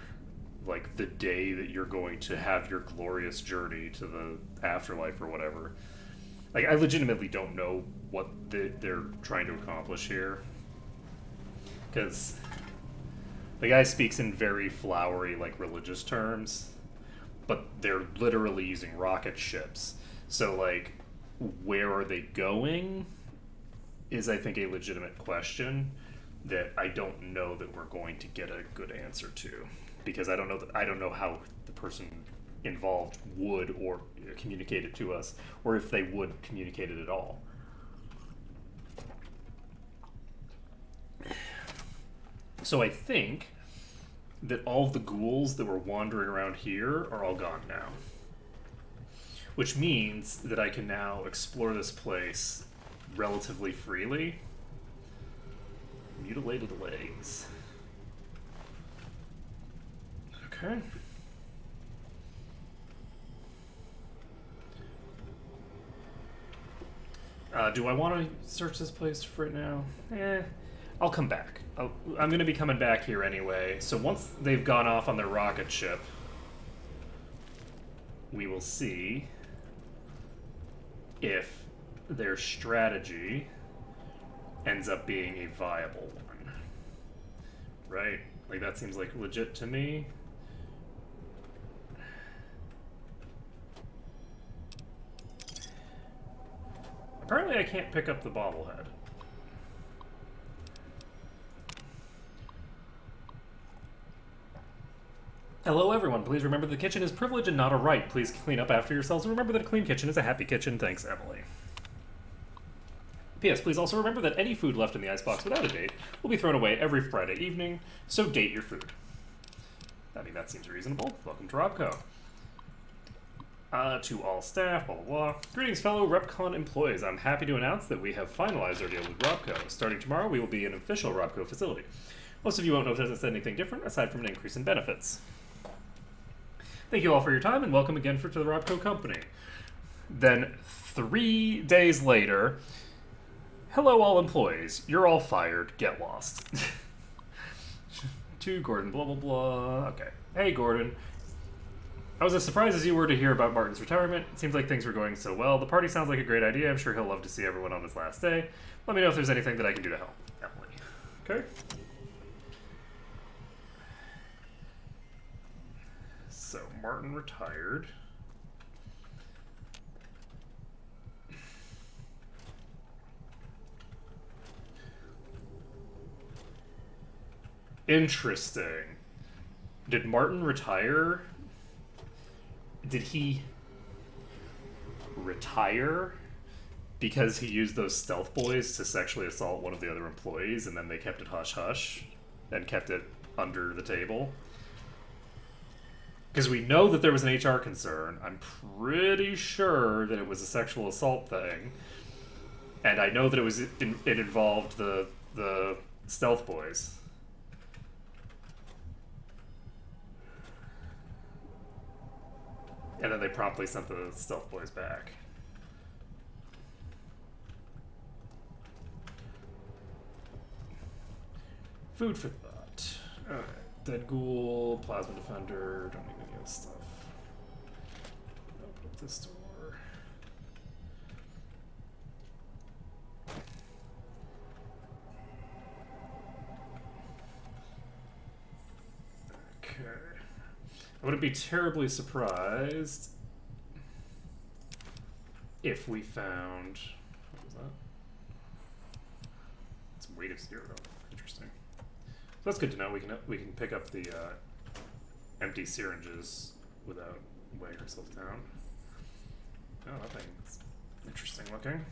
like the day that you're going to have your glorious journey to the afterlife or whatever. Like, I legitimately don't know what they're trying to accomplish here. Because the guy speaks in very flowery, like, religious terms. But they're literally using rocket ships. So, like, where are they going is, I think, a legitimate question that I don't know that we're going to get a good answer to. Because I don't know how the person involved would or communicate it to us, or if they would communicate it at all. So I think that all of the ghouls that were wandering around here are all gone now. Which means that I can now explore this place relatively freely. Mutilated legs. Okay. Do I want to search this place right now? I'll come back. I'm going to be coming back here anyway. So once they've gone off on their rocket ship, we will see if their strategy ends up being a viable one. Right? Like, that seems like legit to me. Apparently I can't pick up the bobblehead. Hello everyone, please remember the kitchen is privilege and not a right. Please clean up after yourselves and remember that a clean kitchen is a happy kitchen. Thanks, Emily. P.S. Please also remember that any food left in the icebox without a date will be thrown away every Friday evening, so date your food. I mean, that seems reasonable. Welcome to Robco. To all staff, blah, blah, blah. Greetings, fellow RepCon employees. I'm happy to announce that we have finalized our deal with Robco. Starting tomorrow, we will be an official Robco facility. Most of you won't notice anything different, aside from an increase in benefits. Thank you all for your time, and welcome again to the Robco company. Then, 3 days later, hello all employees. You're all fired. Get lost. To Gordon, blah, blah, blah. Okay. Hey, Gordon. I was as surprised as you were to hear about Martin's retirement. It seems like things were going so well. The party sounds like a great idea. I'm sure he'll love to see everyone on his last day. Let me know if there's anything that I can do to help. Emily. Okay. So, Martin retired. Interesting. Did Martin retire? Did he retire because he used those stealth boys to sexually assault one of the other employees and then they kept it hush-hush and kept it under the table? Because we know that there was an HR concern. I'm pretty sure that it was a sexual assault thing. And I know that it involved the stealth boys. And then they promptly sent the stealth boys back. Food for thought. Okay. Dead ghoul, plasma defender, don't need any of this stuff. Open up this door. I wouldn't be terribly surprised if we found... What was that? It's weight of 0. Interesting. So that's good to know. We can pick up the empty syringes without weighing ourselves down. Oh, that thing's interesting looking.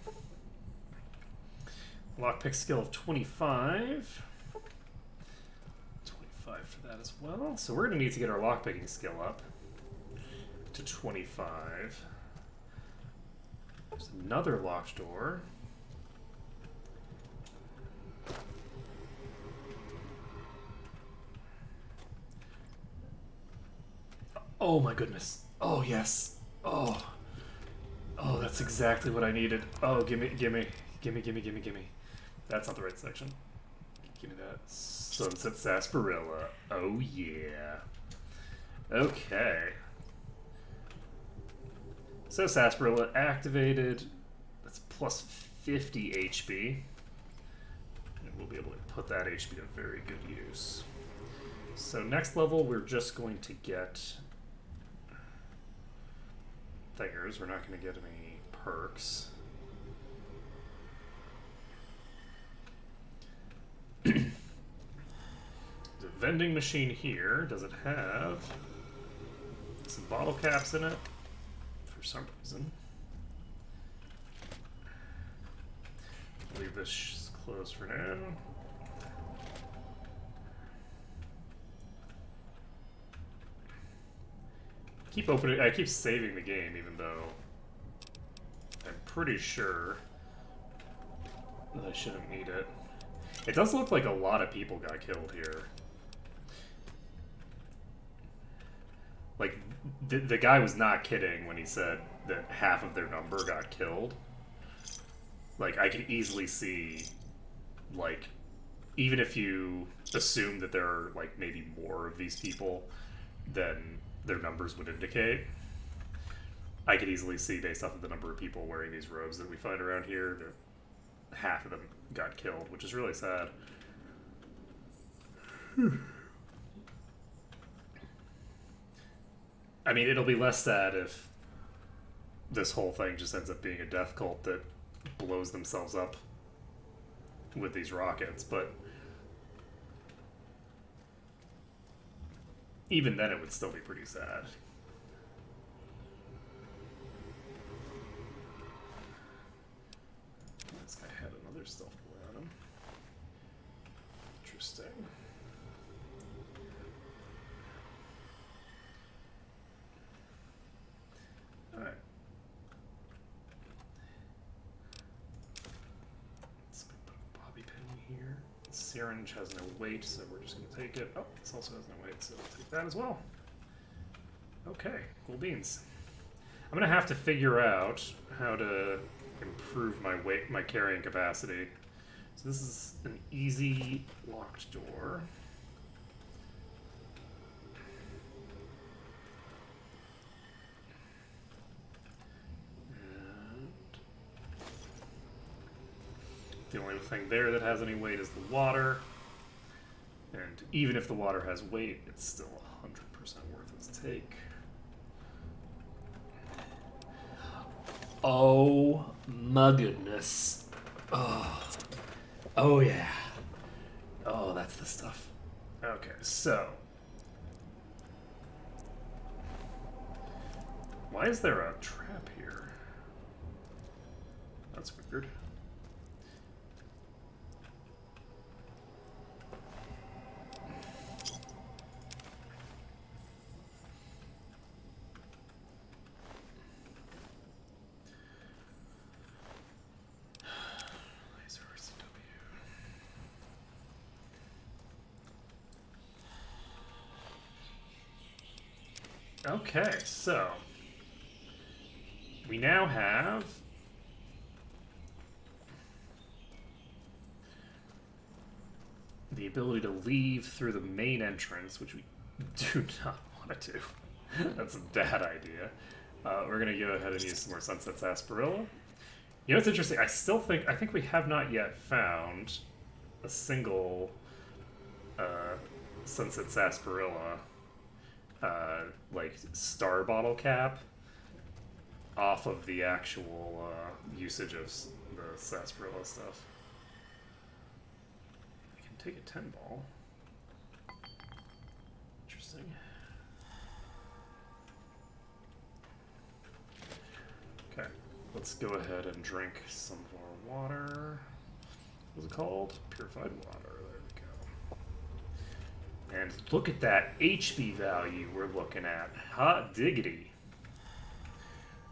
Lockpick skill of 25. 25 for that as well. So we're going to need to get our lockpicking skill up to 25. There's another locked door. Oh my goodness. Oh yes. Oh. Oh, that's exactly what I needed. Oh, gimme. That's not the right section. Give me that. Sunset Sarsaparilla. Oh yeah. Okay. So Sarsaparilla activated. That's plus 50 HP. And we'll be able to put that HP to very good use. So next level, we're just going to get thingers. We're not going to get any perks. The vending machine here, does it have some bottle caps in it? For some reason. Leave this closed for now. Keep opening. I keep saving the game, even though I'm pretty sure that I shouldn't need it. It does look like a lot of people got killed here. Like, the guy was not kidding when he said that half of their number got killed. Like, I can easily see, like, even if you assume that there are, like, maybe more of these people than their numbers would indicate, I could easily see, based off of the number of people wearing these robes that we find around here, that half of them got killed, which is really sad. I mean, it'll be less sad if this whole thing just ends up being a death cult that blows themselves up with these rockets, but even then it would still be pretty sad. This guy had another stealth boy on him. Interesting. Alright. Let's put a bobby pin here. Syringe has no weight, so we're just going to take it. Oh, this also has no weight, so we'll take that as well. Okay, cool beans. I'm going to have to figure out how to improve my weight, my carrying capacity. So this is an easy locked door. The only thing there that has any weight is the water. And even if the water has weight, it's still 100% worth its take. Oh my goodness. Oh. Oh yeah. Oh, that's the stuff. Okay, so. Why is there a trap here? That's weird. Okay, so we now have the ability to leave through the main entrance, which we do not want to do. That's a bad idea. We're going to go ahead and use some more Sunset Sarsaparilla. You know what's interesting? I think we have not yet found a single Sunset Sarsaparilla like star bottle cap off of the actual usage of the sarsaparilla stuff. I can take a 10 ball. Interesting. Okay, let's go ahead and drink some of our water. What's it called? Purified water. There we go. And look at that HP value we're looking at. Hot diggity.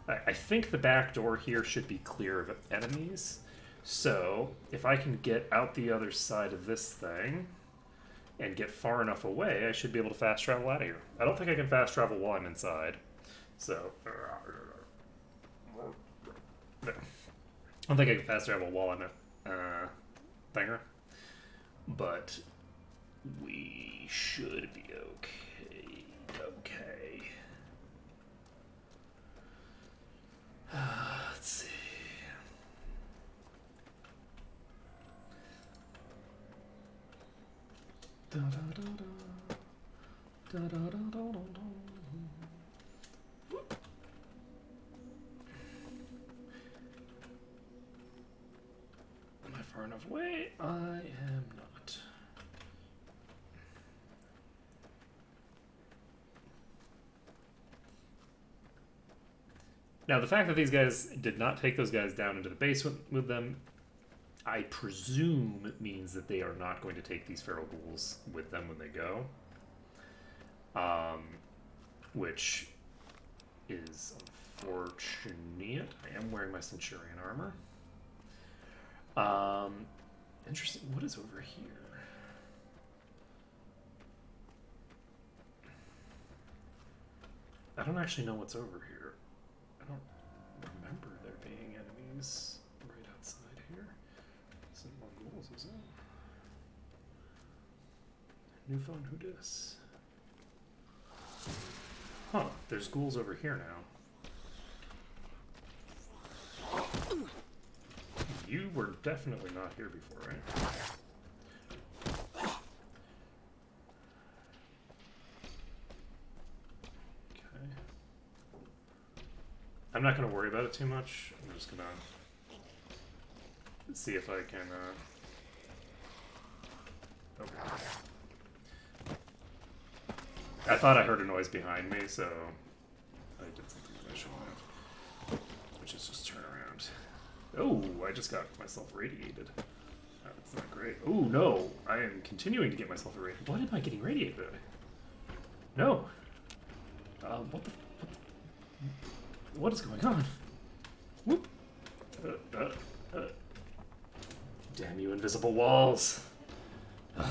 I think the back door here should be clear of enemies. So if I can get out the other side of this thing and get far enough away, I should be able to fast travel out of here. I don't think I can fast travel while I'm inside. So I don't think I can fast travel while I'm at Thinger. But we should be okay. Okay. Let's see. Da, da, da, da. Da, da, da, da, da, da. Whoop. Am I far enough away? I am not. Now, the fact that these guys did not take those guys down into the basement with them, I presume it means that they are not going to take these feral ghouls with them when they go. Which is unfortunate. I am wearing my Centurion armor. Interesting. What is over here? I don't actually know what's over here. I don't remember there being enemies right outside here. Some more ghouls, is it? New phone, who dis? Huh, there's ghouls over here now. You were definitely not here before, right? Okay. I'm not going to worry about it too much. I'm just going to see if I can... Okay. I thought I heard a noise behind me, so I did something that I shouldn't have. Which is just turn around. Oh, I just got myself radiated. That's not great. Oh, no. I am continuing to get myself irradiated. What am I getting radiated by? No. What is going on? Whoop. Damn you, invisible walls. Okay,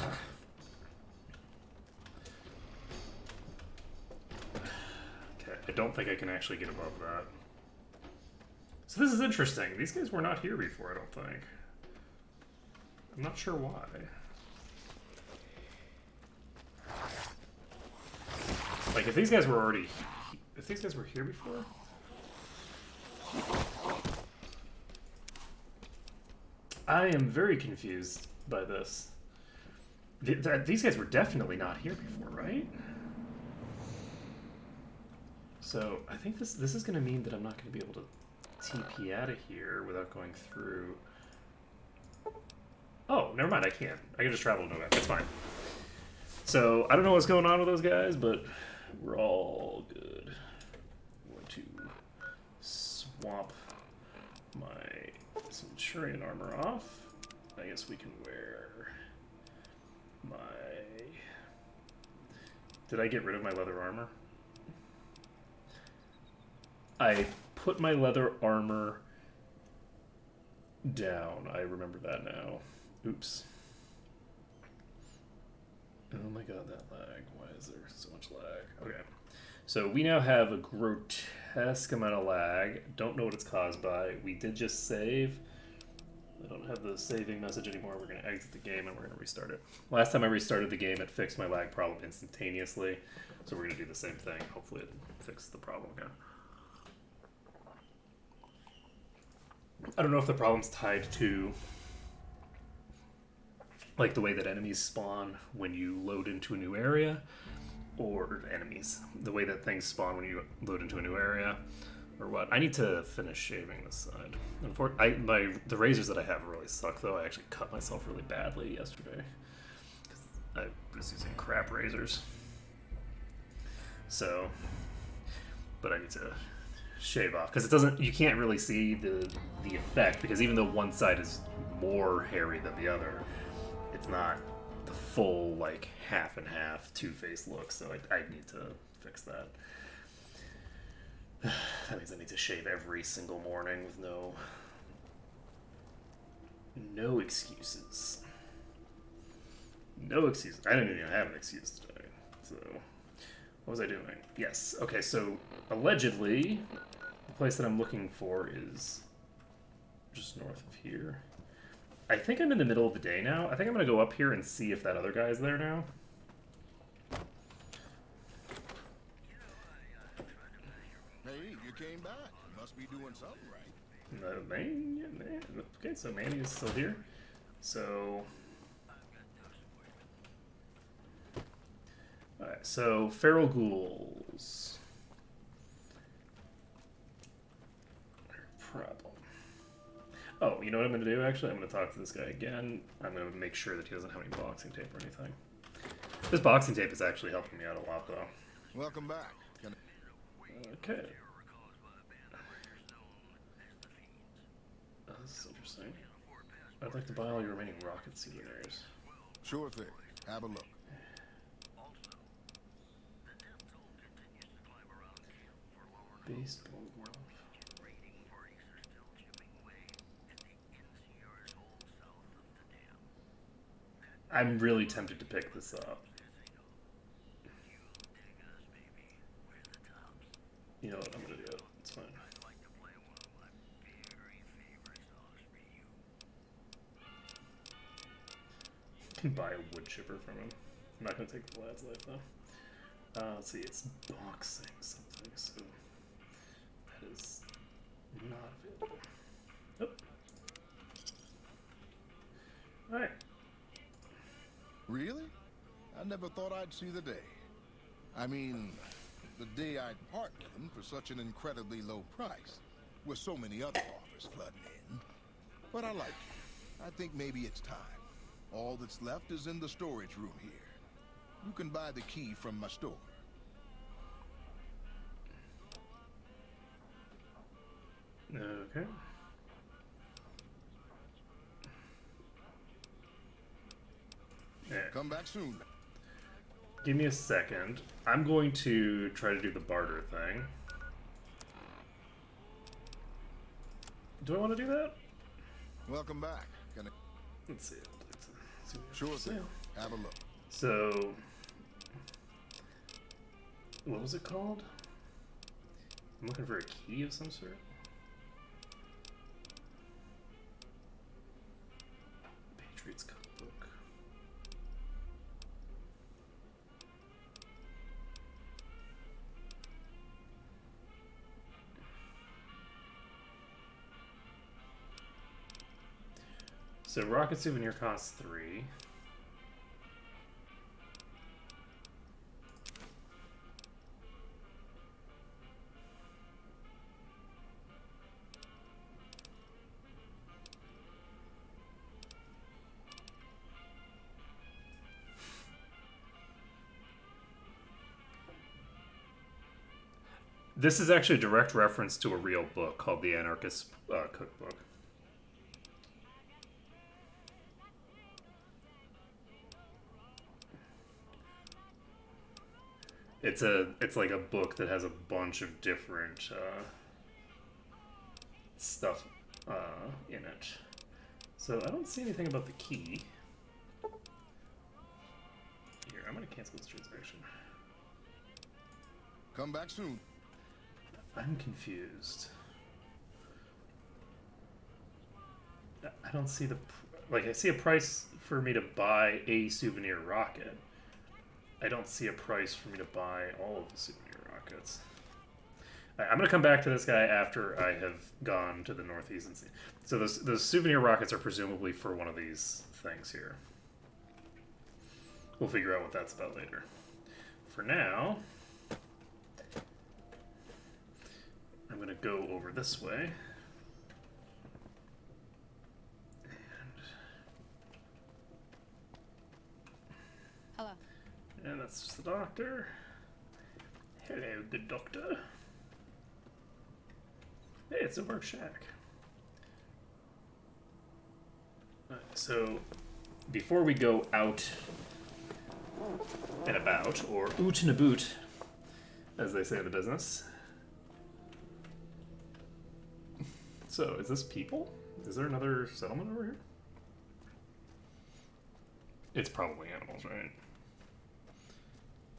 I don't think I can actually get above that. So this is interesting. These guys were not here before, I don't think. I'm not sure why. Like, if these guys were already... If these guys were here before... I am very confused by this. These guys were definitely not here before, right? So, I think this is going to mean that I'm not going to be able to TP out of here without going through... Oh, never mind, I can. I can just travel to Novak. It's fine. So, I don't know what's going on with those guys, but we're all good. I'm going to swap my Centurion armor off. I guess we can wear my... Did I get rid of my leather armor? I put my leather armor down. I remember that now. Oops. Oh my god, that lag. Why is there so much lag? Okay. So we now have a grotesque amount of lag. Don't know what it's caused by. We did just save. I don't have the saving message anymore. We're going to exit the game and we're going to restart it. Last time I restarted the game, it fixed my lag problem instantaneously. So we're going to do the same thing. Hopefully it fixes the problem again. I don't know if the problem's tied to like the way that enemies spawn when you load into a new area, or enemies. The way that things spawn when you load into a new area, or what. I need to finish shaving this side. The razors that I have really suck though. I actually cut myself really badly yesterday. I was using crap razors. So, but I need to shave off because it doesn't. You can't really see the effect because even though one side is more hairy than the other, it's not the full like half and half two-faced look. So I need to fix that. That means I need to shave every single morning with no excuses. No excuses. I didn't even have an excuse today. So, what was I doing? Yes. Okay, so allegedly, the place that I'm looking for is just north of here. I think I'm in the middle of the day now. I think I'm going to go up here and see if that other guy's there now. Hey, you came back. You must be doing something right. Man. Okay, so Manny is still here. So... Alright, so feral ghouls. Problem. Oh, you know what I'm going to do, actually? I'm going to talk to this guy again. I'm going to make sure that he doesn't have any boxing tape or anything. This boxing tape is actually helping me out a lot, though. Welcome back. Okay. This is interesting. I'd like to buy all your remaining rocket souvenirs. Sure thing. Have a look. Baseball glove. I'm really tempted to pick this up. You know what? I'm gonna do it. It's fine. I can buy a wood chipper from him. I'm not gonna take the lad's life though. Let's see. It's boxing something. So that is not available. Nope. All right. Really? I never thought I'd see the day. I mean, the day I'd part with them for such an incredibly low price, with so many other offers flooding in. But I like it. I think maybe it's time. All that's left is in the storage room here. You can buy the key from my store. Okay. Yeah. Come back soon. Give me a second. I'm going to try to do the barter thing. Do I want to do that? Welcome back. Let's see. Sure thing. Have a look. So, what was it called? I'm looking for a key of some sort. Patriots Cookbook. So rocket souvenir costs 3. This is actually a direct reference to a real book called The Anarchist Cookbook. It's like a book that has a bunch of different stuff in it. So I don't see anything about the key. Here, I'm gonna cancel this transaction. Come back soon. I'm confused. I don't see the... Like, I see a price for me to buy a souvenir rocket. I don't see a price for me to buy all of the souvenir rockets. Right, I'm going to come back to this guy after I have gone to the northeast and see. So those souvenir rockets are presumably for one of these things here. We'll figure out what that's about later. for now, I'm going to go over this way. Hello. And that's just the doctor. Hello, good doctor. Hey, it's a work shack. Alright, so before we go out and about, or oot and a boot, as they say in the business. So, is this people? Is there another settlement over here? It's probably animals, right?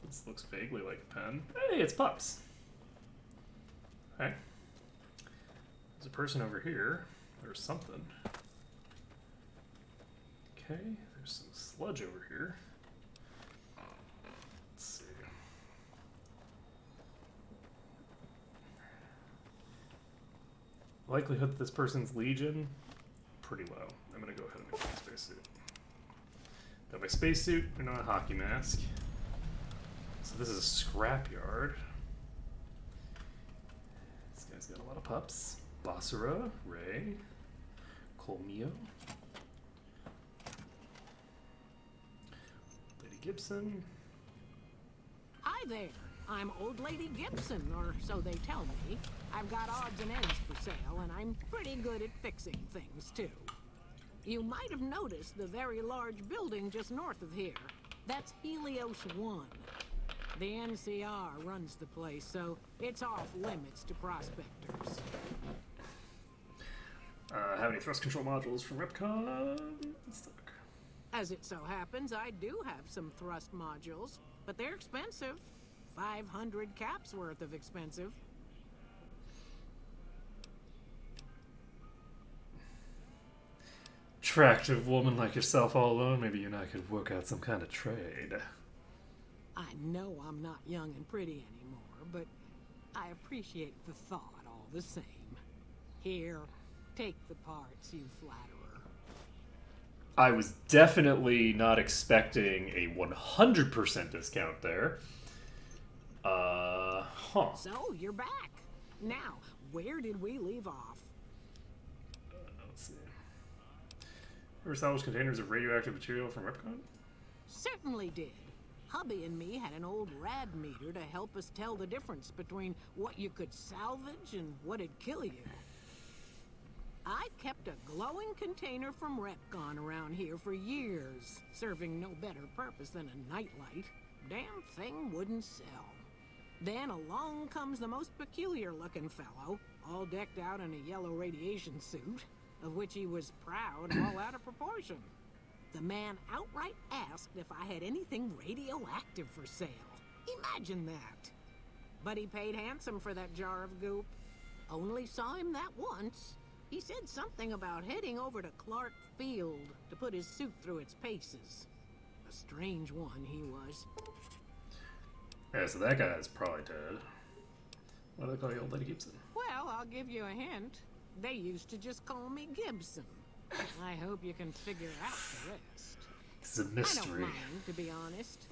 This looks vaguely like a pen. Hey, it's pups. Okay. There's a person over here. There's something. Okay, there's some sludge over here. Let's see. Likelihood that this person's Legion, pretty low. I'm gonna go ahead and make my spacesuit. Got my spacesuit and not a hockey mask. So this is a scrapyard. This guy's got a lot of pups. Basara, Ray, Colmio, Lady Gibson. Hi there. I'm Old Lady Gibson, or so they tell me. I've got odds and ends for sale, and I'm pretty good at fixing things, too. You might have noticed the very large building just north of here. That's Helios 1. The NCR runs the place, so it's off limits to prospectors. Have any thrust control modules from Repcon? Stock. As it so happens, I do have some thrust modules, but they're expensive. 500 caps worth of expensive. Attractive woman like yourself all alone, maybe you and I could work out some kind of trade. I know I'm not young and pretty anymore, but I appreciate the thought all the same. Here, take the parts, you flatterer. I was definitely not expecting a 100% discount there. So, you're back. Now, where did we leave off? Let's see. Ever salvaged containers of radioactive material from Repcon? Certainly did. Hubby and me had an old rad meter to help us tell the difference between what you could salvage and what'd kill you. I've kept a glowing container from Repcon around here for years, serving no better purpose than a nightlight. Damn thing wouldn't sell. Then along comes the most peculiar-looking fellow, all decked out in a yellow radiation suit, of which he was proud all out of proportion. The man outright asked if I had anything radioactive for sale. Imagine that. But he paid handsome for that jar of goop. Only saw him that once. He said something about heading over to Clark Field to put his suit through its paces. A strange one he was. Yeah, so that guy's probably dead. Why do they call you Old Lady Gibson? Well, I'll give you a hint. They used to just call me Gibson. I hope you can figure out the rest. It's a I don't mystery. mind, to be honest.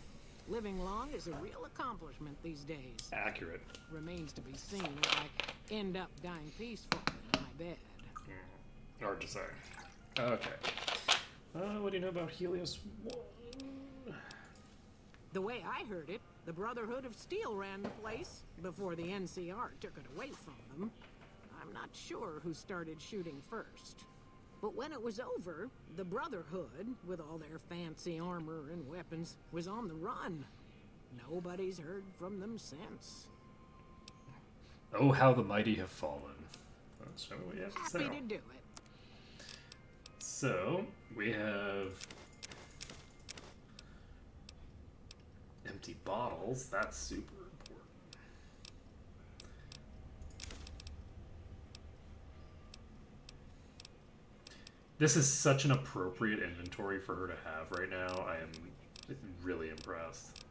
Living long is a real accomplishment these days. Accurate. Remains to be seen if I end up dying peacefully in my bed. Hard to say. Okay. What do you know about Helios 1? The way I heard it, the Brotherhood of Steel ran the place before the NCR took it away from them. I'm not sure who started shooting first. But when it was over, the Brotherhood, with all their fancy armor and weapons, was on the run. Nobody's heard from them since. Oh, how the mighty have fallen. Let's show me what you have to Happy say. to do it. So, we have empty bottles. That's super important. This is such an appropriate inventory for her to have right now. I am really impressed.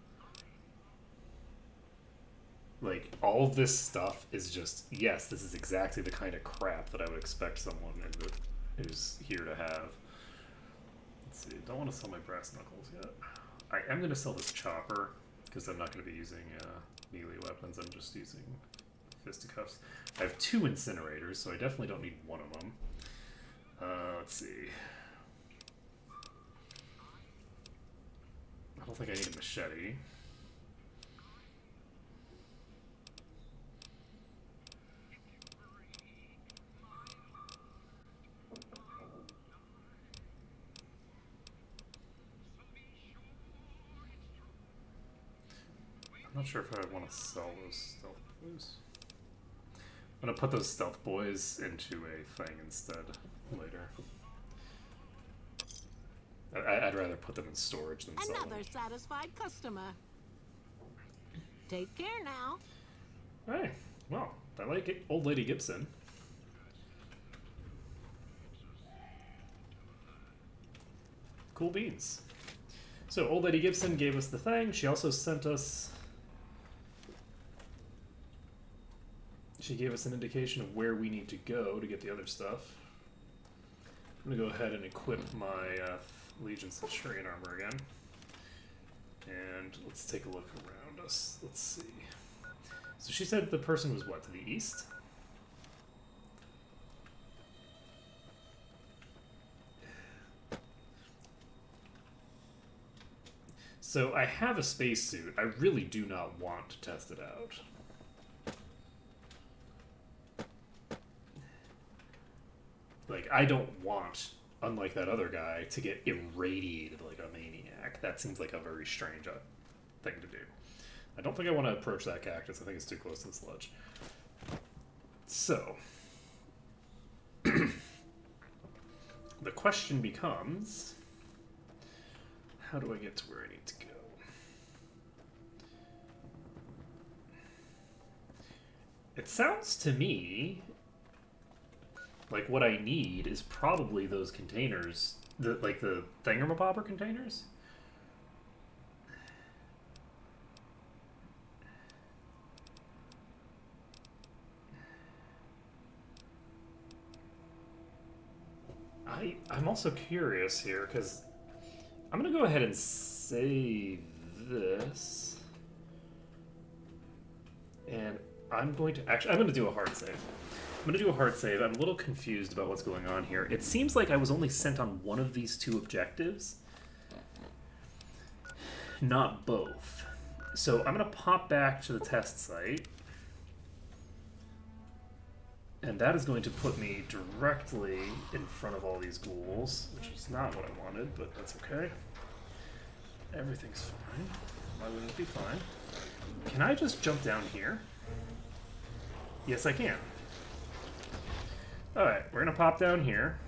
Like, all of this stuff is just, yes, this is exactly the kind of crap that I would expect someone who's here to have. Let's see, don't want to sell my brass knuckles yet. I am going to sell this chopper. because I'm not going to be using melee weapons. I'm just using fisticuffs. I have 2 incinerators, so I definitely don't need one of them. Let's see. I don't think I need a machete. I'm not sure if I want to sell those stealth boys. I'm going to put those stealth boys into a thing instead later. I'd rather put them in storage than sell them. Another satisfied customer. Take care now. Hey, well, I like it. Old Lady Gibson. Cool beans. So, Old Lady Gibson gave us the thing. She also sent us... She gave us an indication of where we need to go to get the other stuff. I'm going to go ahead and equip my Legion Centurion armor again. And let's take a look around us. Let's see. So she said the person was what, to the east? So I have a spacesuit. I really do not want to test it out. Like, I don't want, unlike that other guy, to get irradiated like a maniac. That seems like a very strange thing to do. I don't think I want to approach that cactus. I think it's too close to the sludge. So, the question becomes, how do I get to where I need to go? It sounds to me like what I need is probably those containers, the thingamabobber containers. I'm also curious here because I'm gonna go ahead and save this, and I'm going to do a hard save. I'm going to do a hard save. I'm a little confused about what's going on here. It seems like I was only sent on one of these 2 objectives, not both. So I'm going to pop back to the test site, and that is going to put me directly in front of all these ghouls, which is not what I wanted, but that's okay. Everything's fine. My wing will be fine. Can I just jump down here? Yes, I can. Alright, we're gonna pop down here.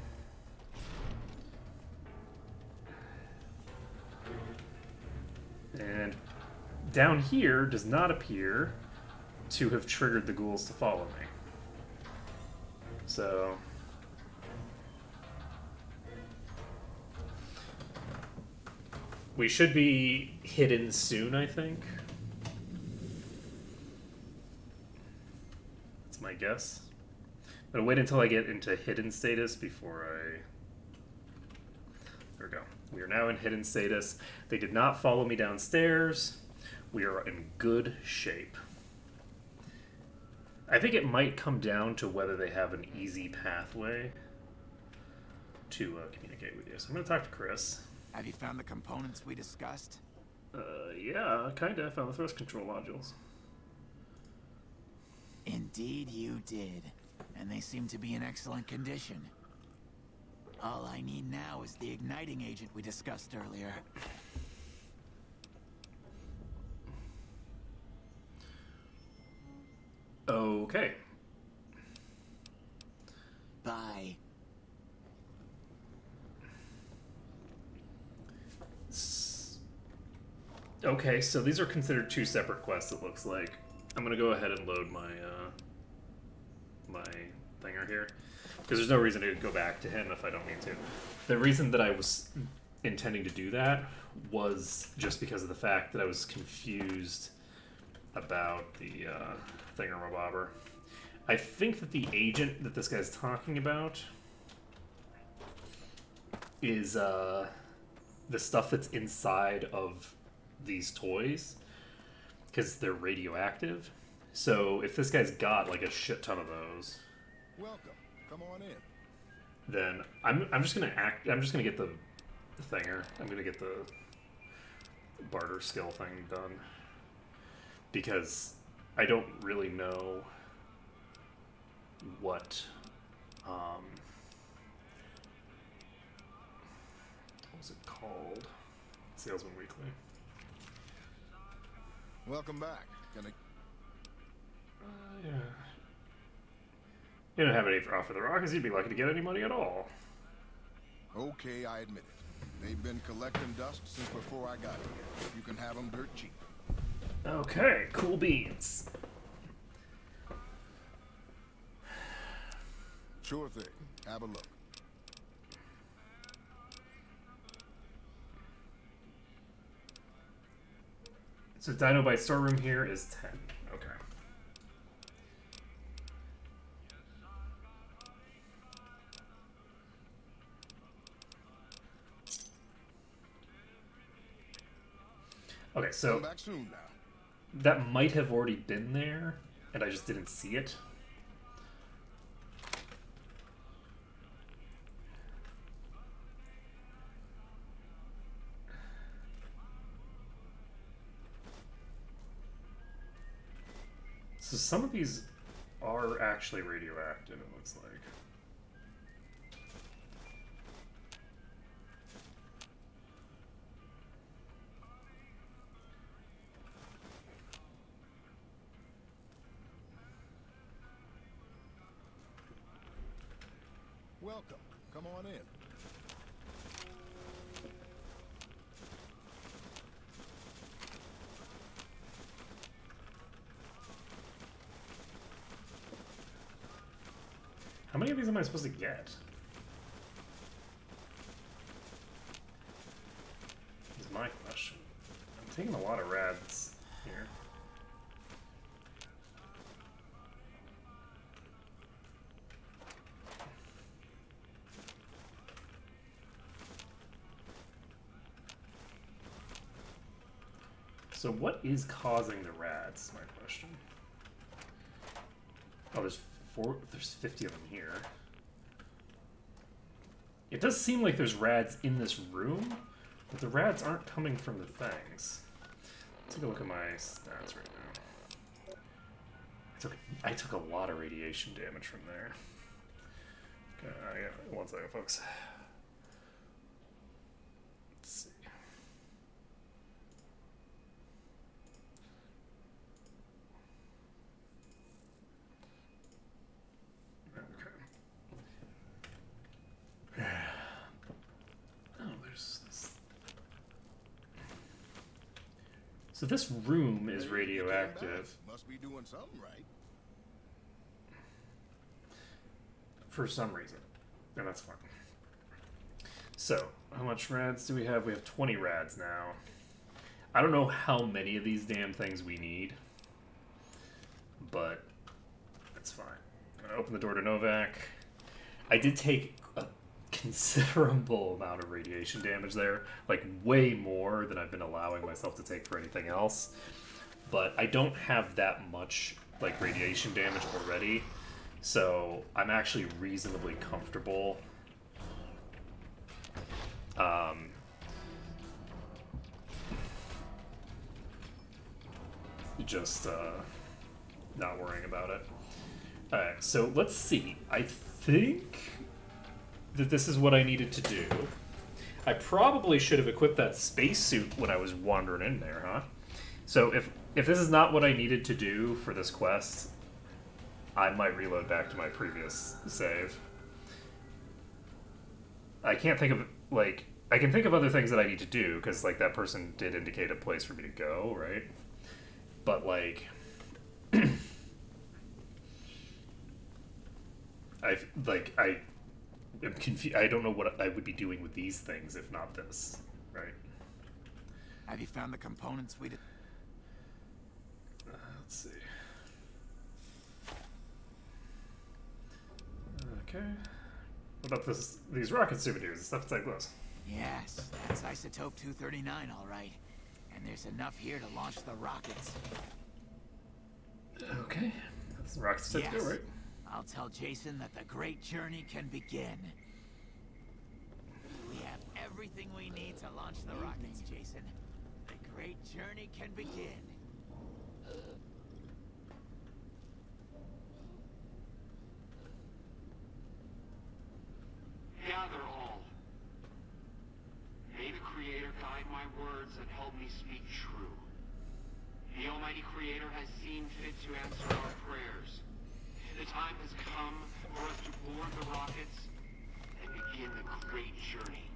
And down here does not appear to have triggered the ghouls to follow me. So... we should be hidden soon, I think. That's my guess. I'm gonna wait until I get into hidden status before I... There we go. We are now in hidden status. They did not follow me downstairs. We are in good shape. I think it might come down to whether they have an easy pathway to communicate with you. So I'm gonna talk to Chris. Have you found the components we discussed? Yeah, kinda. I found the thrust control modules. Indeed you did. And they seem to be in excellent condition. All I need now is the igniting agent we discussed earlier. Okay. Bye. Okay, so these are considered 2 separate quests, it looks like. I'm gonna go ahead and load my my thinger here, because there's no reason to go back to him if I don't need to. The reason that I was intending to do that was just because of the fact that I was confused about the thingamabobber. I think that the agent that this guy's talking about is the stuff that's inside of these toys. because they're radioactive. So if this guy's got like a shit ton of those, Welcome. Come on in. then I'm just gonna get the thinger. I'm gonna get the barter skill thing done because I don't really know what was it called? Salesman Weekly. Welcome back. Gonna... Yeah. You don't have any for offer the Rockets, you'd be lucky to get any money at all. Okay, I admit it. They've been collecting dust since before I got here. You can have them dirt cheap. Okay, cool beans. Sure thing. Have a look. So Dino Byte storeroom here is 10. Okay. Okay, so Come back soon now. that might have already been there, and I just didn't see it. So some of these are actually radioactive, it looks like. Welcome. Come on in. How many of these am I supposed to get? Is my question. I'm taking a lot of rads here. So what is causing the rads is my question. Oh, there's 50 of them here. It does seem like there's rads in this room, but the rads aren't coming from the things. Let's take a look at my stats right now. I took a lot of radiation damage from there. Okay, yeah, 1 second, folks. Let's see. So this room is radioactive. Must be doing something right. For some reason. And that's fine. So, how much rads do we have? We have 20 rads now. I don't know how many of these damn things we need. But, it's fine. I'm gonna open the door to Novak. I did take a considerable amount of radiation damage there. Like, way more than I've been allowing myself to take for anything else. But I don't have that much, like, radiation damage already. So, I'm actually reasonably comfortable. Just, not worrying about it. Alright, so let's see. I think that this is what I needed to do. I probably should have equipped that spacesuit when I was wandering in there, huh? So if this is not what I needed to do for this quest, I might reload back to my previous save. I can't think of, like, I can think of other things that I need to do, because, like, that person did indicate a place for me to go, right? But, like, I am confused. I don't know what I would be doing with these things if not this, right? Have you found the components we did? Let's see. Okay. What about these rocket souvenirs and stuff like those? Yes, that's Isotope 239, all right. And there's enough here to launch the rockets. Okay. That's the rockets set to go, right? I'll tell Jason that the great journey can begin. We have everything we need to launch the rockets, Jason. The great journey can begin. Gather all. May the Creator guide my words and help me speak true. The Almighty Creator has seen fit to answer our prayers. The time has come for us to board the rockets and begin the great journey.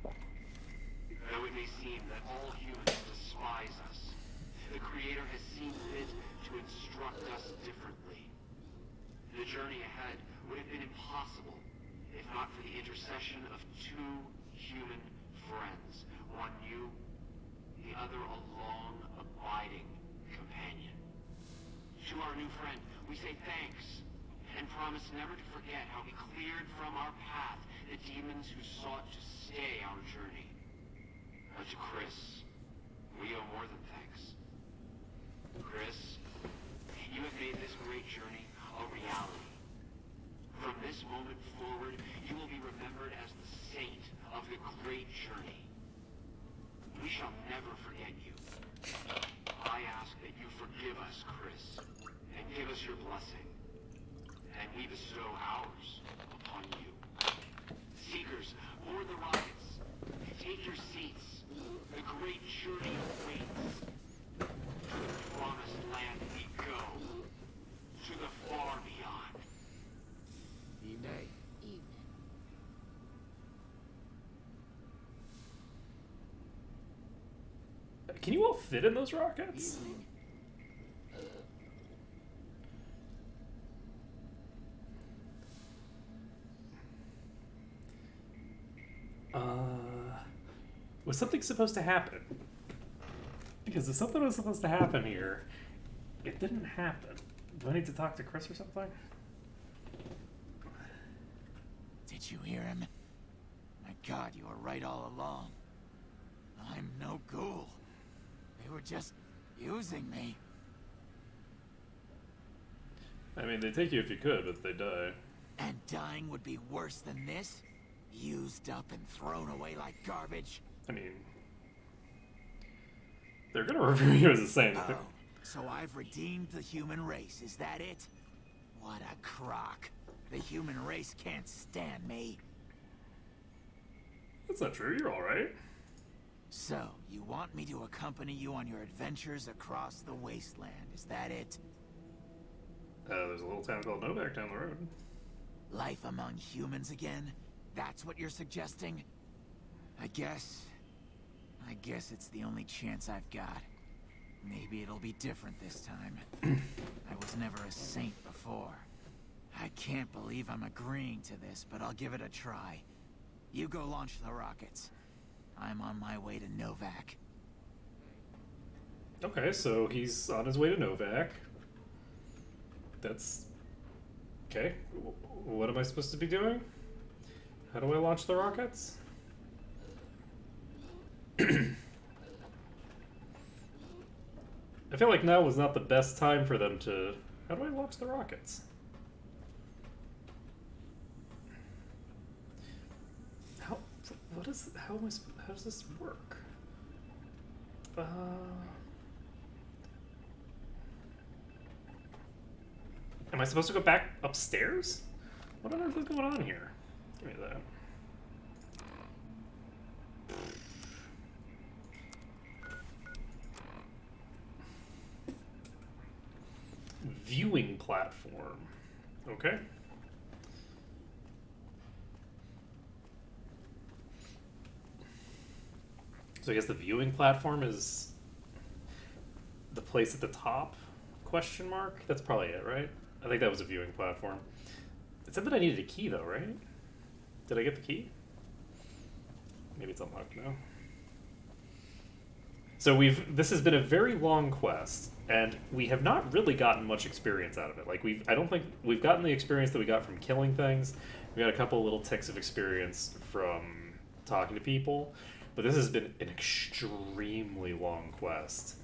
Though it may seem that all humans despise us, the Creator has seen fit to instruct us differently. The journey ahead would have been impossible if not for the intercession of two human friends, one new, the other a long, abiding companion. To our new friend, we say thanks, and promise never to forget how he cleared from our path the demons who sought to stay our journey. But to Chris, we owe more than thanks. Chris, you have made this great journey a reality. From this moment forward, you will be remembered as the saint of the great journey. We shall never forget you. I ask that you forgive us, Chris, and give us your blessing. And we bestow ours upon you. Seekers, board the rockets. Take your seats. The great journey awaits. To the promised land we go. To the far beyond. Evening. Can you all fit in those rockets? Was something supposed to happen? Because if something was supposed to happen here, it didn't happen. Do I need to talk to Chris or something? Did you hear him? My God, you were right all along. I'm no ghoul. They were just using me. I mean, they take you if you could, but they die. And dying would be worse than this? Used up and thrown away like garbage? I mean, they're gonna review you as a saint. Oh, so I've redeemed the human race, is that it? What a crock. The human race can't stand me. That's not true, you're alright. So, you want me to accompany you on your adventures across the wasteland, is that it? There's a little town called Novak down the road. Life among humans again? That's what you're suggesting? I guess it's the only chance I've got. Maybe it'll be different this time. I was never a saint before. I can't believe I'm agreeing to this, but I'll give it a try. You go launch the rockets. I'm on my way to Novak. Okay, so he's on his way to Novak. That's... okay. What am I supposed to be doing? How do I launch the rockets? I feel like now was not the best time for them to... How do I launch the rockets? How does this work? Am I supposed to go back upstairs? What on earth is going on here? Give me that. Viewing platform. Okay. So I guess the viewing platform is the place at the top? Question mark? That's probably it, right? I think that was a viewing platform. It said that I needed a key though, right? Did I get the key? Maybe it's unlocked now. So this has been a very long quest, and we have not really gotten much experience out of it. Like I don't think we've gotten the experience that we got from killing things. We got a couple little ticks of experience from talking to people, But this has been an extremely long quest.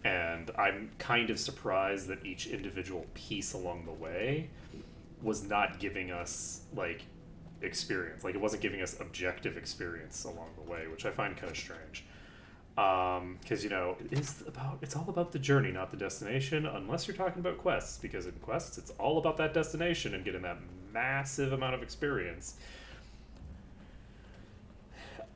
And I'm kind of surprised that each individual piece along the way was not giving us, like, experience. Like, it wasn't giving us objective experience along the way, which I find kind of strange. Because, you know, it's all about the journey, not the destination, unless you're talking about quests. Because in quests, it's all about that destination and getting that massive amount of experience.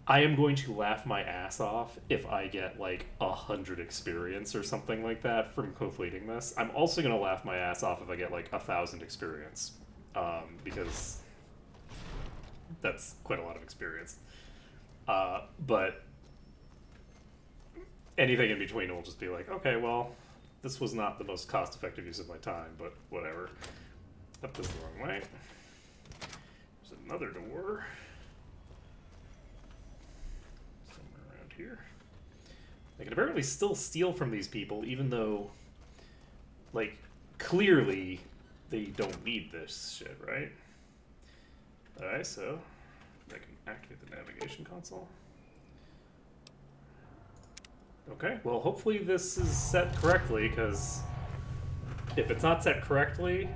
I am going to laugh my ass off if I get like 100 experience or something like that from completing this. I'm also going to laugh my ass off if I get like 1,000 experience, because that's quite a lot of experience. But anything in between will just be like, okay, well, this was not the most cost-effective use of my time, but whatever. Up this the wrong way. There's another door. Here. I can apparently still steal from these people, even though, like, clearly they don't need this shit, right? Alright, so I can activate the navigation console. Okay, well, hopefully this is set correctly, because if it's not set correctly...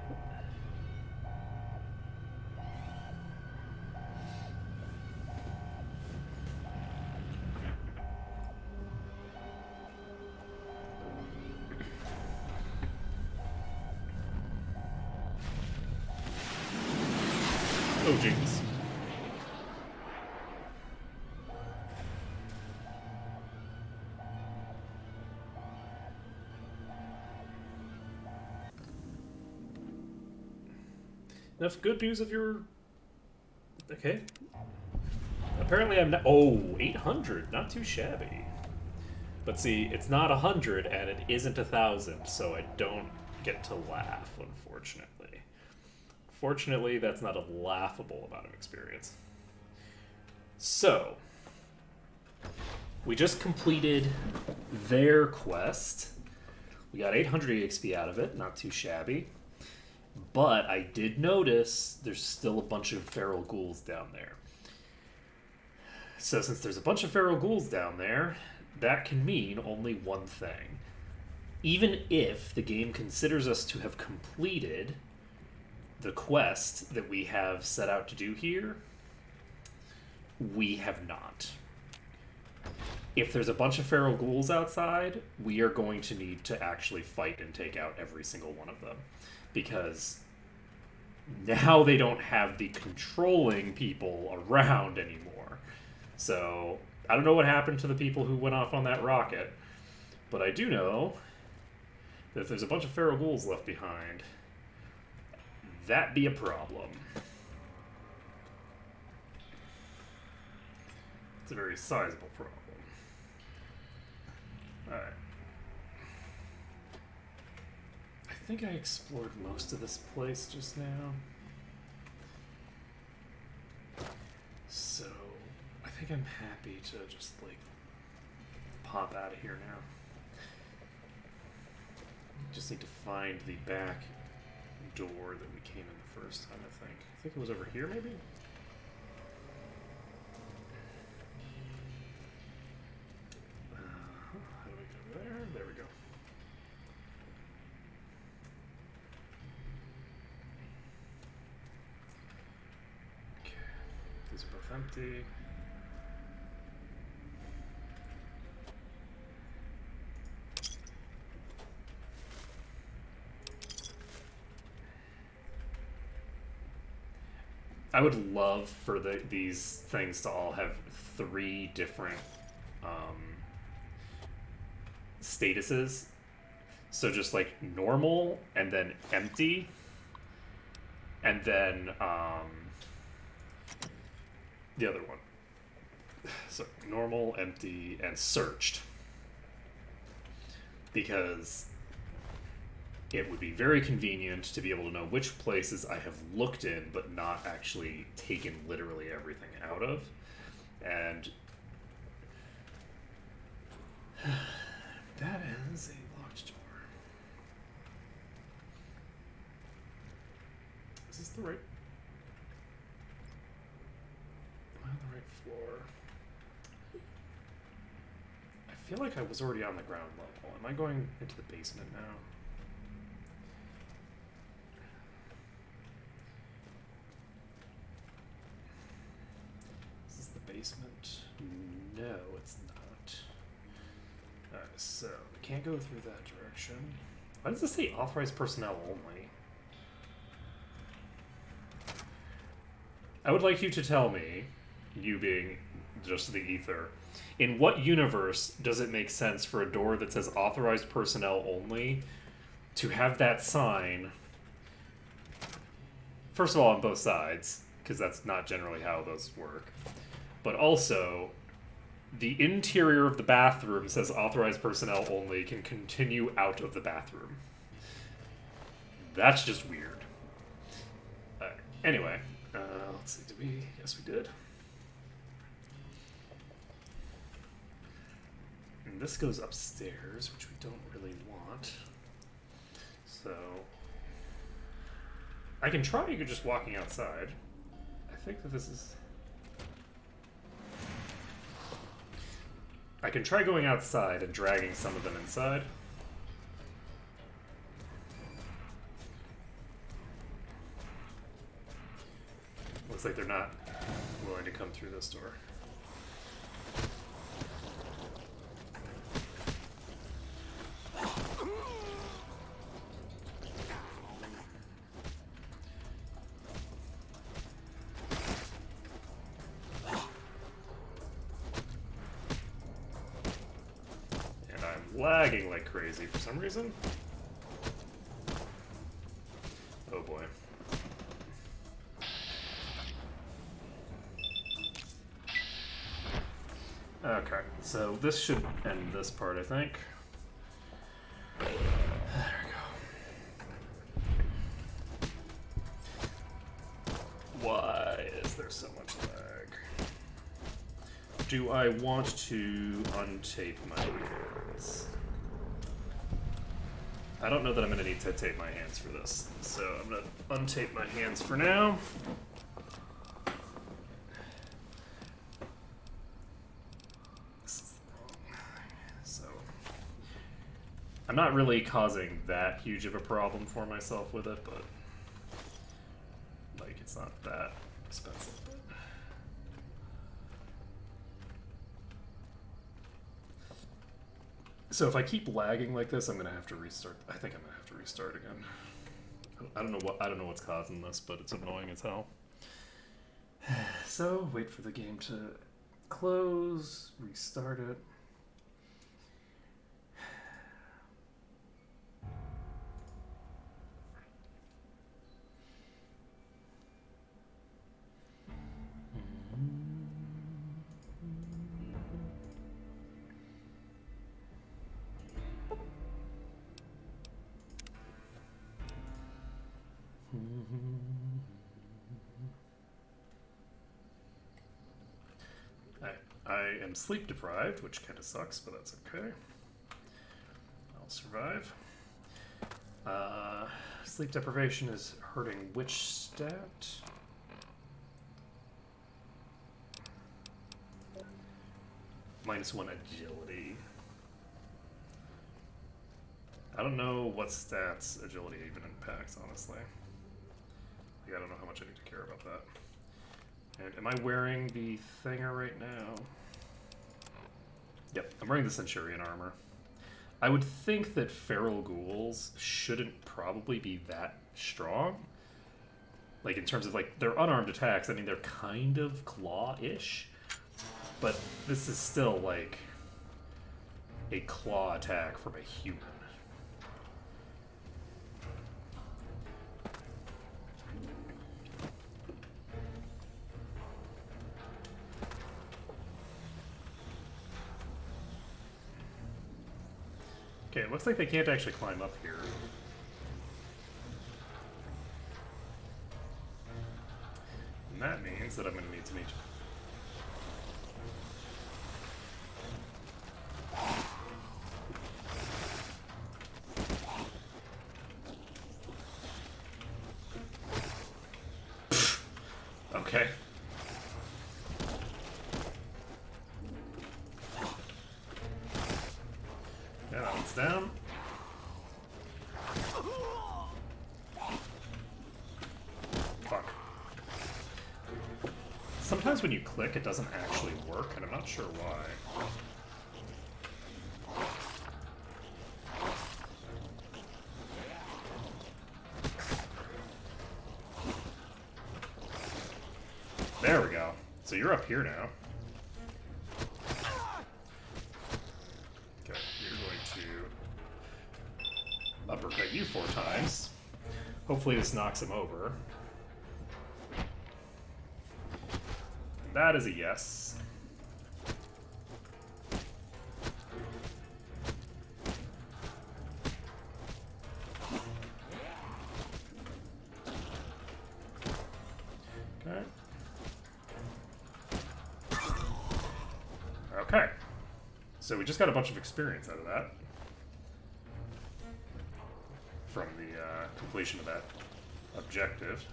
Oh, jeez. Enough good news of your... Okay. Apparently I'm not... Oh, 800. Not too shabby. But see, it's not 100 and it isn't 1,000, so I don't get to laugh, unfortunately. Fortunately, that's not a laughable amount of experience. So, we just completed their quest. We got 800 EXP out of it, not too shabby. But I did notice there's still a bunch of feral ghouls down there. So since there's a bunch of feral ghouls down there, that can mean only one thing. Even if the game considers us to have completed the quest that we have set out to do here, we have not. If there's a bunch of feral ghouls outside, we are going to need to actually fight and take out every single one of them. Because now they don't have the controlling people around anymore. So, I don't know what happened to the people who went off on that rocket, but I do know that if there's a bunch of feral ghouls left behind, that'd be a problem. It's a very sizable problem. Alright. I think I explored most of this place just now. So, I think I'm happy to just, like, pop out of here now. Just need to find the back door that we came in the first time, I think. I think it was over here, maybe? How do we go there? There we go. Okay. These are both empty. I would love for these things to all have 3 different statuses. So just like normal, and then empty, and then the other one. So normal, empty, and searched. Because it would be very convenient to be able to know which places I have looked in but not actually taken literally everything out of. And that is a locked door. Is this the right... Am I on the right floor? feel like I was already on the ground level. Am I going into the basement now? Is this the basement? No, it's not. Alright, so we can't go through that direction. Why does this say authorized personnel only? I would like you to tell me, you being just the ether, in what universe does it make sense for a door that says authorized personnel only to have that sign, first of all, on both sides, because that's not generally how those work, but also the interior of the bathroom says authorized personnel only can continue out of the bathroom. That's just weird. Anyway, let's see, did we? Yes, we did. And this goes upstairs, which we don't really want. So I can try just walking outside. I think that this is... I can try going outside and dragging some of them inside. Looks like they're not willing to come through this door. Lagging like crazy for some reason. Oh boy. Okay, so this should end this part, I think. There we go. Why is there so much lag? Do I want to untape my hands? I don't know that I'm going to need to tape my hands for this, so I'm going to untape my hands for now. So I'm not really causing that huge of a problem for myself with it, but like it's not that expensive. So if I keep lagging like this, I'm gonna have to restart. I think I'm gonna have to restart again. I don't know what's causing this, but it's annoying as hell. So wait for the game to close, restart it. I am sleep deprived, which kind of sucks, but that's okay. I'll survive. Sleep deprivation is hurting which stat? -1 agility. I don't know what stats agility even impacts, honestly. Like, I don't know how much I need to care about that. And am I wearing the thinger right now? Yep, I'm wearing the Centurion armor. I would think that feral ghouls shouldn't probably be that strong. Like, in terms of, like, their unarmed attacks, I mean, they're kind of claw-ish. But this is still, like, a claw attack from a human. Okay, it looks like they can't actually climb up here. And that means that I'm going to need to meet... Okay. down. Fuck. Sometimes when you click, it doesn't actually work, and I'm not sure why. There we go. So you're up here now. Okay, you're going to uppercut you 4 times. Hopefully this knocks him over. That is a yes. Okay. Okay. So we just got a bunch of experience out of that. From the completion of that objective.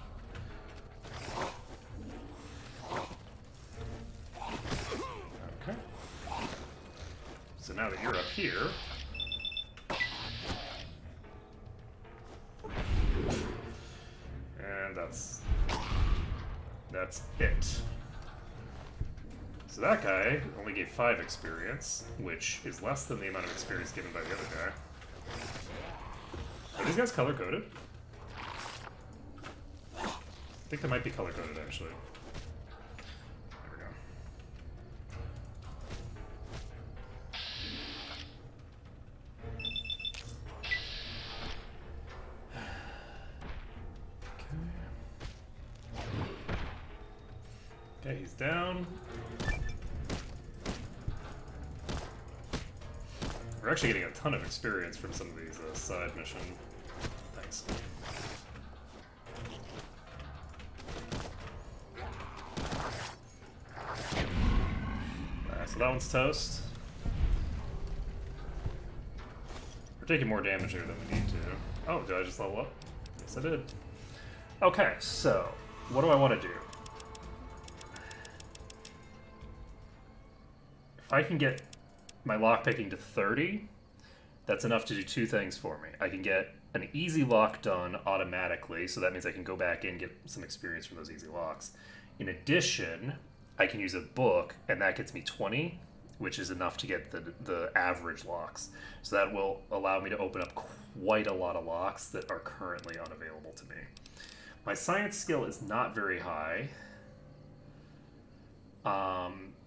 Okay. So now that you're up here, and that's it. So that guy only gave 5 experience, which is less than the amount of experience given by the other guy. Are these guys color-coded? I think they might be color-coded, actually. There we go. Okay, he's down. We're actually getting a ton of experience from some of these side mission things. Alright, so that one's toast. We're taking more damage here than we need to. Oh, did I just level up? Yes, I did. Okay, so what do I want to do? If I can get my lockpicking to 30, that's enough to do 2 things for me. I can get an easy lock done automatically, so that means I can go back in and get some experience from those easy locks. In addition, I can use a book, and that gets me 20, which is enough to get the average locks. So that will allow me to open up quite a lot of locks that are currently unavailable to me. My science skill is not very high.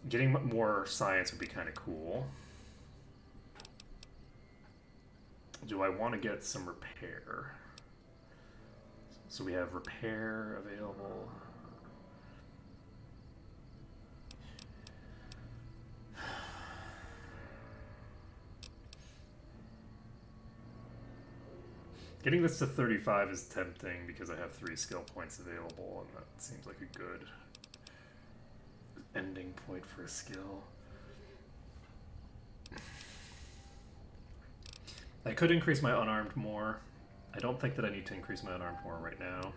Getting more science would be kind of cool. Do I want to get some repair? So we have repair available. Getting this to 35 is tempting because I have 3 skill points available, and that seems like a good ending point for a skill. I could increase my unarmed more. I don't think that I need to increase my unarmed more right now.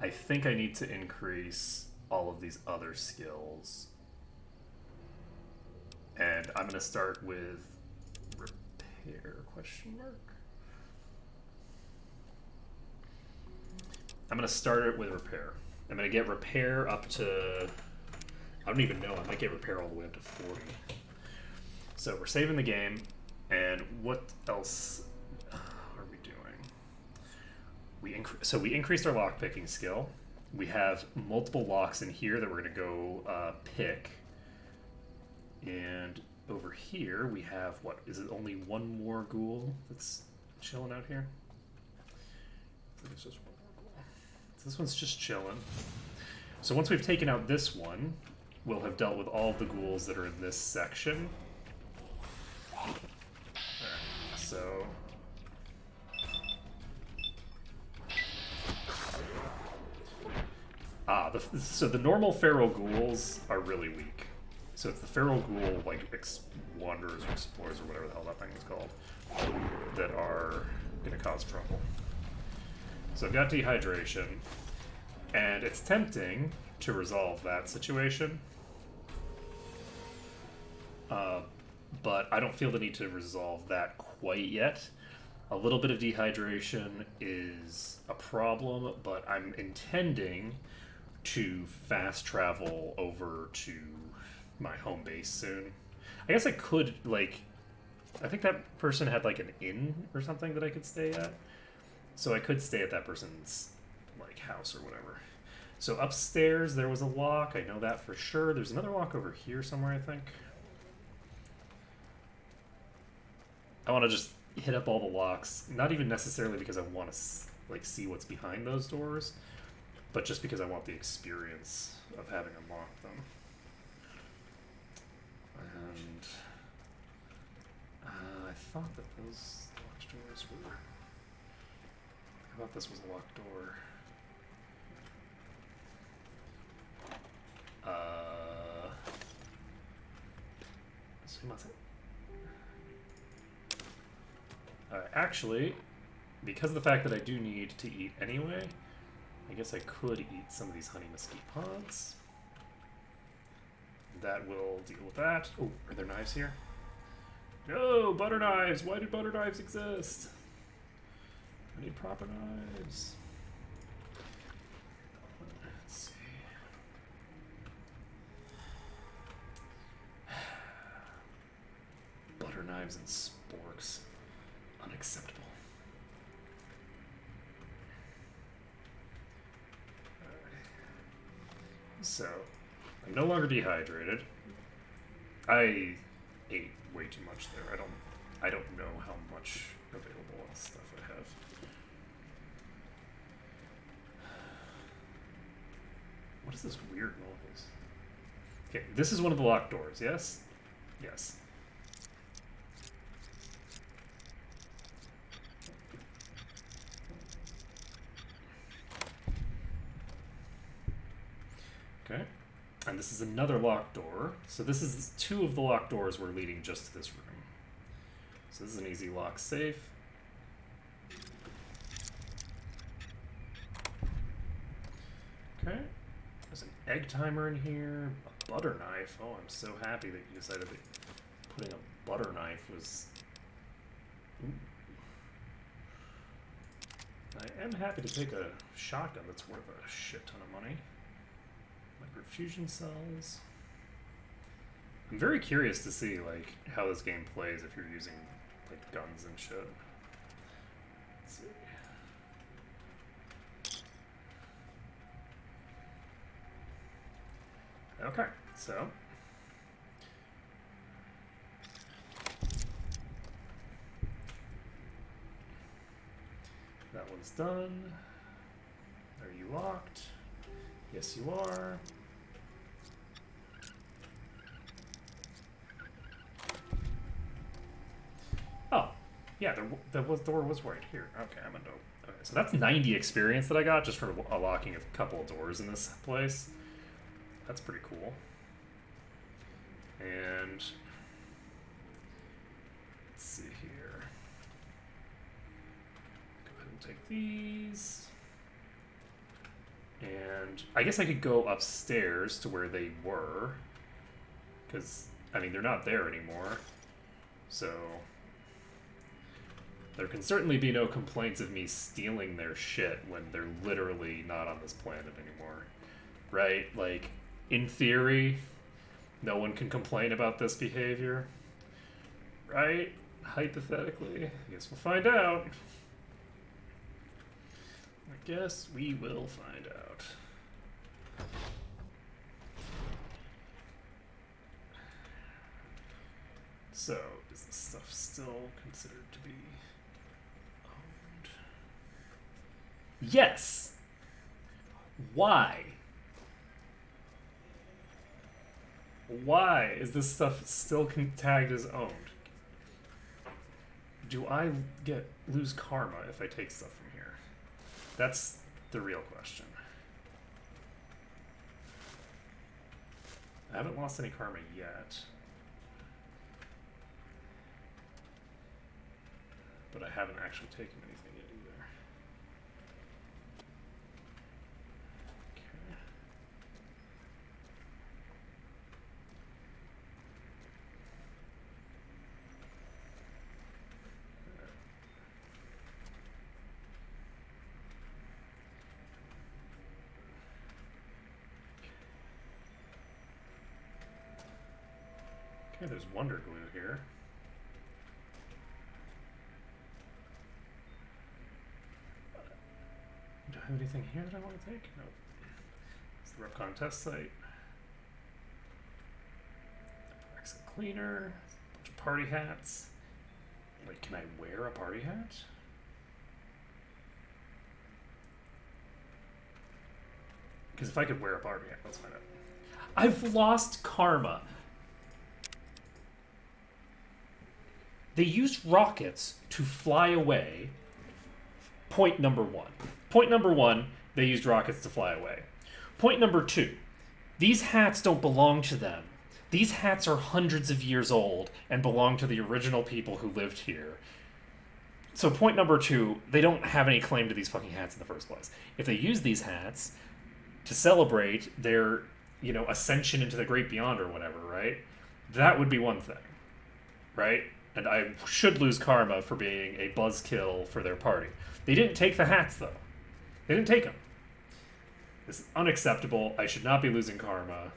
I think I need to increase all of these other skills. And I'm going to start with repair, question mark. I'm going to start it with repair. I'm going to get repair up to... I don't even know. I might get repair all the way up to 40. So we're saving the game. And what else are we doing? So we increased our lockpicking skill. We have multiple locks in here that we're going to go pick. And over here we have, what, is it only 1 more ghoul that's chilling out here? I think it's just 1 more ghoul. So this one's just chilling. So once we've taken out this one, we'll have dealt with all of the ghouls that are in this section. So so the normal feral ghouls are really weak. So it's the feral ghoul, like wanderers or explorers or whatever the hell that thing is called, that are going to cause trouble. So I've got dehydration, and it's tempting to resolve that situation. but I don't feel the need to resolve that quite yet. A little bit of dehydration is a problem, but I'm intending to fast travel over to my home base soon. I guess I could, like, I think that person had like an inn or something that I could stay at. So I could stay at that person's like house or whatever. So upstairs there was a lock, I know that for sure. There's another lock over here somewhere, I think. I want to just hit up all the locks, not even necessarily because I want to like see what's behind those doors, but just because I want the experience of having unlocked them. And I thought that those locked doors were... I thought this was a locked door. Actually, because of the fact that I do need to eat anyway, I guess I could eat some of these honey mesquite pods. That will deal with that. Oh, are there knives here? No, butter knives! Why did butter knives exist? I need proper knives. Let's see. Butter knives and sporks. Unacceptable. So, I'm no longer dehydrated. I ate way too much there. I don't know how much available stuff I have. What is this weird noise? Okay, this is one of the locked doors, yes? Yes. Okay. And this is another locked door. So this is two of the locked doors were leading just to this room. So this is an easy lock safe. Okay. There's an egg timer in here. A butter knife. Oh, I'm so happy that you decided that putting a butter knife was... Ooh. I am happy to take a shotgun that's worth a shit ton of money. Microfusion cells. I'm very curious to see like how this game plays if you're using like guns and shit. Let's see. Okay, so that one's done. Are you locked? Yes, you are. Oh, yeah, the door was right here. Okay, I'm a dope. Okay, so that's 90 experience that I got just for unlocking a couple of doors in this place. That's pretty cool. And let's see here. Go ahead and take these. And I guess I could go upstairs to where they were. Because, I mean, they're not there anymore. So there can certainly be no complaints of me stealing their shit when they're literally not on this planet anymore. Right? Like, in theory, no one can complain about this behavior. Right? Hypothetically. I guess we'll find out. I guess we will find out. So, is this stuff still considered to be owned? Yes! Why? Why is this stuff still tagged as owned? Do I lose karma if I take stuff from here? That's the real question. I haven't lost any karma yet. But I haven't actually taken anything yet either. Okay. Okay, there's Wonder Glue here. Do I have anything here that I want to take? No. It's the Repcon test site. Exit cleaner. A bunch of party hats. Wait, can I wear a party hat? Because if I could wear a party hat, let's find out. I've lost karma. They used rockets to fly away. Point number one. Point number one, they used rockets to fly away. Point number two, these hats don't belong to them. These hats are hundreds of years old and belong to the original people who lived here. So point number two, they don't have any claim to these fucking hats in the first place. If they use these hats to celebrate their, you know, ascension into the great beyond or whatever, right? That would be one thing, right? And I should lose karma for being a buzzkill for their party. They didn't take the hats, though. They didn't take them. This is unacceptable. I should not be losing karma.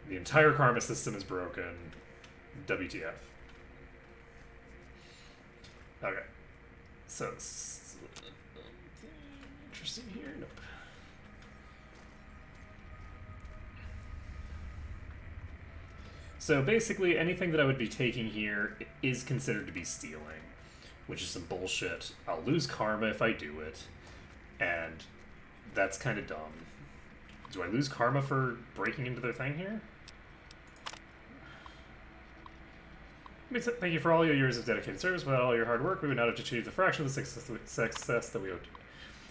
The entire karma system is broken. WTF. Okay. So, interesting here. Nope. So basically, anything that I would be taking here is considered to be stealing, which is some bullshit. I'll lose karma if I do it, and that's kind of dumb. Do I lose karma for breaking into their thing here? Thank you for all your years of dedicated service. Without all your hard work, we would not have achieved the fraction of the success that we owed you.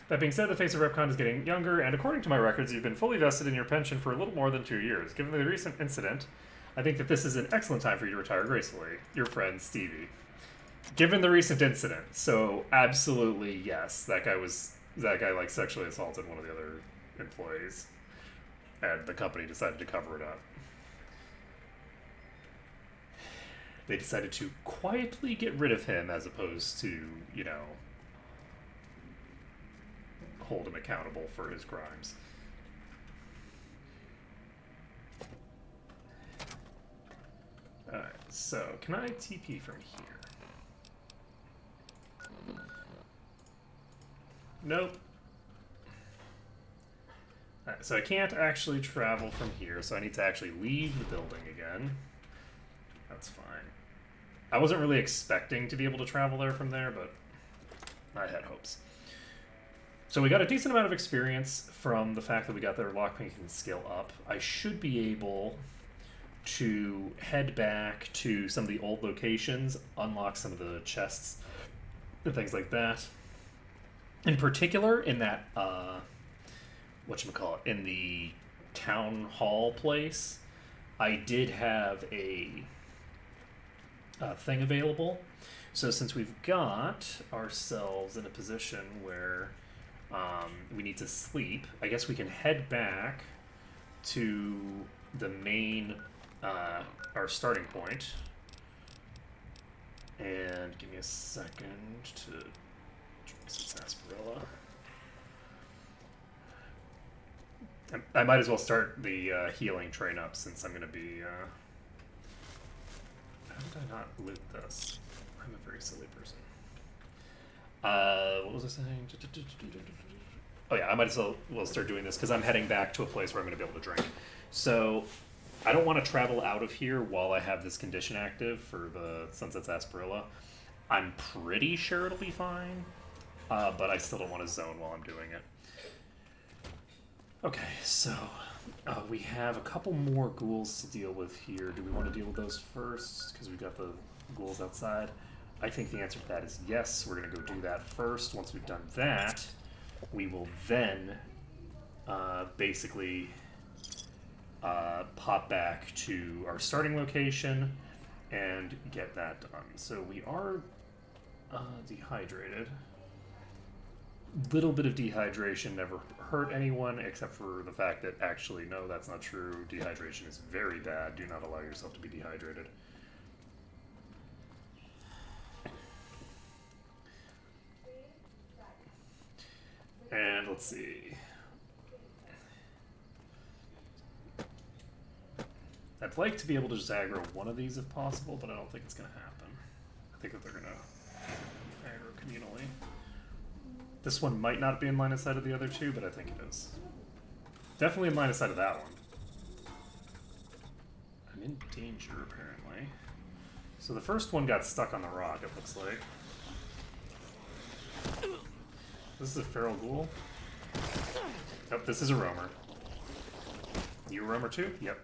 That being said, the face of Repcon is getting younger, and according to my records, you've been fully vested in your pension for a little more than 2 years. Given the recent incident, I think that this is an excellent time for you to retire gracefully. Your friend, Stevie. Given the recent incident, so absolutely yes, that guy like sexually assaulted one of the other employees, and the company decided to cover it up. They decided to quietly get rid of him as opposed to, you know, hold him accountable for his crimes. Alright, so can I TP from here? Nope. Alright, so I can't actually travel from here, so I need to actually leave the building again. That's fine. I wasn't really expecting to be able to travel there from there, but I had hopes. So we got a decent amount of experience from the fact that we got their lockpicking skill up. I should be able to head back to some of the old locations, unlock some of the chests and things like that. In particular, in that, whatchamacallit, in the town hall place, I did have a thing available. So since we've got ourselves in a position where we need to sleep, I guess we can head back to the main, our starting point. And give me a second to drink some sarsaparilla. I might as well start the healing train up since I'm going to be... How did I not loot this? I'm a very silly person. What was I saying? Oh yeah, I might as well start doing this because I'm heading back to a place where I'm going to be able to drink. So I don't want to travel out of here while I have this condition active for the Sunset Sarsaparilla. I'm pretty sure it'll be fine, but I still don't want to zone while I'm doing it. Okay, so we have a couple more ghouls to deal with here. Do we want to deal with those first? Because we've got the ghouls outside. I think the answer to that is yes. We're going to go do that first. Once we've done that, we will then basically pop back to our starting location and get that done. So we are dehydrated. Little bit of dehydration never hurt anyone, except for the fact that actually, no, that's not true. Dehydration is very bad. Do not allow yourself to be dehydrated. And let's see. I'd like to be able to just aggro one of these if possible, but I don't think it's going to happen. I think that they're going to aggro communally. This one might not be in line of sight of the other two, but I think it is. Definitely in line of sight of that one. I'm in danger, apparently. So the first one got stuck on the rock, it looks like. This is a feral ghoul. Oh, this is a roamer. You a roamer too? Yep.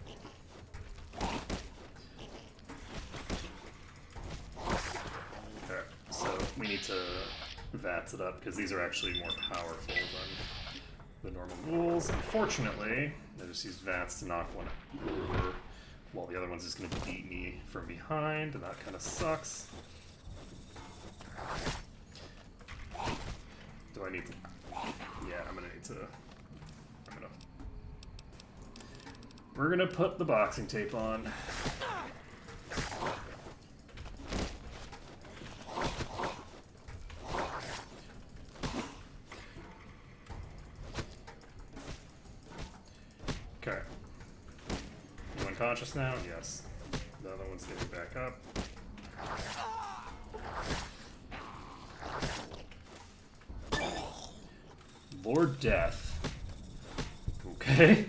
Okay, so we need to VATS it up because these are actually more powerful than the normal ghouls. Unfortunately, I just used VATS to knock one over while the other one's just going to beat me from behind, and that kind of sucks. Do I need to... Yeah, I'm going to need to... We're going to put the boxing tape on. Okay. You unconscious now? Yes. The other one's getting back up. Lord Death. Okay.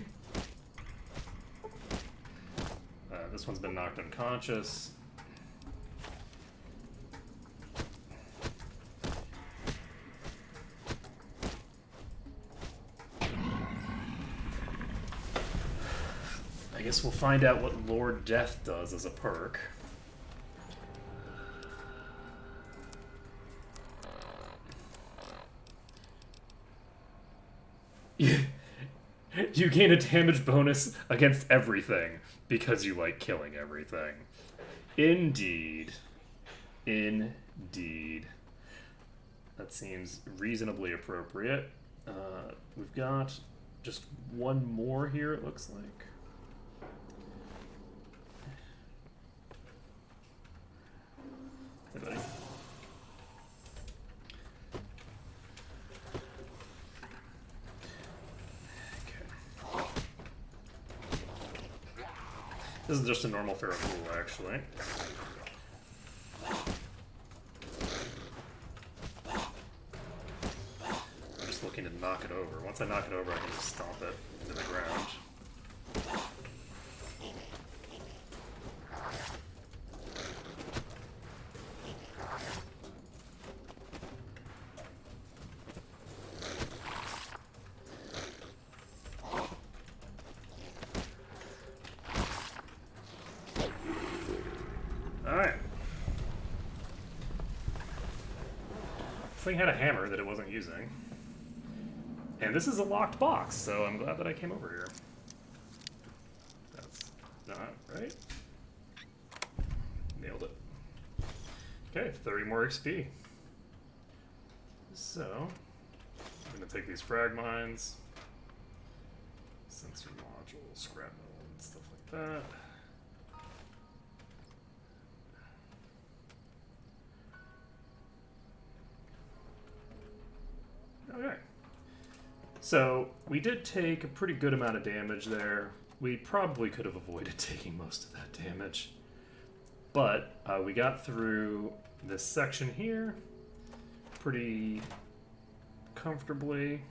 This one's been knocked unconscious. I guess we'll find out what Lord Death does as a perk. You gain a damage bonus against everything because you like killing everything. Indeed. Indeed. That seems reasonably appropriate. We've got just one more here, it looks like. Hey, buddy. This is just a normal feral ghoul, actually. I'm just looking to knock it over. Once I knock it over, I can just stomp it into the ground. This thing had a hammer that it wasn't using. And this is a locked box, so I'm glad that I came over here. That's not right. Nailed it. Okay, 30 more XP. So, I'm going to take these frag mines, sensor modules, scrap metal, and stuff like that. Okay, so we did take a pretty good amount of damage there. We probably could have avoided taking most of that damage, but we got through this section here pretty comfortably,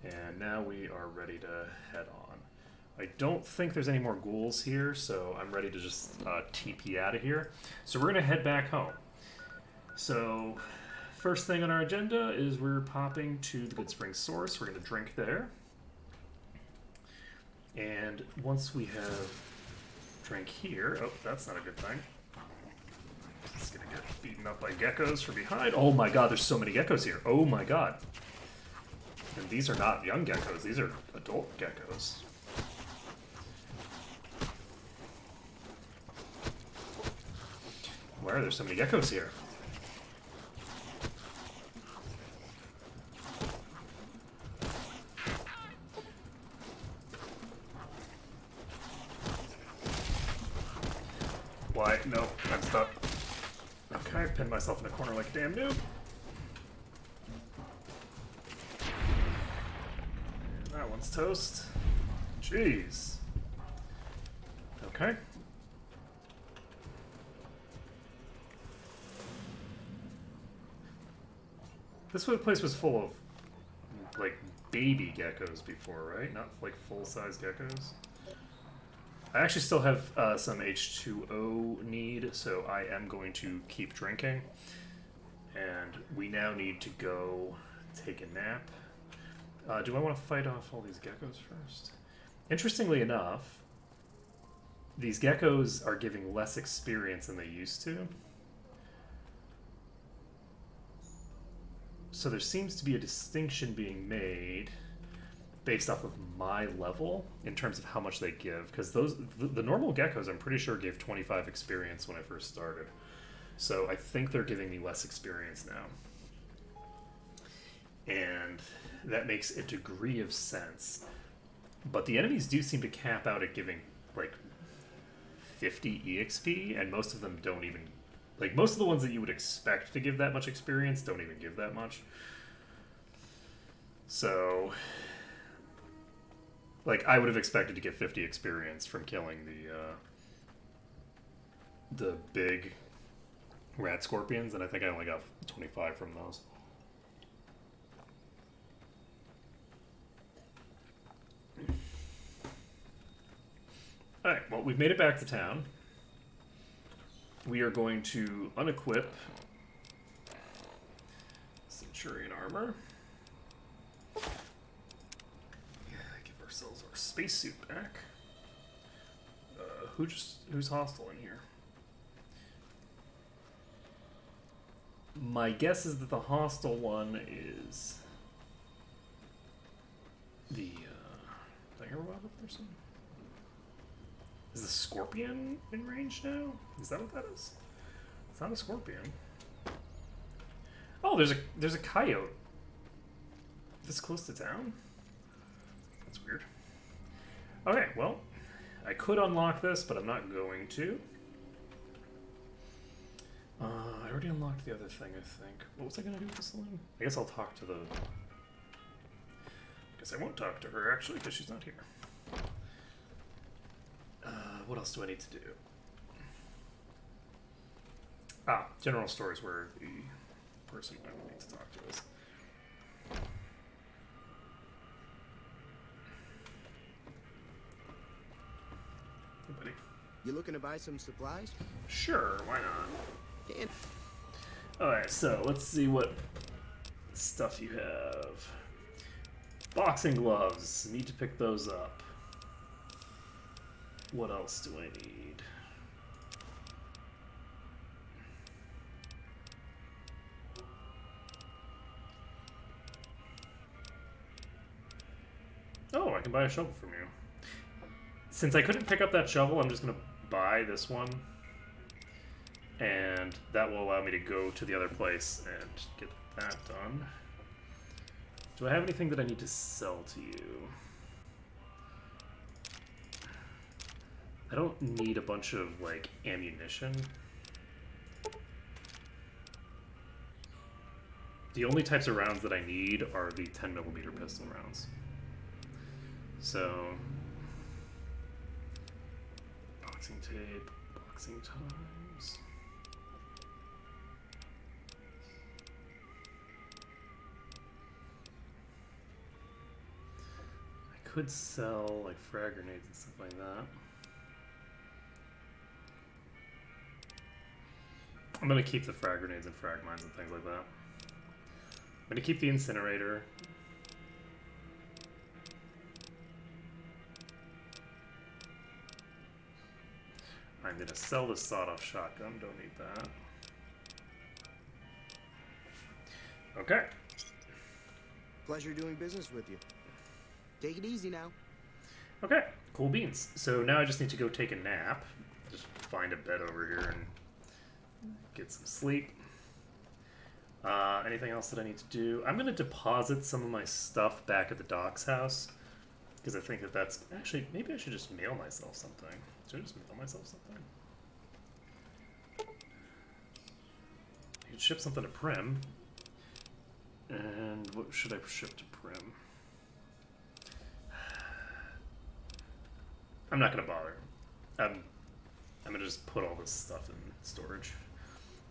and now we are ready to head on. I don't think there's any more ghouls here, so I'm ready to just TP out of here. So we're gonna head back home. So, first thing on our agenda is we're popping to the Good Spring Source. We're going to drink there. And once we have drank here... Oh, that's not a good thing. It's going to get beaten up by geckos from behind. Oh my god, there's so many geckos here. Oh my god. And these are not young geckos. These are adult geckos. Why are there so many geckos here? Why? No, I'm stuck. Okay, I pinned myself in a corner like a damn noob. That one's toast. Jeez. Okay. This place was full of, like, baby geckos before, right? Not, like, full-size geckos. I actually still have some H2O need, so I am going to keep drinking. And we now need to go take a nap. Do I want to fight off all these geckos first? Interestingly enough, these geckos are giving less experience than they used to. So there seems to be a distinction being made based off of my level in terms of how much they give. Because the normal geckos, I'm pretty sure, gave 25 experience when I first started. So I think they're giving me less experience now. And that makes a degree of sense. But the enemies do seem to cap out at giving, like, 50 EXP, and most of them don't even... Like, most of the ones that you would expect to give that much experience don't even give that much. So... Like, I would have expected to get 50 experience from killing the big rat scorpions, and I think I only got 25 from those. Alright, well, we've made it back to town. We are going to unequip Centurion armor. Give ourselves our spacesuit back. Who's hostile in here? My guess is that the hostile one is the did I hear about it person? Is the scorpion in range now? Is that what that is? It's not a scorpion. Oh, there's a coyote. This close to town? That's weird. Okay, well, I could unlock this, but I'm not going to. I already unlocked the other thing, I think. What was I gonna do with this line? I guess I'll talk to the... Guess I won't talk to her, actually, because she's not here. What else do I need to do? General store is where the person I would need to talk to is. Hey, buddy. You looking to buy some supplies? Sure, why not? And Alright, so let's see what stuff you have. Boxing gloves. Need to pick those up. What else do I need? Oh, I can buy a shovel from you. Since I couldn't pick up that shovel, I'm just going to buy this one. And that will allow me to go to the other place and get that done. Do I have anything that I need to sell to you? I don't need a bunch of, like, ammunition. The only types of rounds that I need are the 10mm pistol rounds. So... Boxing tape, boxing times... I could sell, like, frag grenades and stuff like that. I'm going to keep the frag grenades and frag mines and things like that. I'm going to keep the incinerator. I'm going to sell the sawed-off shotgun. Don't need that. Okay. pleasure doing business with you. Take it easy now. Okay, cool beans. So now I just need to go take a nap. Just find a bed over here and get some sleep. Anything else that I need to do? I'm going to deposit some of my stuff back at the doc's house. Because I think that that's... Actually, maybe I should just mail myself something. Should I just mail myself something? I could ship something to Prim. And what should I ship to Prim? I'm not gonna bother. I'm gonna just put all this stuff in storage.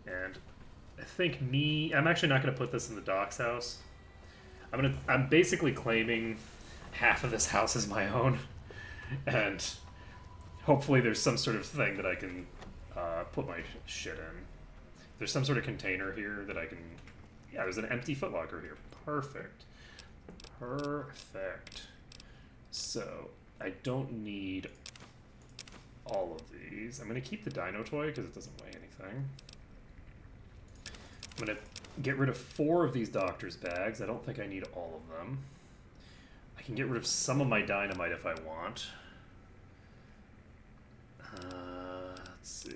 And I think I'm actually not gonna put this in the doc's house. I'm basically claiming half of this house as my own, and hopefully there's some sort of thing that I can put my shit in. There's some sort of container here that I can. Yeah, there's an empty footlocker here. Perfect. Perfect. So I don't need all of these. I'm gonna keep the dino toy because it doesn't weigh anything. I'm gonna get rid of 4 of these doctor's bags. I don't think I need all of them. I can get rid of some of my dynamite if I want. Let's see.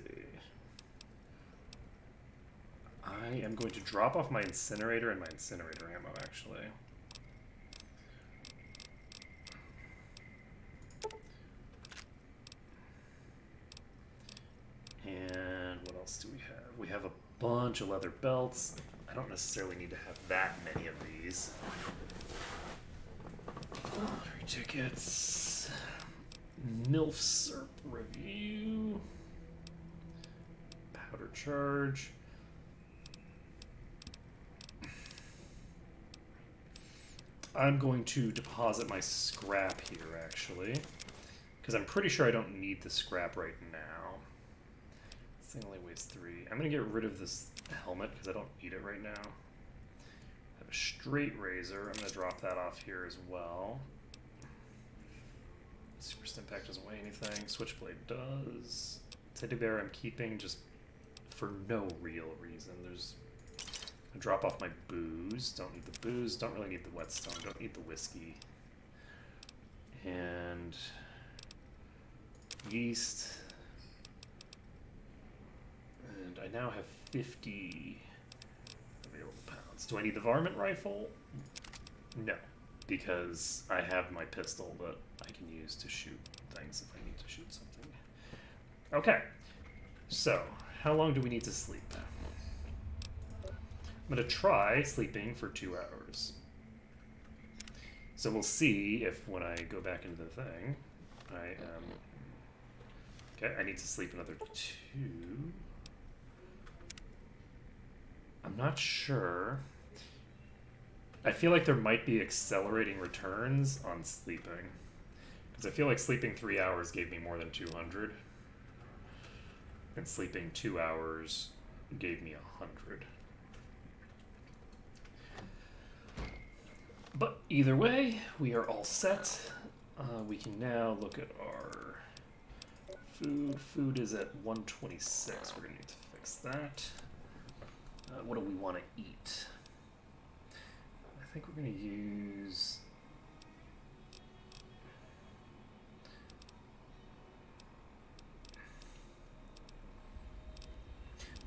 I am going to drop off my incinerator and my incinerator ammo, actually. And what else do we have? We have a bunch of leather belts. I don't necessarily need to have that many of these. Lottery tickets. MILF SERP review. Powder charge. I'm going to deposit my scrap here, actually. Because I'm pretty sure I don't need the scrap right now. This thing only weighs 3. I'm going to get rid of this helmet because I don't need it right now. I have a straight razor. I'm going to drop that off here as well. Super Stimpack doesn't weigh anything. Switchblade does. Teddy bear I'm keeping just for no real reason. I drop off my booze. Don't need the booze. Don't really need the whetstone. Don't need the whiskey. And yeast. And I now have 50 available pounds. Do I need the varmint rifle? No, because I have my pistol that I can use to shoot things if I need to shoot something. Okay, so how long do we need to sleep? I'm going to try sleeping for 2 hours. So we'll see if when I go back into the thing, I am... Okay, I need to sleep another 2. I'm not sure. I feel like there might be accelerating returns on sleeping. Because I feel like sleeping 3 hours gave me more than 200. And sleeping 2 hours gave me 100. But either way, we are all set. We can now look at our food. Food is at 126. We're going to need to fix that. What do we want to eat? I think we're going to use...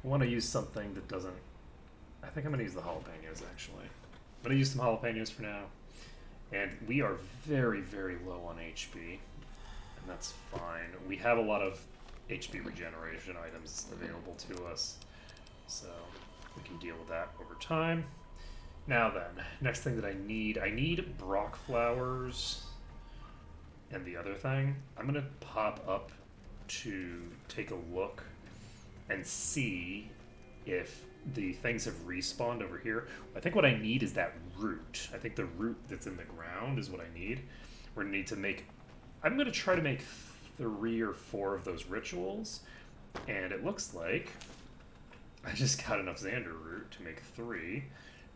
I want to use something that doesn't... I think I'm going to use the jalapenos, actually. I'm going to use some jalapenos for now. And we are very, very low on HP. And that's fine. We have a lot of HP regeneration items available to us. So we can deal with that over time. Now then, next thing that I need Brock flowers. And the other thing, I'm going to pop up to take a look and see if the things have respawned over here. I think what I need is that root. I think the root that's in the ground is what I need. We're going to need to make... I'm going to try to make 3 or 4 of those rituals. And it looks like I just got enough Xander root to make 3.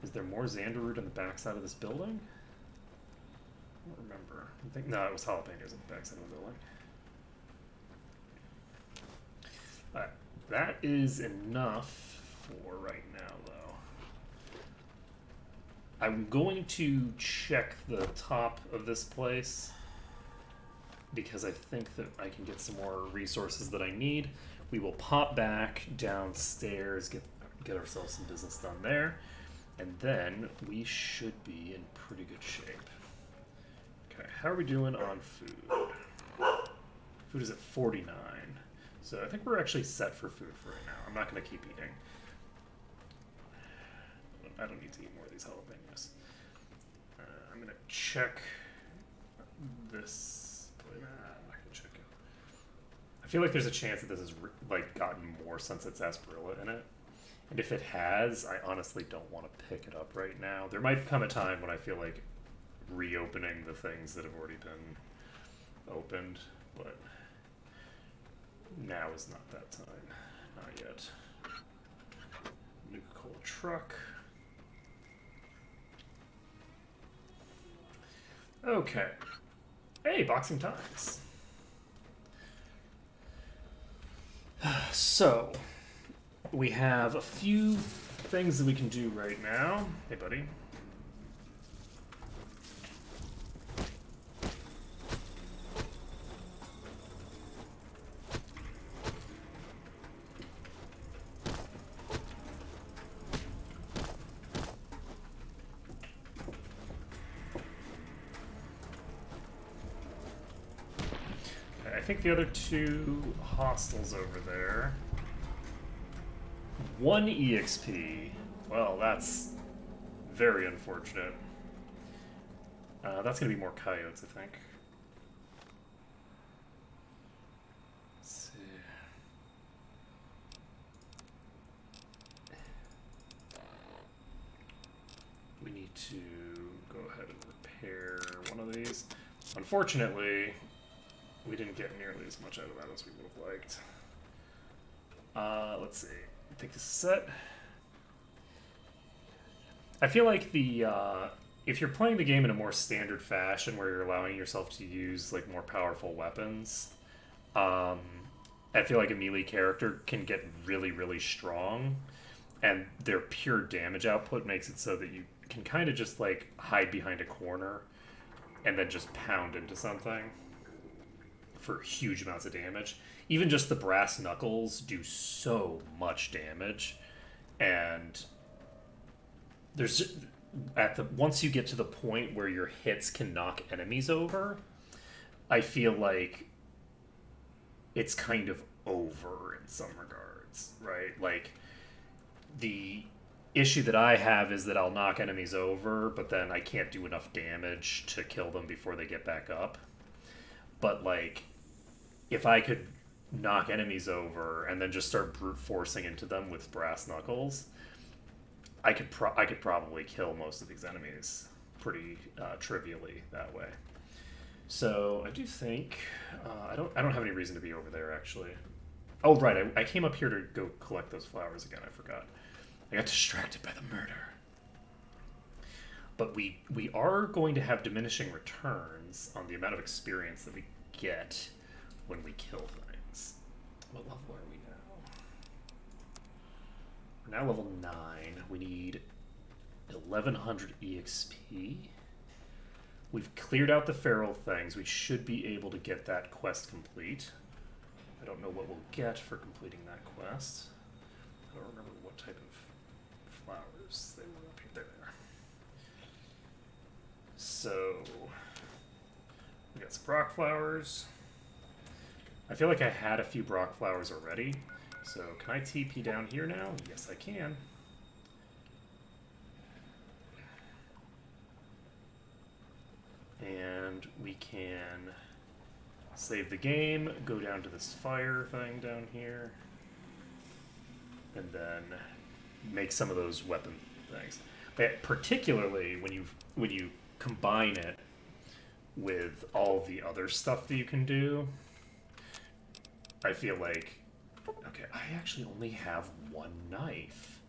Is there more Xander root on the backside of this building? I don't remember. No, it was jalapenos on the backside of the building. Alright, that is enough for right now, though. I'm going to check the top of this place because I think that I can get some more resources that I need. We will pop back downstairs, get ourselves some business done there, and then we should be in pretty good shape. Okay, how are we doing on food? Food is at 49. So I think we're actually set for food for right now. I'm not going to keep eating. I don't need to eat more of these jalapenos. I'm going to check this. I'm not going to check it. feel like there's a chance that this has like gotten more since it's Asperilla in it. And if it has, I honestly don't want to pick it up right now. There might come a time when I feel like reopening the things that have already been opened, but now is not that time. Not yet. Nuka-Cola truck. Okay. Hey, Boxing Times. So, we have a few things that we can do right now. Hey, buddy. I think the other two hostels over there. 1 EXP. Well, that's very unfortunate. That's going to be more coyotes, I think. Let's see. We need to go ahead and repair one of these. Unfortunately, we didn't get nearly as much out of that as we would have liked. Let's see. I think this is set. I feel like the if you're playing the game in a more standard fashion where you're allowing yourself to use like more powerful weapons, I feel like a melee character can get really, really strong, and their pure damage output makes it so that you can kind of just like hide behind a corner and then just pound into something for huge amounts of damage. Even just the brass knuckles do so much damage, and there's once you get to the point where your hits can knock enemies over, I feel like it's kind of over in some regards, right? Like, the issue that I have is that I'll knock enemies over, but then I can't do enough damage to kill them before they get back up. But like, if I could knock enemies over and then just start brute forcing into them with brass knuckles, I could probably kill most of these enemies pretty trivially that way. So I do think I don't have any reason to be over there actually. Oh right, I came up here to go collect those flowers again. I forgot. I got distracted by the murder. But we are going to have diminishing returns on the amount of experience that we get when we kill things. What level are we now? We're now level 9. We need 1100 EXP. We've cleared out the feral things. We should be able to get that quest complete. I don't know what we'll get for completing that quest. I don't remember what type of flowers they were up here. There. So, we got some Brock flowers. I feel like I had a few Brock flowers already. So, can I TP down here now? Yes, I can. And we can save the game, go down to this fire thing down here, and then make some of those weapon things. But particularly when you combine it with all the other stuff that you can do, I feel like, okay, I actually only have one knife.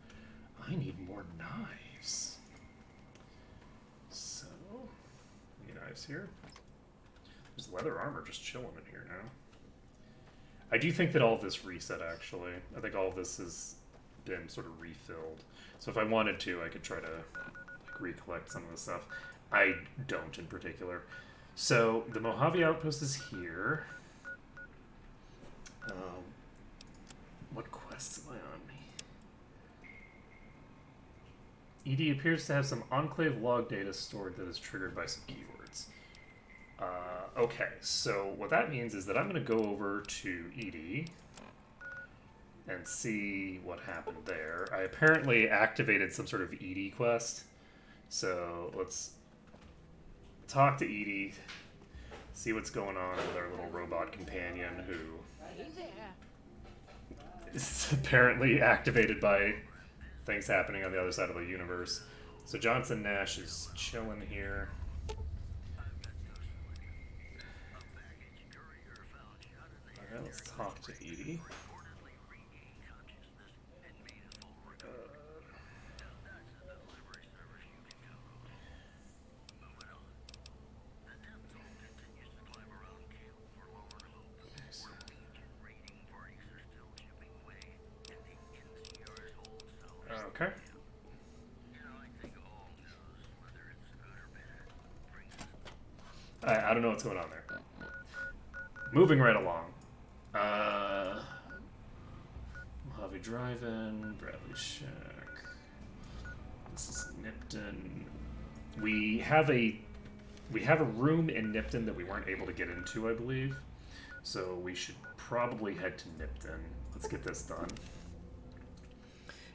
I need more knives. So, any knives here? There's leather armor just chilling in here now. I do think that all of this reset, actually. I think all of this has been sort of refilled. So if I wanted to, I could try to like, recollect some of the stuff. I don't in particular. So the Mojave Outpost is here. What quests am I on? ED appears to have some Enclave log data stored that is triggered by some keywords. Okay, so what that means is that I'm going to go over to ED and see what happened there. I apparently activated some sort of ED quest. So let's talk to ED, see what's going on with our little robot companion who It's apparently activated by things happening on the other side of the universe. So Johnson Nash is chilling here. Alright, let's talk to Edie. Okay. I don't know what's going on there. Moving right along. Mojave Drive-In, Bradley Shack. This is Nipton. We have a room in Nipton that we weren't able to get into, I believe. So we should probably head to Nipton. Let's get this done.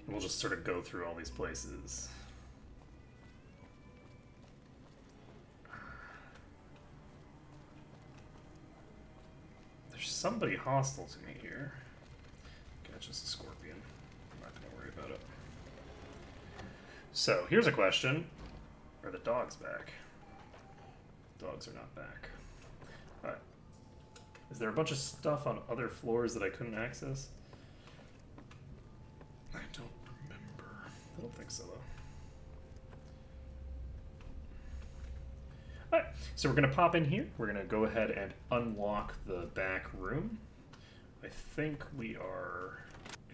And we'll just sort of go through all these places. There's somebody hostile to me here. Okay, just a scorpion. I'm not gonna worry about it. So, here's a question. Are the dogs back? Dogs are not back. Alright. Is there a bunch of stuff on other floors that I couldn't access? I don't remember. I don't think so, though. Alright, so we're going to pop in here. We're going to go ahead and unlock the back room. I think we are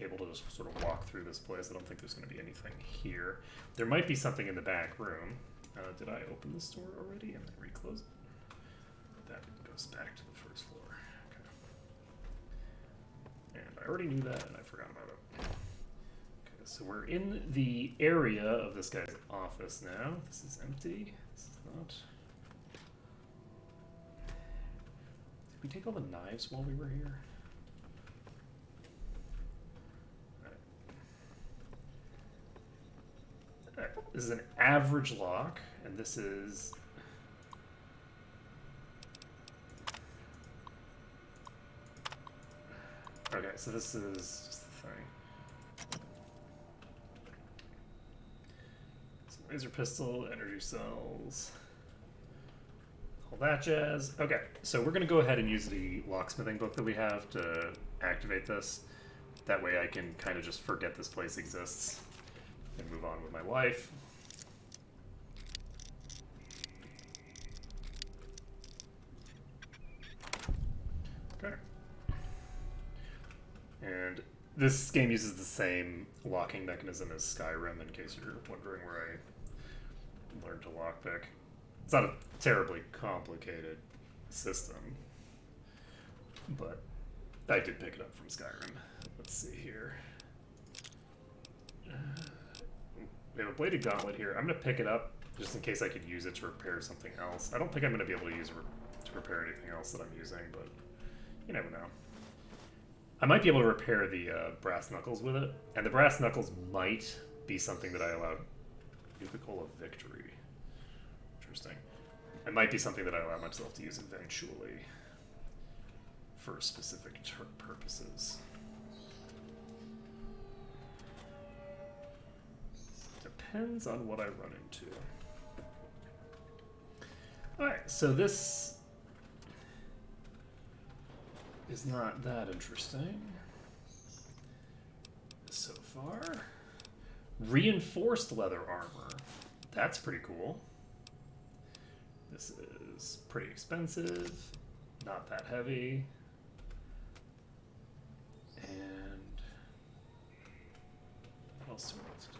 able to just sort of walk through this place. I don't think there's going to be anything here. There might be something in the back room. Did I open this door already and then reclose it? That goes back to the first floor. Okay. And I already knew that and I forgot about it. Okay, so we're in the area of this guy's office now. This is empty. This is not. Did we take all the knives while we were here? Alright, this is an average lock, and this is... Okay, so this is just the thing. Some laser pistol, energy cells, all that jazz. Okay, so we're gonna go ahead and use the locksmithing book that we have to activate this. That way I can kind of just forget this place exists and move on with my life. Okay. And this game uses the same locking mechanism as Skyrim, in case you're wondering where I learned to lockpick. It's not a terribly complicated system, but I did pick it up from Skyrim. Let's see here. We have a bladed gauntlet here. I'm going to pick it up just in case I could use it to repair something else. I don't think I'm going to be able to use it to repair anything else that I'm using, but you never know. I might be able to repair the brass knuckles with it, and the brass knuckles might be something that I allow Nuka-Cola Victory. Interesting. It might be something that I allow myself to use eventually for specific purposes. Depends on what I run into. Alright, so this is not that interesting so far. Reinforced leather armor. That's pretty cool. This is pretty expensive, not that heavy. And what else do we need to do?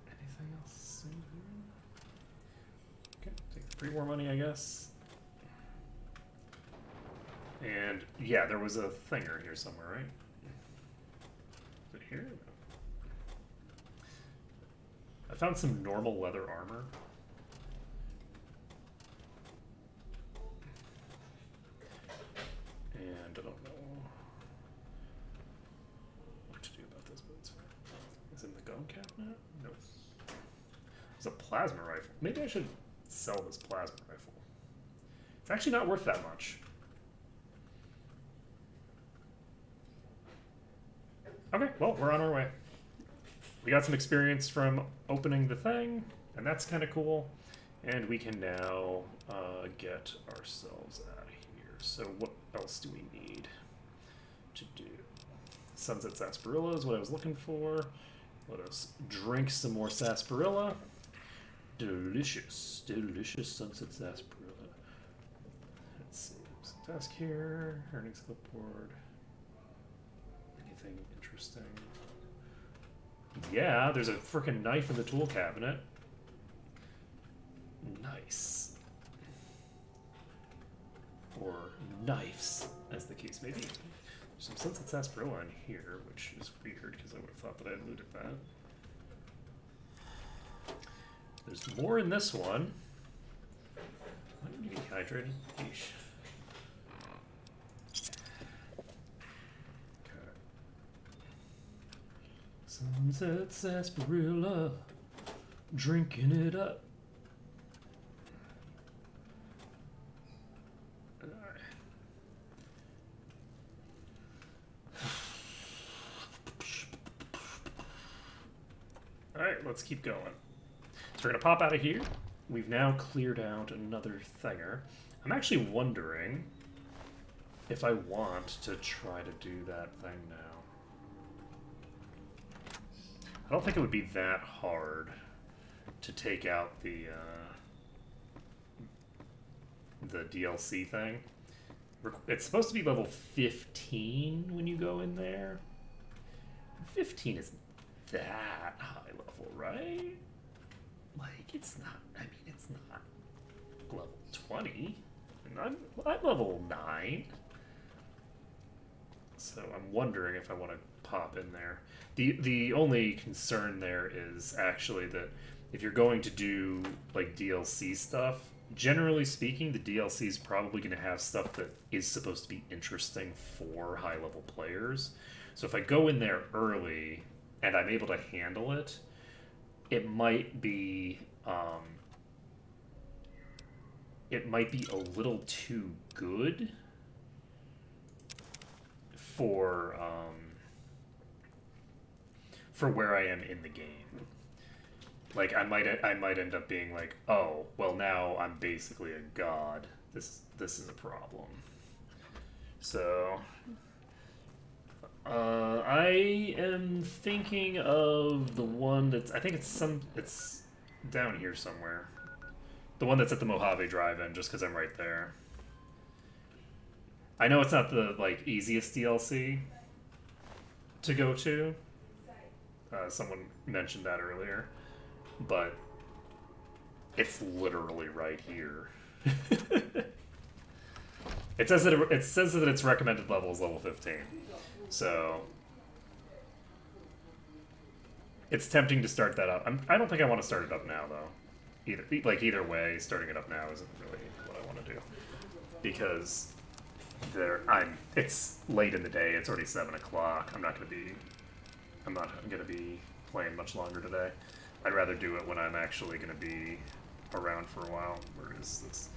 Anything else in here? Okay, take the pre-war money, I guess. And yeah, there was a thinger here somewhere, right? Is it here? No. I found some normal leather armor. And I don't know what to do about this, but it's fine. Is it in the gun cabinet? No. It's a plasma rifle. Maybe I should sell this plasma rifle. It's actually not worth that much. Okay, well, we're on our way. We got some experience from opening the thing, and that's kind of cool. And we can now get ourselves out of here. So what else do we need to do? Sunset Sarsaparilla is what I was looking for. Let us drink some more sarsaparilla. Delicious, delicious Sunset Sarsaparilla. Let's see, there's a desk here, earnings clipboard. Anything interesting? Yeah, there's a frickin' knife in the tool cabinet. Nice. Or knives, as the case may be. There's some Sunset Sarsaparilla in here, which is weird because I would have thought that I had looted that. There's more in this one. Why didn't you get dehydrated? Yeesh. Okay. Sunset Sarsaparilla, drinking it up. Alright, let's keep going. So we're going to pop out of here. We've now cleared out another thinger. I'm actually wondering if I want to try to do that thing now. I don't think it would be that hard to take out the DLC thing. It's supposed to be level 15 when you go in there. 15 isn't that high level, right? Like, it's not, I mean, it's not level 20. And I'm level 9. So I'm wondering if I want to pop in there. The only concern there is actually that if you're going to do, like, DLC stuff, generally speaking, the DLC is probably going to have stuff that is supposed to be interesting for high-level players. So if I go in there early and I'm able to handle it, it might be a little too good for where I am in the game. Like, I might end up being like, oh, well, now I'm basically a god. This is a problem. So I am thinking of the one that's, I think it's down here somewhere. The one that's at the Mojave Drive-In, just because I'm right there. I know it's not the, like, easiest DLC to go to. Someone mentioned that earlier. But it's literally right here. It says that its recommended level is level 15. So it's tempting to start that up. I don't think I want to start it up now, though. Either way, starting it up now isn't really what I want to do, because it's late in the day. It's already 7 o'clock. I'm not gonna be playing much longer today. I'd rather do it when I'm actually gonna be around for a while. Where is this?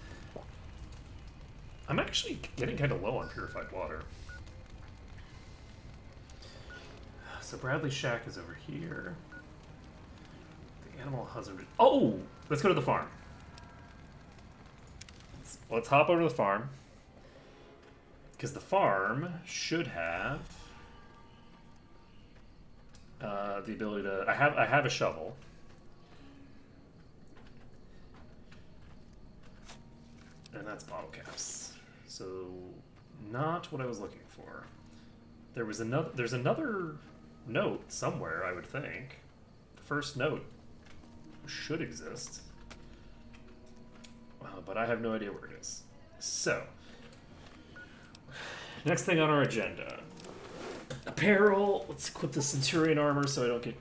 I'm actually getting kind of low on purified water. So Bradley Shack is over here. The animal husbandry. Oh, let's go to the farm. Let's hop over to the farm, because the farm should have the ability to. I have a shovel. And that's bottle caps. So not what I was looking for. There's another note somewhere, I would think. The first note should exist. But I have no idea where it is. So, next thing on our agenda. Apparel. Let's equip the Centurion armor so I don't get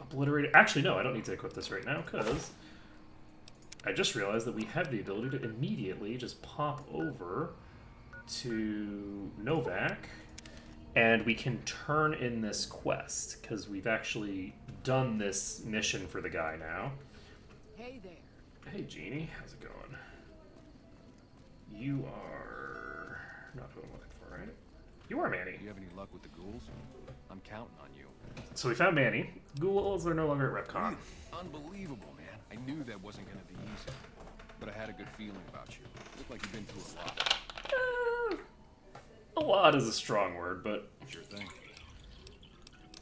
obliterated. Actually, no, I don't need to equip this right now, because I just realized that we have the ability to immediately just pop over to Novak, and we can turn in this quest, because we've actually done this mission for the guy now. Hey there. Hey, Jeannie. How's it going? You are not who I'm looking for, right? You are Manny. Do you have any luck with the ghouls? I'm counting on you. So we found Manny. Ghouls are no longer at RepCon. Unbelievable, man. I knew that wasn't going to be easy. But I had a good feeling about you. Looked like you've been through a lot. A lot is a strong word, but... Sure thing.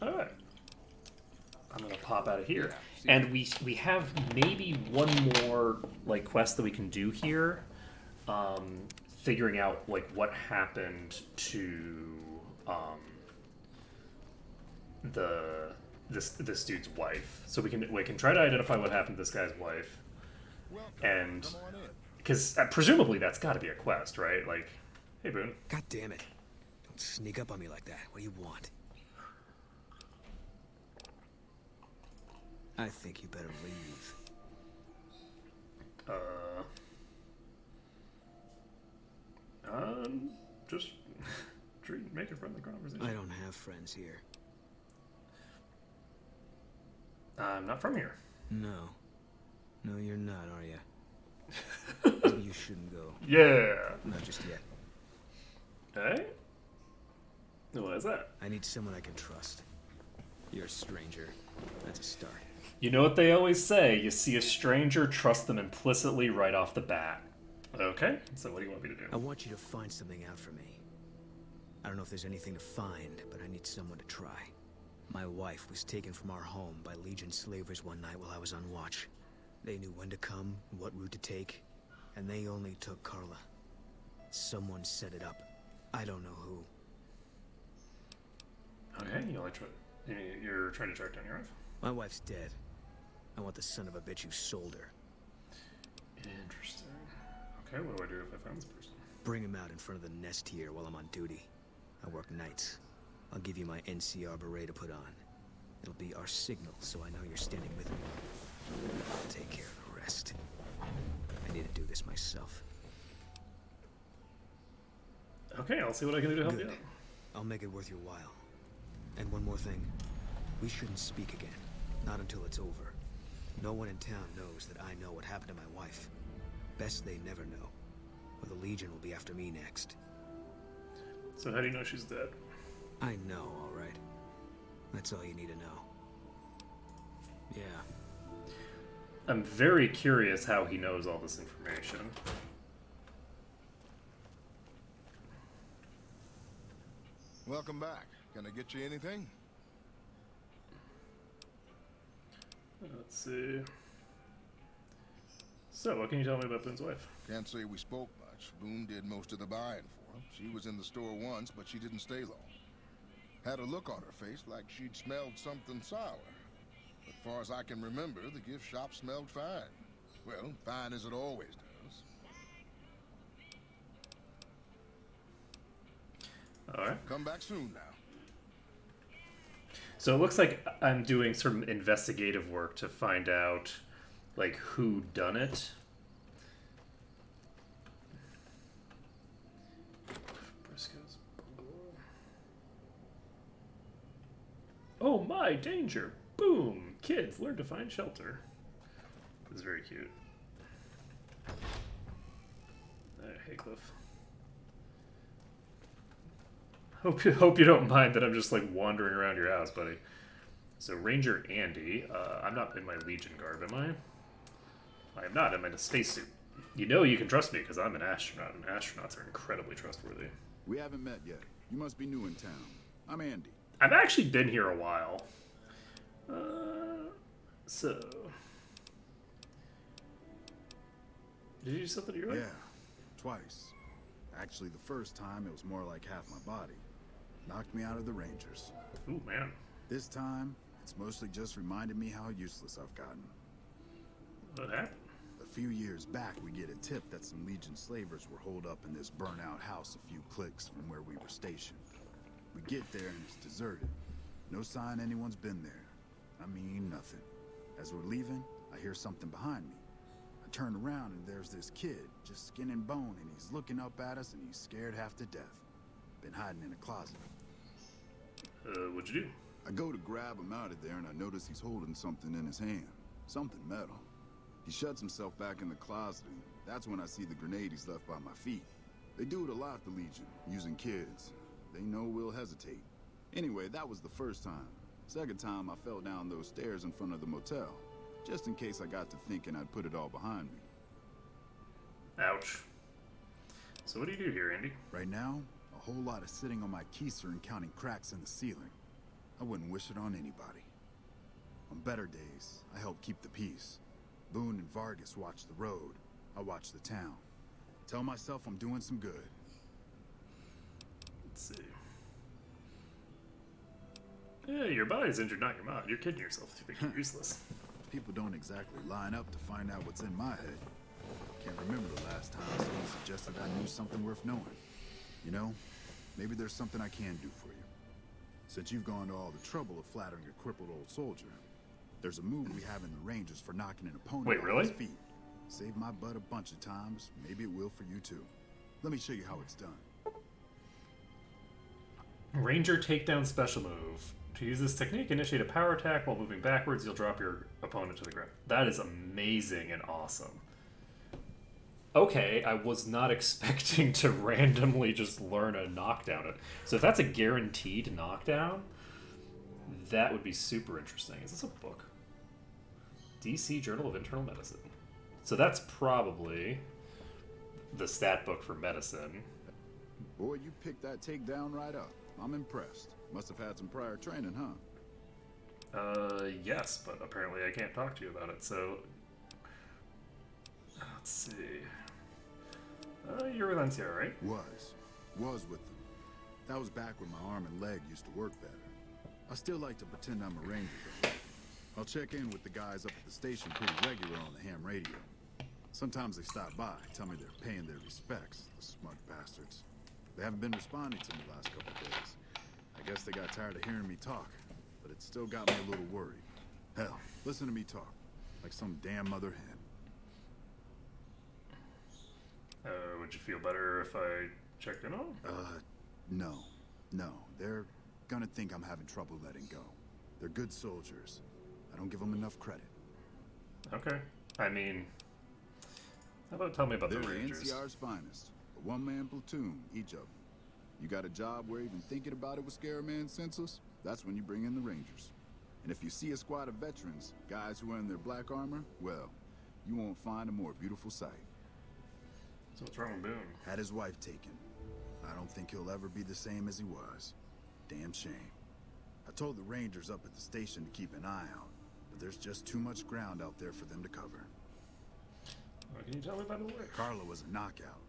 Alright. I'm gonna pop out of here. Yeah, and we have maybe one more, like, quest that we can do here. Figuring out, like, what happened to, this dude's wife. So we can try to identify what happened to this guy's wife. And... Because presumably that's got to be a quest, right? Like, hey, Boone. God damn it. Don't sneak up on me like that. What do you want? I think you better leave. Just make a friendly conversation. I don't have friends here. I'm not from here. No. No, you're not, are you? Maybe you shouldn't go. Yeah. Not just yet. Hey? What is that? I need someone I can trust. You're a stranger. That's a start. You know what they always say, you see a stranger, trust them implicitly right off the bat. Okay, so what do you want me to do? I want you to find something out for me. I don't know if there's anything to find, but I need someone to try. My wife was taken from our home by Legion slavers one night while I was on watch. They knew when to come, what route to take, and they only took Carla. Someone set it up. I don't know who. Okay, you're trying to track down your wife? My wife's dead. I want the son of a bitch who sold her. Interesting. Okay, what do I do if I find this person? Bring him out in front of the nest here while I'm on duty. I work nights. I'll give you my NCR beret to put on. It'll be our signal, so I know you're standing with me. I'll take care of the rest. I need to do this myself. Okay, I'll see what I can do to help you out. I'll make it worth your while. And one more thing. We shouldn't speak again. Not until it's over. No one in town knows that I know what happened to my wife. Best they never know. Or the Legion will be after me next. So how do you know she's dead? I know, all right. That's all you need to know. Yeah. I'm very curious how he knows all this information. Welcome back. Can I get you anything? Let's see. So, what can you tell me about Boone's wife? Can't say we spoke much. Boone did most of the buying for him. She was in the store once, but she didn't stay long. Had a look on her face like she'd smelled something sour. As far as I can remember, the gift shop smelled fine. Well, fine as it always does. Alright. Come back soon now. So it looks like I'm doing some investigative work to find out, like, who done it. Briscoe's bungalow. Oh my, danger! Boom! Kids, learn to find shelter. This is very cute. Hey, Cliff. Hope you don't mind that I'm just like wandering around your house, buddy. So Ranger Andy, I'm not in my Legion garb, am I? I am not. I'm in a spacesuit. You know you can trust me because I'm an astronaut, and astronauts are incredibly trustworthy. We haven't met yet. You must be new in town. I'm Andy. I've actually been here a while. So... Did you do something to your life? Yeah, twice. Actually, the first time it was more like half my body. Knocked me out of the Rangers. Ooh, man. This time, it's mostly just reminded me how useless I've gotten. What happened? A few years back, we get a tip that some Legion slavers were holed up in this burnout house a few clicks from where we were stationed. We get there and it's deserted. No sign anyone's been there. I mean, nothing. As we're leaving, I hear something behind me. I turn around and there's this kid, just skin and bone, and he's looking up at us and he's scared half to death. Been hiding in a closet. What'd you do? I go to grab him out of there and I notice he's holding something in his hand. Something metal. He shuts himself back in the closet and that's when I see the grenade he's left by my feet. They do it a lot, the Legion, using kids. they know we'll hesitate. Anyway, that was the first time. Second time, I fell down those stairs in front of the motel, just in case I got to thinking I'd put it all behind me. Ouch. So what do you do here, Andy? Right now, a whole lot of sitting on my keister and counting cracks in the ceiling. I wouldn't wish it on anybody. On better days, I help keep the peace. Boone and Vargas watch the road. I watch the town. Tell myself I'm doing some good. Let's see. Yeah, your body's injured, not your mind. You're kidding yourself if you think you're useless. People don't exactly line up to find out what's in my head. Can't remember the last time someone suggested I knew something worth knowing. You know, maybe there's something I can do for you. Since you've gone to all the trouble of flattering a crippled old soldier, there's a move we have in the Rangers for knocking an opponent off his feet. Saved my butt a bunch of times. Maybe it will for you too. Let me show you how it's done. Ranger takedown special move. To use this technique, initiate a power attack while moving backwards. You'll drop your opponent to the ground. That is amazing and awesome. Okay, I was not expecting to randomly just learn a knockdown. So if that's a guaranteed knockdown, that would be super interesting. Is this a book? DC Journal of Internal Medicine. So that's probably the stat book for medicine. Boy, you picked that takedown right up. I'm impressed. Must have had some prior training, huh? Yes, but apparently I can't talk to you about it, so... Let's see... you're with NCR, right? Was with them. That was back when my arm and leg used to work better. I still like to pretend I'm a ranger, though. I'll check in with the guys up at the station pretty regular on the ham radio. Sometimes they stop by, tell me they're paying their respects, the smart bastards. They haven't been responding to me the last couple days. I guess they got tired of hearing me talk, but it still got me a little worried. Hell, listen to me talk, like some damn mother hen. Would you feel better if I checked in on? No. They're gonna think I'm having trouble letting go. They're good soldiers. I don't give them enough credit. Okay. I mean, how about tell me about They're the Rangers? the NCR's finest. A one-man platoon, each of them. You got a job where even thinking about it would scare a man senseless? That's when you bring in the Rangers. And if you see a squad of veterans, guys who are in their black armor, well, you won't find a more beautiful sight. So what's wrong with Boone? Had his wife taken. I don't think he'll ever be the same as he was. Damn shame. I told the Rangers up at the station to keep an eye out, but there's just too much ground out there for them to cover. What can you tell me about the way? Carla was a knockout.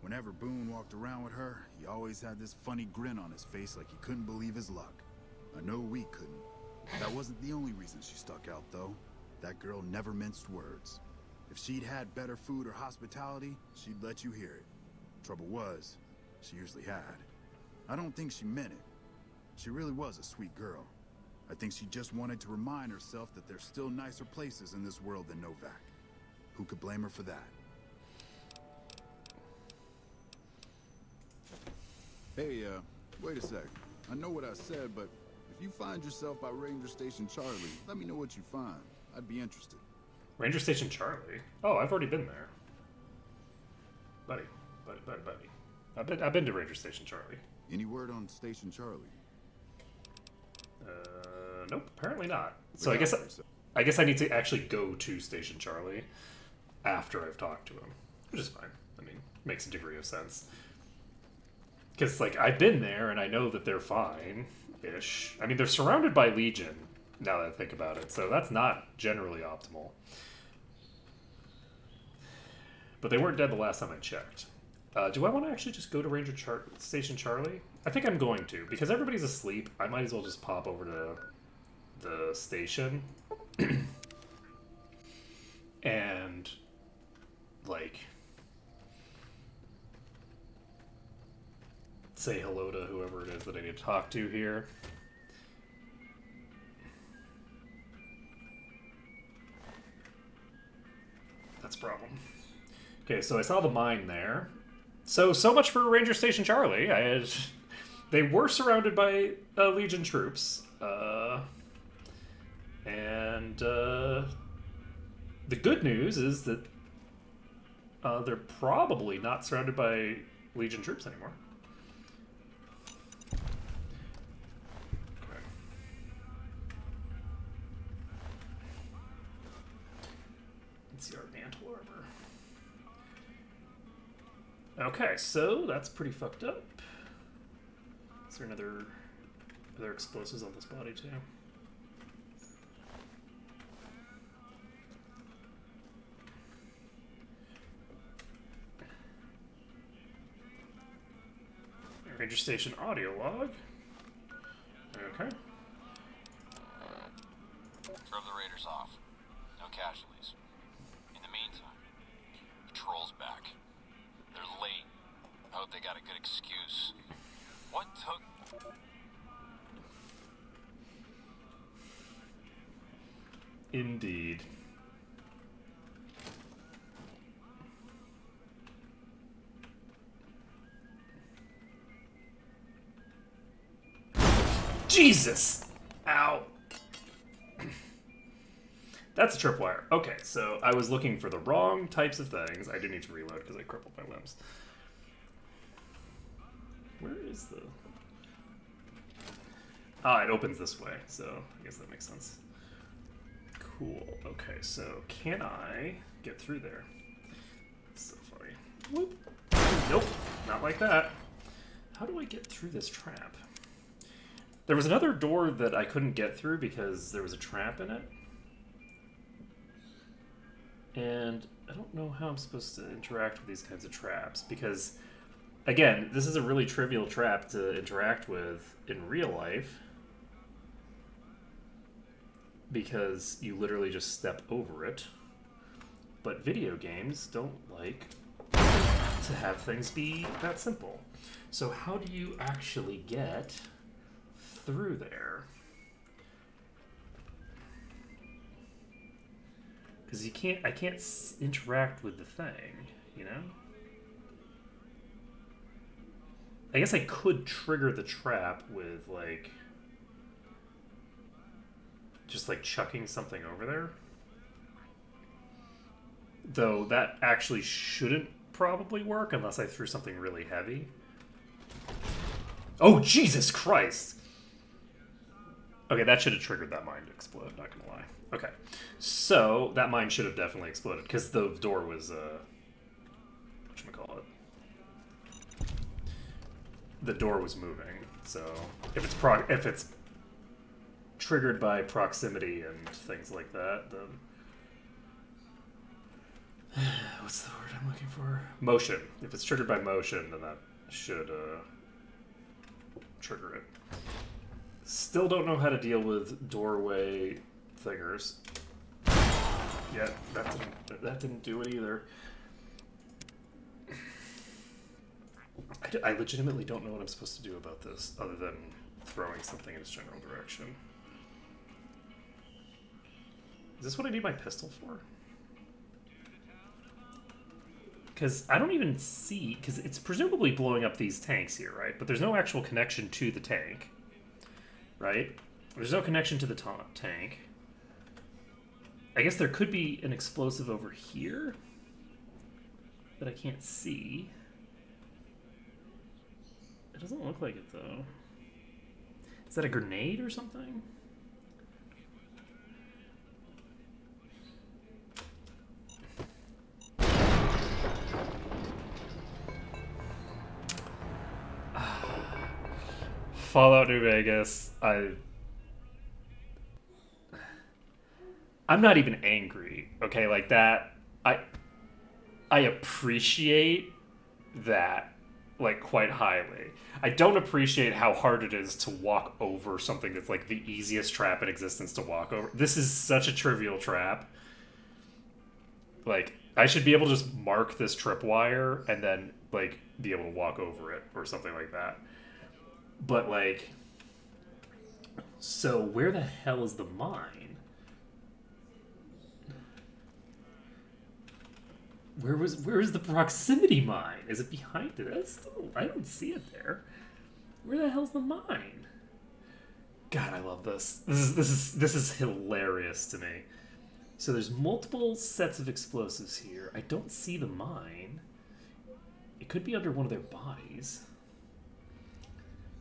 Whenever Boone walked around with her, he always had this funny grin on his face like he couldn't believe his luck. I know we couldn't. That wasn't the only reason she stuck out, though. That girl never minced words. If she'd had better food or hospitality, she'd let you hear it. Trouble was, she usually had. I don't think she meant it. She really was a sweet girl. I think she just wanted to remind herself that there's still nicer places in this world than Novak. Who could blame her for that? Hey, wait a sec. I know what I said, but if you find yourself by Ranger Station Charlie, let me know what you find. I'd be interested. Ranger Station Charlie? Oh, I've already been there. Buddy. I've been to Ranger Station Charlie. Any word on Station Charlie? Nope, apparently not. So I guess I need to actually go to Station Charlie after I've talked to him, which is fine. I mean, makes a degree of sense. Because, like, I've been there and I know that they're fine-ish. I mean, they're surrounded by Legion, now that I think about it, so that's not generally optimal. But they weren't dead the last time I checked. Do I want to actually just go to Station Charlie? I think I'm going to. Because everybody's asleep, I might as well just pop over to the station. And, like, say hello to whoever it is that I need to talk to here. That's a problem. Okay, so I saw the mine there. So much for Ranger Station Charlie. They were surrounded by Legion troops. And the good news is that they're probably not surrounded by Legion troops anymore. Okay, so that's pretty fucked up. Is there are there explosives on this body too? Ranger station audio log. Okay. Drove the raiders off. No casualties. In the meantime, patrol's back. They're late. I hope they got a good excuse. What took... Indeed. Jesus! Ow. That's a tripwire. Okay, so I was looking for the wrong types of things. I do need to reload because I crippled my limbs. Where is the... Ah, it opens this way, so I guess that makes sense. Cool. Okay, so can I get through there? So funny. Whoop. Nope, not like that. How do I get through this trap? There was another door that I couldn't get through because there was a trap in it. And I don't know how I'm supposed to interact with these kinds of traps because, again, this is a really trivial trap to interact with in real life because you literally just step over it. But video games don't like to have things be that simple. So how do you actually get through there? Because I can't interact with the thing, you know? I guess I could trigger the trap with, like, just, like, chucking something over there. Though that actually shouldn't probably work unless I threw something really heavy. Oh, Jesus Christ! Okay, that should have triggered that mine to explode, not gonna lie. Okay, so that mine should have definitely exploded because the door was, whatchamacallit? The door was moving, so if it's triggered by proximity and things like that, then what's the word I'm looking for? Motion. If it's triggered by motion, then that should trigger it. Still don't know how to deal with doorway thingers. Yeah, that didn't do it either. I legitimately don't know what I'm supposed to do about this other than throwing something in its general direction. Is this what I need my pistol for? Because I don't even see... Because it's presumably blowing up these tanks here, right? But there's no actual connection to the tank. Right? There's no connection to the tank. I guess there could be an explosive over here that I can't see. It doesn't look like it, though. Is that a grenade or something? Fallout New Vegas, I'm not even angry, okay? Like that, I appreciate that, like, quite highly. I don't appreciate how hard it is to walk over something that's, like, the easiest trap in existence to walk over. This is such a trivial trap. Like, I should be able to just mark this tripwire and then, like, be able to walk over it or something like that. But, like, so where the hell is the mine? Where is the proximity mine? Is it behind this? I don't see it there. Where the hell's the mine? God, I love this. This is hilarious to me. So there's multiple sets of explosives here. I don't see the mine. It could be under one of their bodies.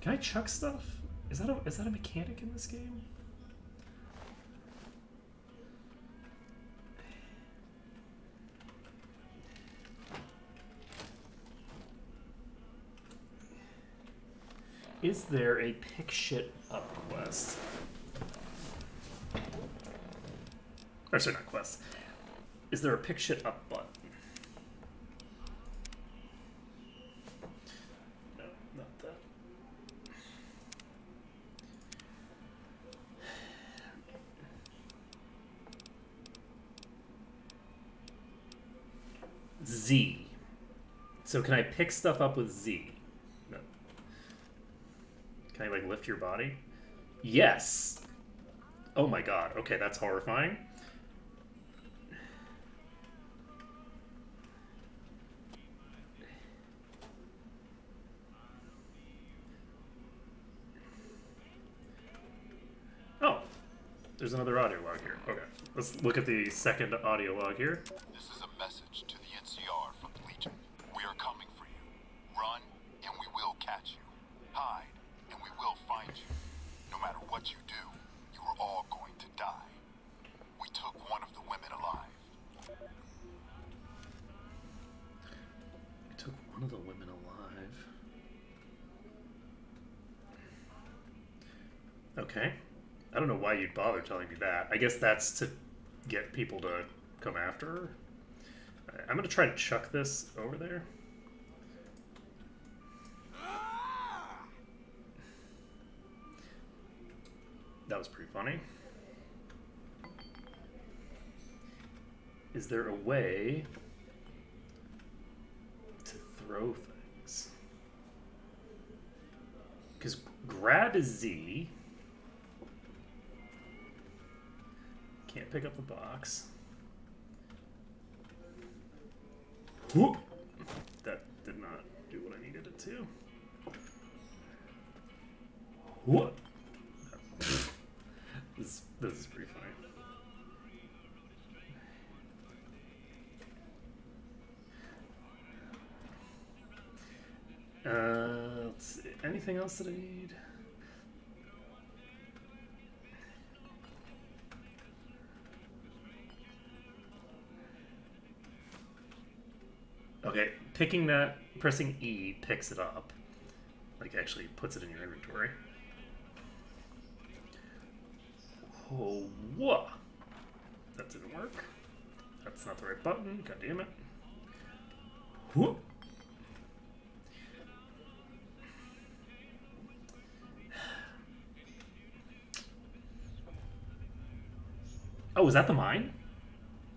Can I chuck stuff? Is that a mechanic in this game? Is there a pick shit up quest? Or sorry, not quest. Is there a pick shit up button? No, not that. Z. So can I pick stuff up with Z? No. Can I like lift your body? Yes. Oh my god. Okay, that's horrifying. Oh, there's another audio log here. Okay, let's look at the second audio log here. This is a message to the NCR from Legion. We are coming for you. Run, and we will catch you. Hide, and we will find you. No matter what you do, you are all going to die. We took one of the women alive. We took one of the women alive. Okay. I don't know why you'd bother telling me that. I guess that's to get people to come after her. I'm going to try to chuck this over there. That was pretty funny. Is there a way to throw things? Because grab is Z. Can't pick up the box. Whoop. That did not do what I needed it to. What? This is pretty funny. Let's see. Anything else that I need? Okay, picking that, pressing E picks it up. Like, actually puts it in your inventory. Oh, whoa! That didn't work. That's not the right button. God damn it. Whoop! Oh, is that the mine?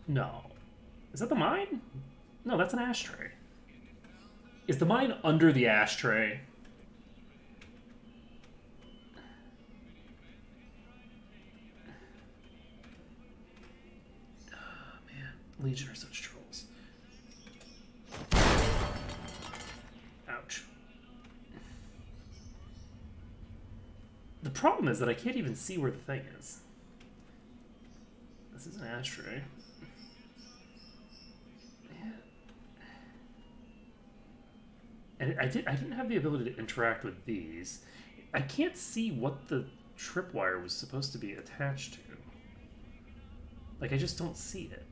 No. Is that the mine? No, that's an ashtray. Is the mine under the ashtray? Oh, man. Legion are such trolls. Ouch. The problem is that I can't even see where the thing is. This is an ashtray. And I didn't have the ability to interact with these. I can't see what the tripwire was supposed to be attached to. Like, I just don't see it.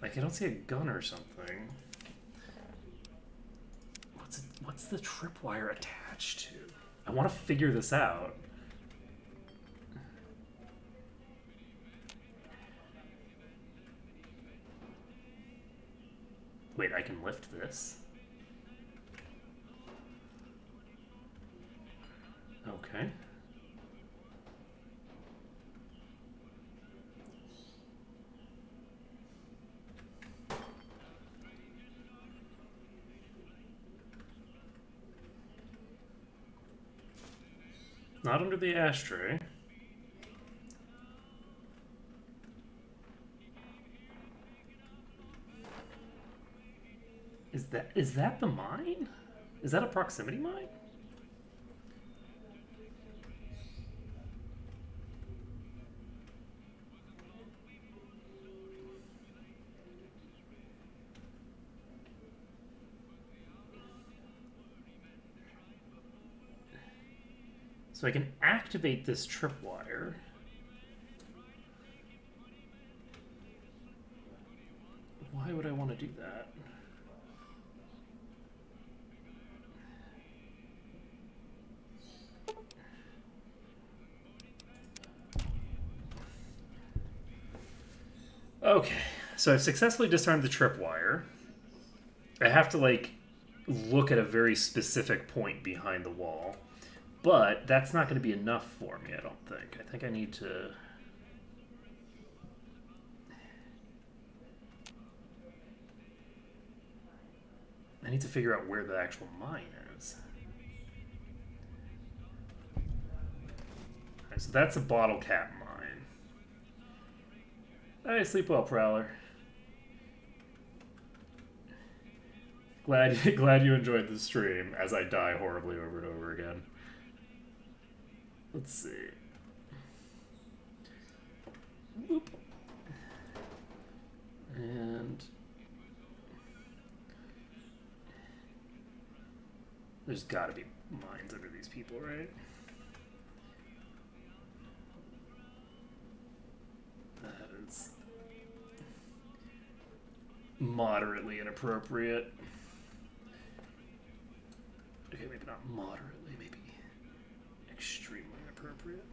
Like, I don't see a gun or something. What's the tripwire attached to? I want to figure this out. Wait, I can lift this? Okay. Not under the ashtray. Is that the mine? Is that a proximity mine? So I can activate this tripwire. Why would I want to do that? Okay, so I've successfully disarmed the tripwire. I have to, like, look at a very specific point behind the wall. But that's not going to be enough for me, I don't think. I think I need to... I need to figure out where the actual mine is. Alright, so that's a bottle cap mine. Hey, sleep well, Prowler. Glad you enjoyed the stream as I die horribly over and over again. Let's see. Whoop. And there's got to be mines under these people, right? That is moderately inappropriate. Okay, maybe not moderately, maybe extremely inappropriate.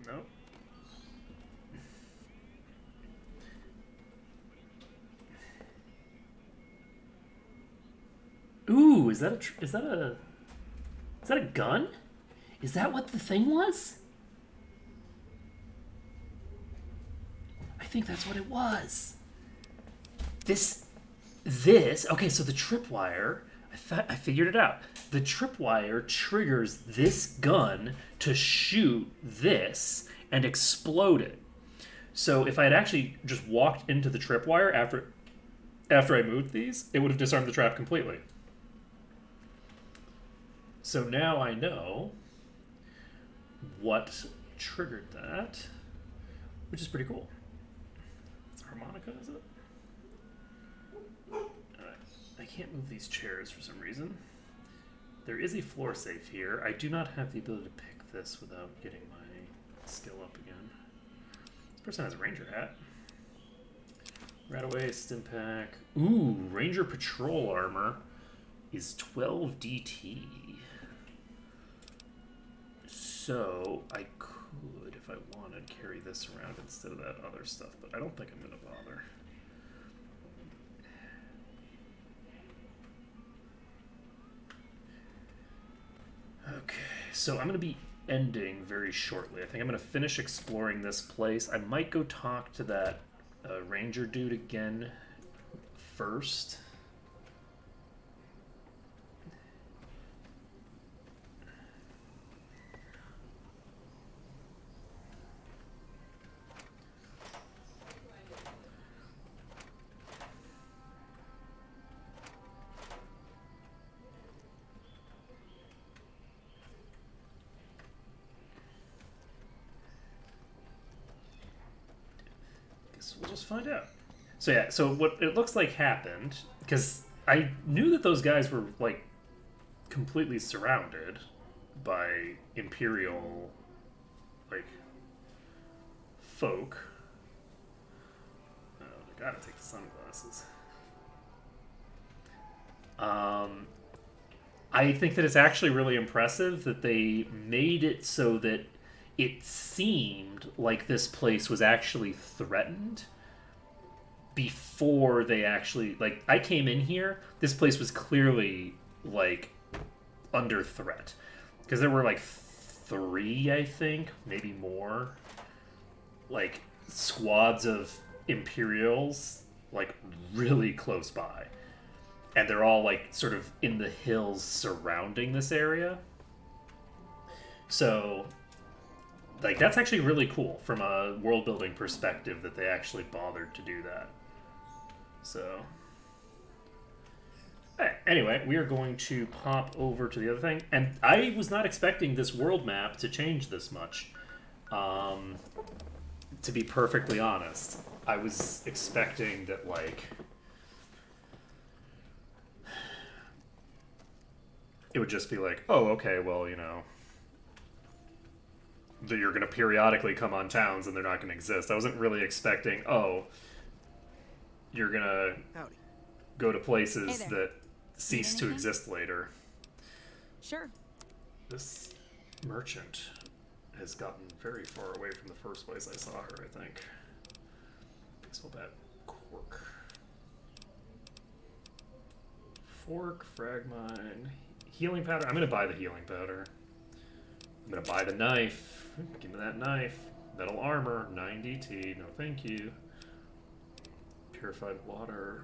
Nope. Ooh, is that a gun? Is that what the thing was? I think that's what it was. This, okay, so the tripwire, I figured it out. The tripwire triggers this gun to shoot this and explode it. So if I had actually just walked into the tripwire after I moved these, it would have disarmed the trap completely. So now I know what triggered that, which is pretty cool. It's a harmonica, is it? I can't move these chairs for some reason. There is a floor safe here. I do not have the ability to pick this without getting my skill up again. This person has a ranger hat. Rataway, Stimpack. Ooh, Ranger Patrol armor is 12 DT. So I could, if I wanted, carry this around instead of that other stuff, but I don't think I'm going to bother. Okay, so I'm going to be ending very shortly. I think I'm going to finish exploring this place. I might go talk to that ranger dude again first. We'll just find out. So yeah, so what it looks like happened, because I knew that those guys were like completely surrounded by Imperial like folk. Oh, I gotta take the sunglasses. I think that it's actually really impressive that they made it so that it seemed like this place was actually threatened before they actually, like, I came in here, this place was clearly, like, under threat. Because there were, like, 3, I think, maybe more, like, squads of Imperials, like, really close by. And they're all, like, sort of in the hills surrounding this area. So, like, that's actually really cool from a world-building perspective that they actually bothered to do that. So, anyway, we are going to pop over to the other thing. And I was not expecting this world map to change this much. To be perfectly honest. I was expecting that, like, it would just be like, oh, okay, well, you know, that you're going to periodically come on towns and they're not going to exist. I wasn't really expecting, oh, you're going to go to places that cease to exist later. Sure. This merchant has gotten very far away from the first place I saw her, I think. Spell that. Cork. Fork, fragmine, healing powder. I'm gonna buy the healing powder. I'm gonna buy the knife. Give me that knife. Metal armor, 90 T. No, thank you. Purified water.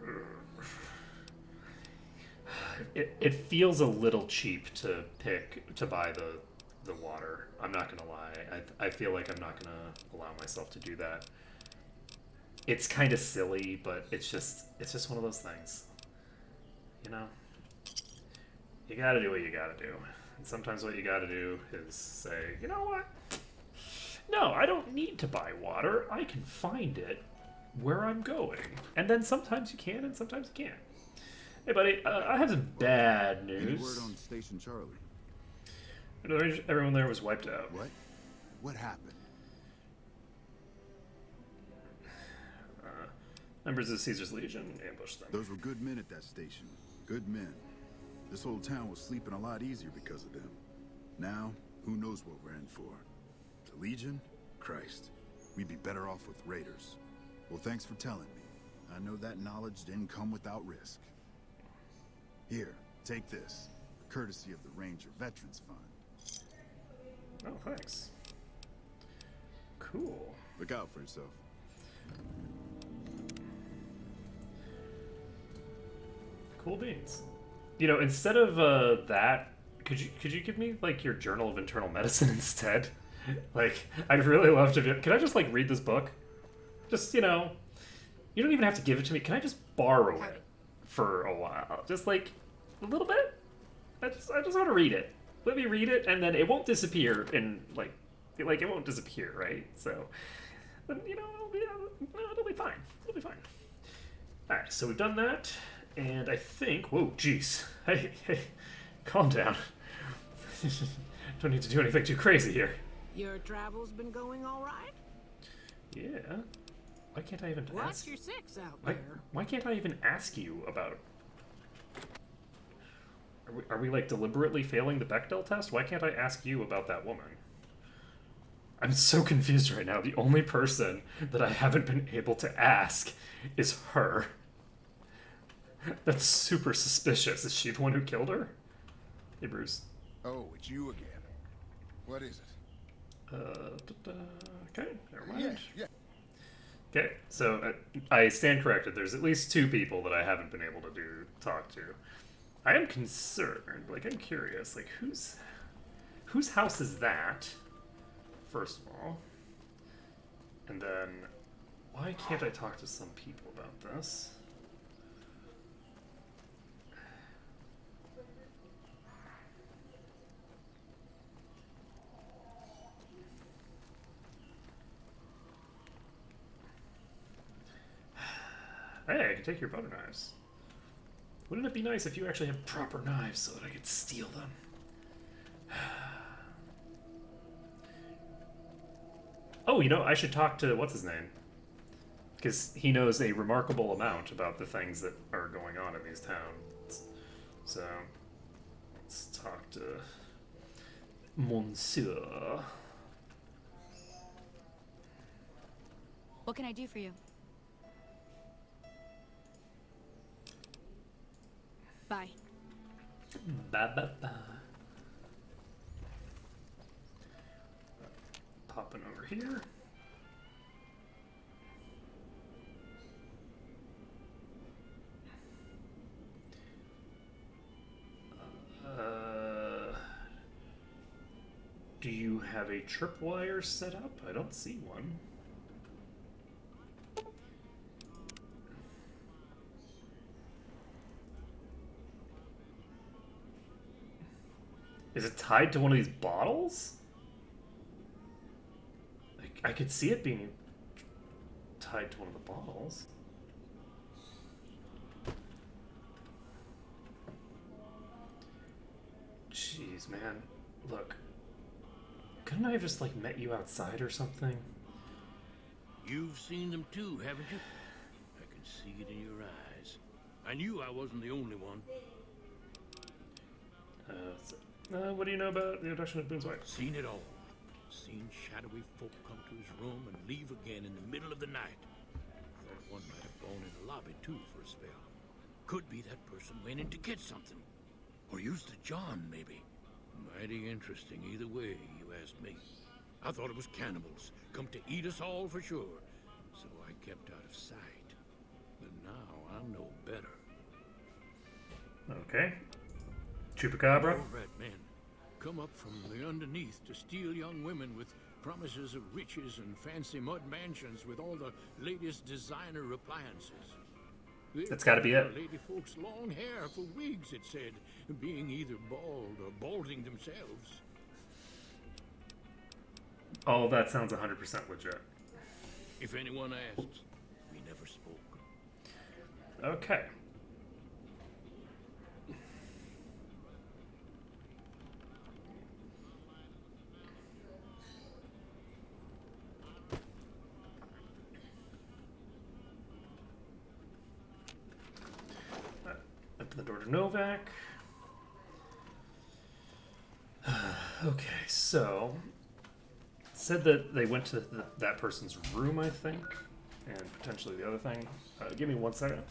It feels a little cheap to buy the water. I'm not gonna lie. I feel like I'm not gonna allow myself to do that. It's kind of silly, but it's just one of those things. You know, you gotta do what you gotta do. And sometimes what you gotta do is say, you know what? No, I don't need to buy water. I can find it where I'm going. And then sometimes you can, and sometimes you can't. Hey, buddy, I have some bad news. Any word on Station Charlie? Everyone there was wiped out. What? What happened? Members of Caesar's Legion ambushed them. Those were good men at that station. Good men. This whole town was sleeping a lot easier because of them. Now, who knows what we're in for? The Legion? Christ. We'd be better off with raiders. Well, thanks for telling me. I know that knowledge didn't come without risk. Here, take this. Courtesy of the Ranger Veterans Fund. Oh, thanks. Cool. Look out for yourself. Cool beans. You know, instead of that, could you give me like your Journal of Internal Medicine instead? Like, I'd really love to. Can I just like read this book? Just, you know, you don't even have to give it to me. Can I just borrow it for a while? Just like a little bit. I just want to read it. Let me read it, and then it won't disappear. And like it won't disappear, right? So, you know, it'll be fine. It'll be fine. All right, so we've done that. And I think, whoa, jeez. Hey, calm down. Don't need to do anything too crazy here. Your travel's been going all right? Yeah. Why can't I even Watch ask? your six out there. Why can't I even ask you about? Are we like deliberately failing the Bechdel test? Why can't I ask you about that woman? I'm so confused right now. The only person that I haven't been able to ask is her. That's super suspicious. Is she the one who killed her? Hey, Bruce. Oh, it's you again. What is it? Okay, never mind. Yeah. Okay, so I stand corrected. There's at least two people that I haven't been able to talk to. I am concerned. Like, I'm curious. Like, whose house is that? First of all, and then why can't I talk to some people about this? Hey, I can take your butter knives. Wouldn't it be nice if you actually had proper knives so that I could steal them? Oh, you know, I should talk to, what's his name? Because he knows a remarkable amount about the things that are going on in these towns. So, let's talk to Monsieur. What can I do for you? Bye. Ba. Popping over here. Do you have a tripwire set up? I don't see one. Is it tied to one of these bottles? I could see it being tied to one of the bottles. Jeez, man. Look. Couldn't I have just, like, met you outside or something? You've seen them too, haven't you? I can see it in your eyes. I knew I wasn't the only one. What do you know about the abduction of Boone's wife? Seen it all. Seen shadowy folk come to his room and leave again in the middle of the night. Thought the lobby, too, for a spell. Could be that person went in to get something. Or used the John, maybe. Mighty interesting either way, you asked me. I thought it was cannibals, come to eat us all for sure. So I kept out of sight. But now I know better. Okay. Chupacabra. More rat men come up from the underneath to steal young women with promises of riches and fancy mud mansions with all the latest designer appliances. That's got to be it. Lady folks' long hair for wigs, it said, being either bald or balding themselves. All of that sounds 100% legit. If anyone asks, we never spoke. Okay. Open the door to Novak. Okay, so it said that they went to that person's room, I think, and potentially the other thing. Give me 1 second.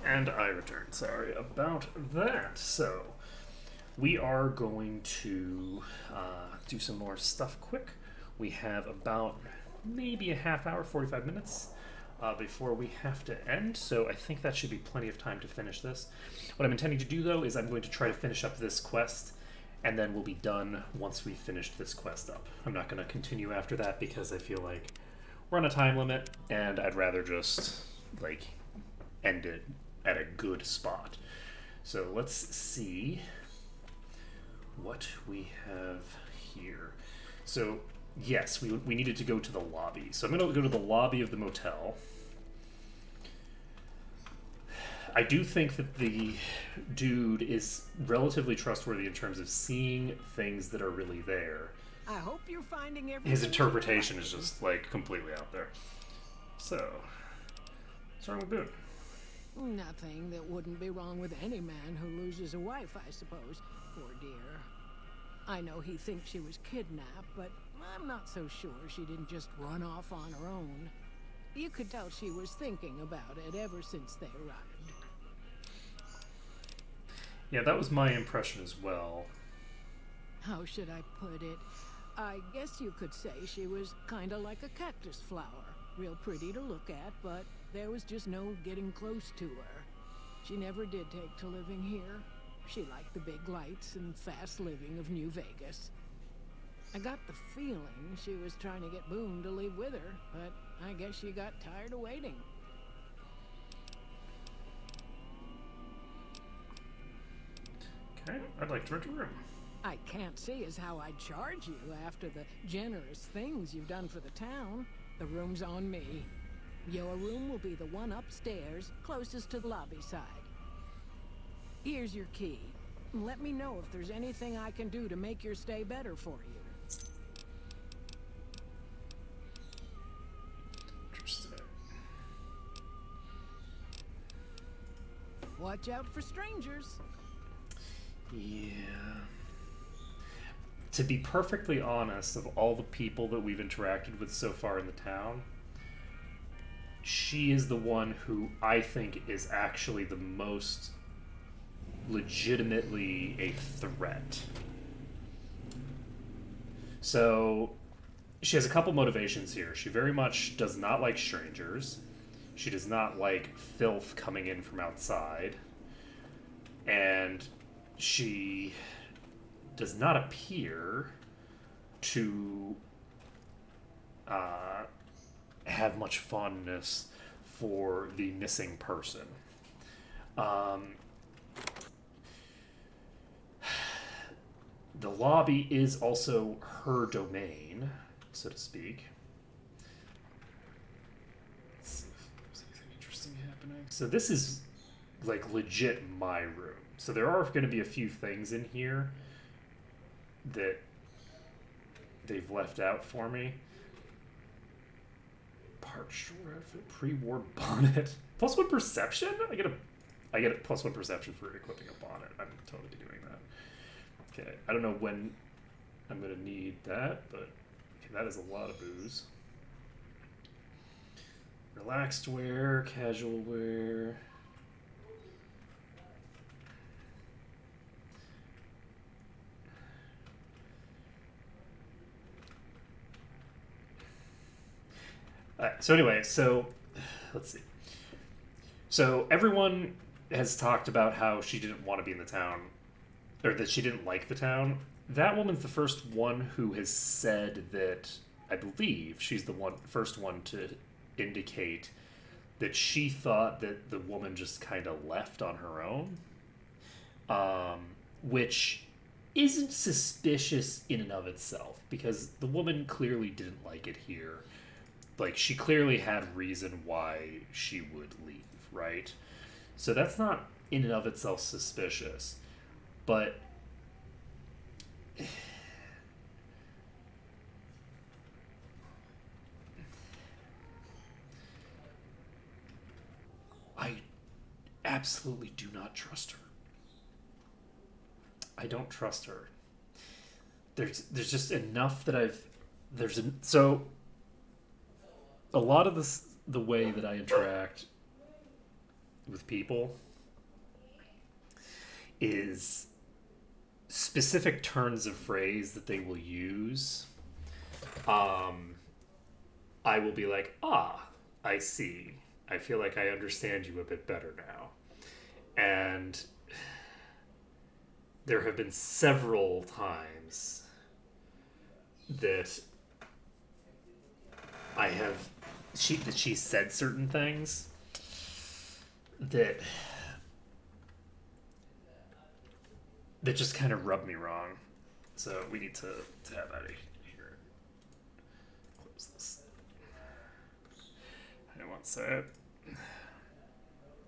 And I return. Sorry about that. So, we are going to do some more stuff quick. We have about maybe a half hour, 45 minutes before we have to end. So I think that should be plenty of time to finish this. What I'm intending to do, though, is I'm going to try to finish up this quest, and then we'll be done once we finish this quest up. I'm not going to continue after that because I feel like we're on a time limit, and I'd rather just, like, end it at a good spot. So let's see what we have here. So, yes, we needed to go to the lobby. So I'm going to go to the lobby of the motel. I do think that the dude is relatively trustworthy in terms of seeing things that are really there. I hope you're finding everything. His interpretation is just, like, completely out there. So, what's wrong with Boone? Nothing that wouldn't be wrong with any man who loses a wife, I suppose. Poor dear. I know he thinks she was kidnapped, but I'm not so sure she didn't just run off on her own. You could tell she was thinking about it ever since they arrived. Yeah, that was my impression as well. How should I put it? I guess you could say she was kinda like a cactus flower. Real pretty to look at, but there was just no getting close to her. She never did take to living here. She liked the big lights and fast living of New Vegas. I got the feeling she was trying to get Boone to leave with her, but I guess she got tired of waiting. Okay, I'd like to rent a room. I can't see as how I'd charge you after the generous things you've done for the town. The room's on me. Your room will be the one upstairs, closest to the lobby side. Here's your key. Let me know if there's anything I can do to make your stay better for you. Interesting. Watch out for strangers. Yeah. To be perfectly honest, of all the people that we've interacted with so far in the town, she is the one who I think is actually the most legitimately a threat. So, she has a couple motivations here. She very much does not like strangers. She does not like filth coming in from outside. And she does not appear to have much fondness for the missing person. The lobby is also her domain, so to speak. Let's see if there's anything interesting happening. So this is, like, legit my room. So there are going to be a few things in here that they've left out for me. Parched outfit, pre-war bonnet. +1 perception? I get a +1 perception for equipping a bonnet. I'm totally doing that. Okay, I don't know when I'm going to need that, but okay, that is a lot of booze. Relaxed wear, casual wear. So anyway, so let's see. So everyone has talked about how she didn't want to be in the town, or that she didn't like the town. That woman's the first one who has said that, I believe she's the first one to indicate that she thought that the woman just kind of left on her own, which isn't suspicious in and of itself, because the woman clearly didn't like it here. Like, she clearly had reason why she would leave, right? So that's not in and of itself suspicious. But I absolutely do not trust her. I don't trust her. There's just enough that so a lot of the way that I interact with people is specific turns of phrase that they will use. I will be like, I see. I feel like I understand you a bit better now. And there have been several times that she said certain things that just kind of rubbed me wrong. So we need to have out of here. Close this. I want to say it.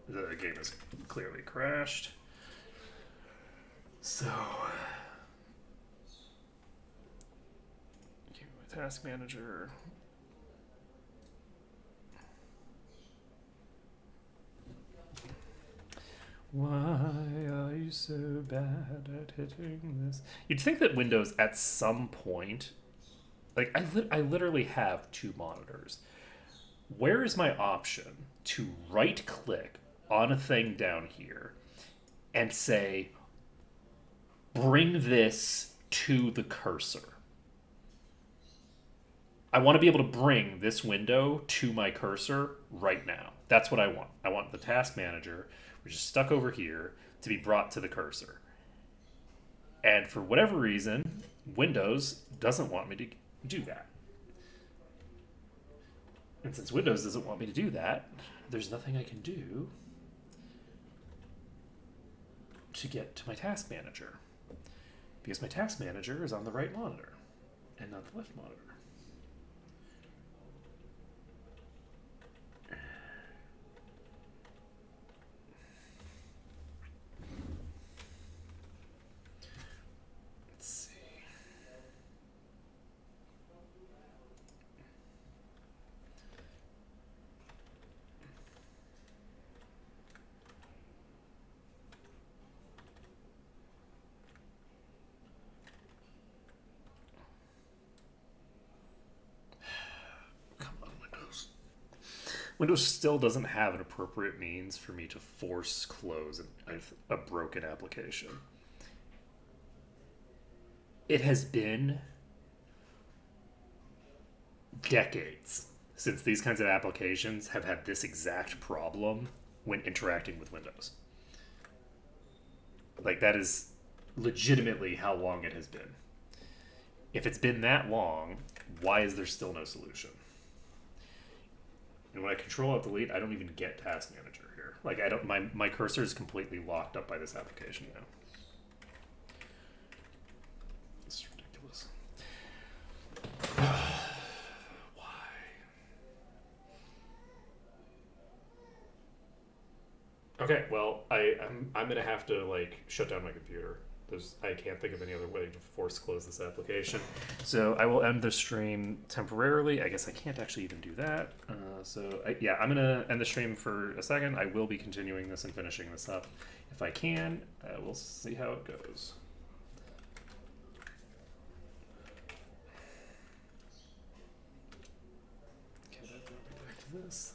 The game has clearly crashed. So, give me my task manager. Why are you so bad at hitting this? You'd think that Windows at some point, like I literally have 2 monitors. Where is my option to right click on a thing down here and say, bring this to the cursor? I want to be able to bring this window to my cursor right now. That's what I want. I want the task manager, which is stuck over here, to be brought to the cursor. And for whatever reason, Windows doesn't want me to do that. And since Windows doesn't want me to do that, there's nothing I can do to get to my task manager. Because my task manager is on the right monitor and not the left monitor. Let's see. Windows still doesn't have an appropriate means for me to force close a broken application. It has been decades since these kinds of applications have had this exact problem when interacting with Windows. Like, that is legitimately how long it has been. If it's been that long, why is there still no solution? And when I Control-Alt-Delete, I don't even get Task Manager here. Like, I don't. My cursor is completely locked up by this application now. This is ridiculous. Why? Okay, well, I'm gonna have to like shut down my computer. I can't think of any other way to force close this application. So I will end the stream temporarily. I guess I can't actually even do that. Yeah, I'm going to end the stream for a second. I will be continuing this and finishing this up. If I can, we'll see how it goes. Okay, back to this.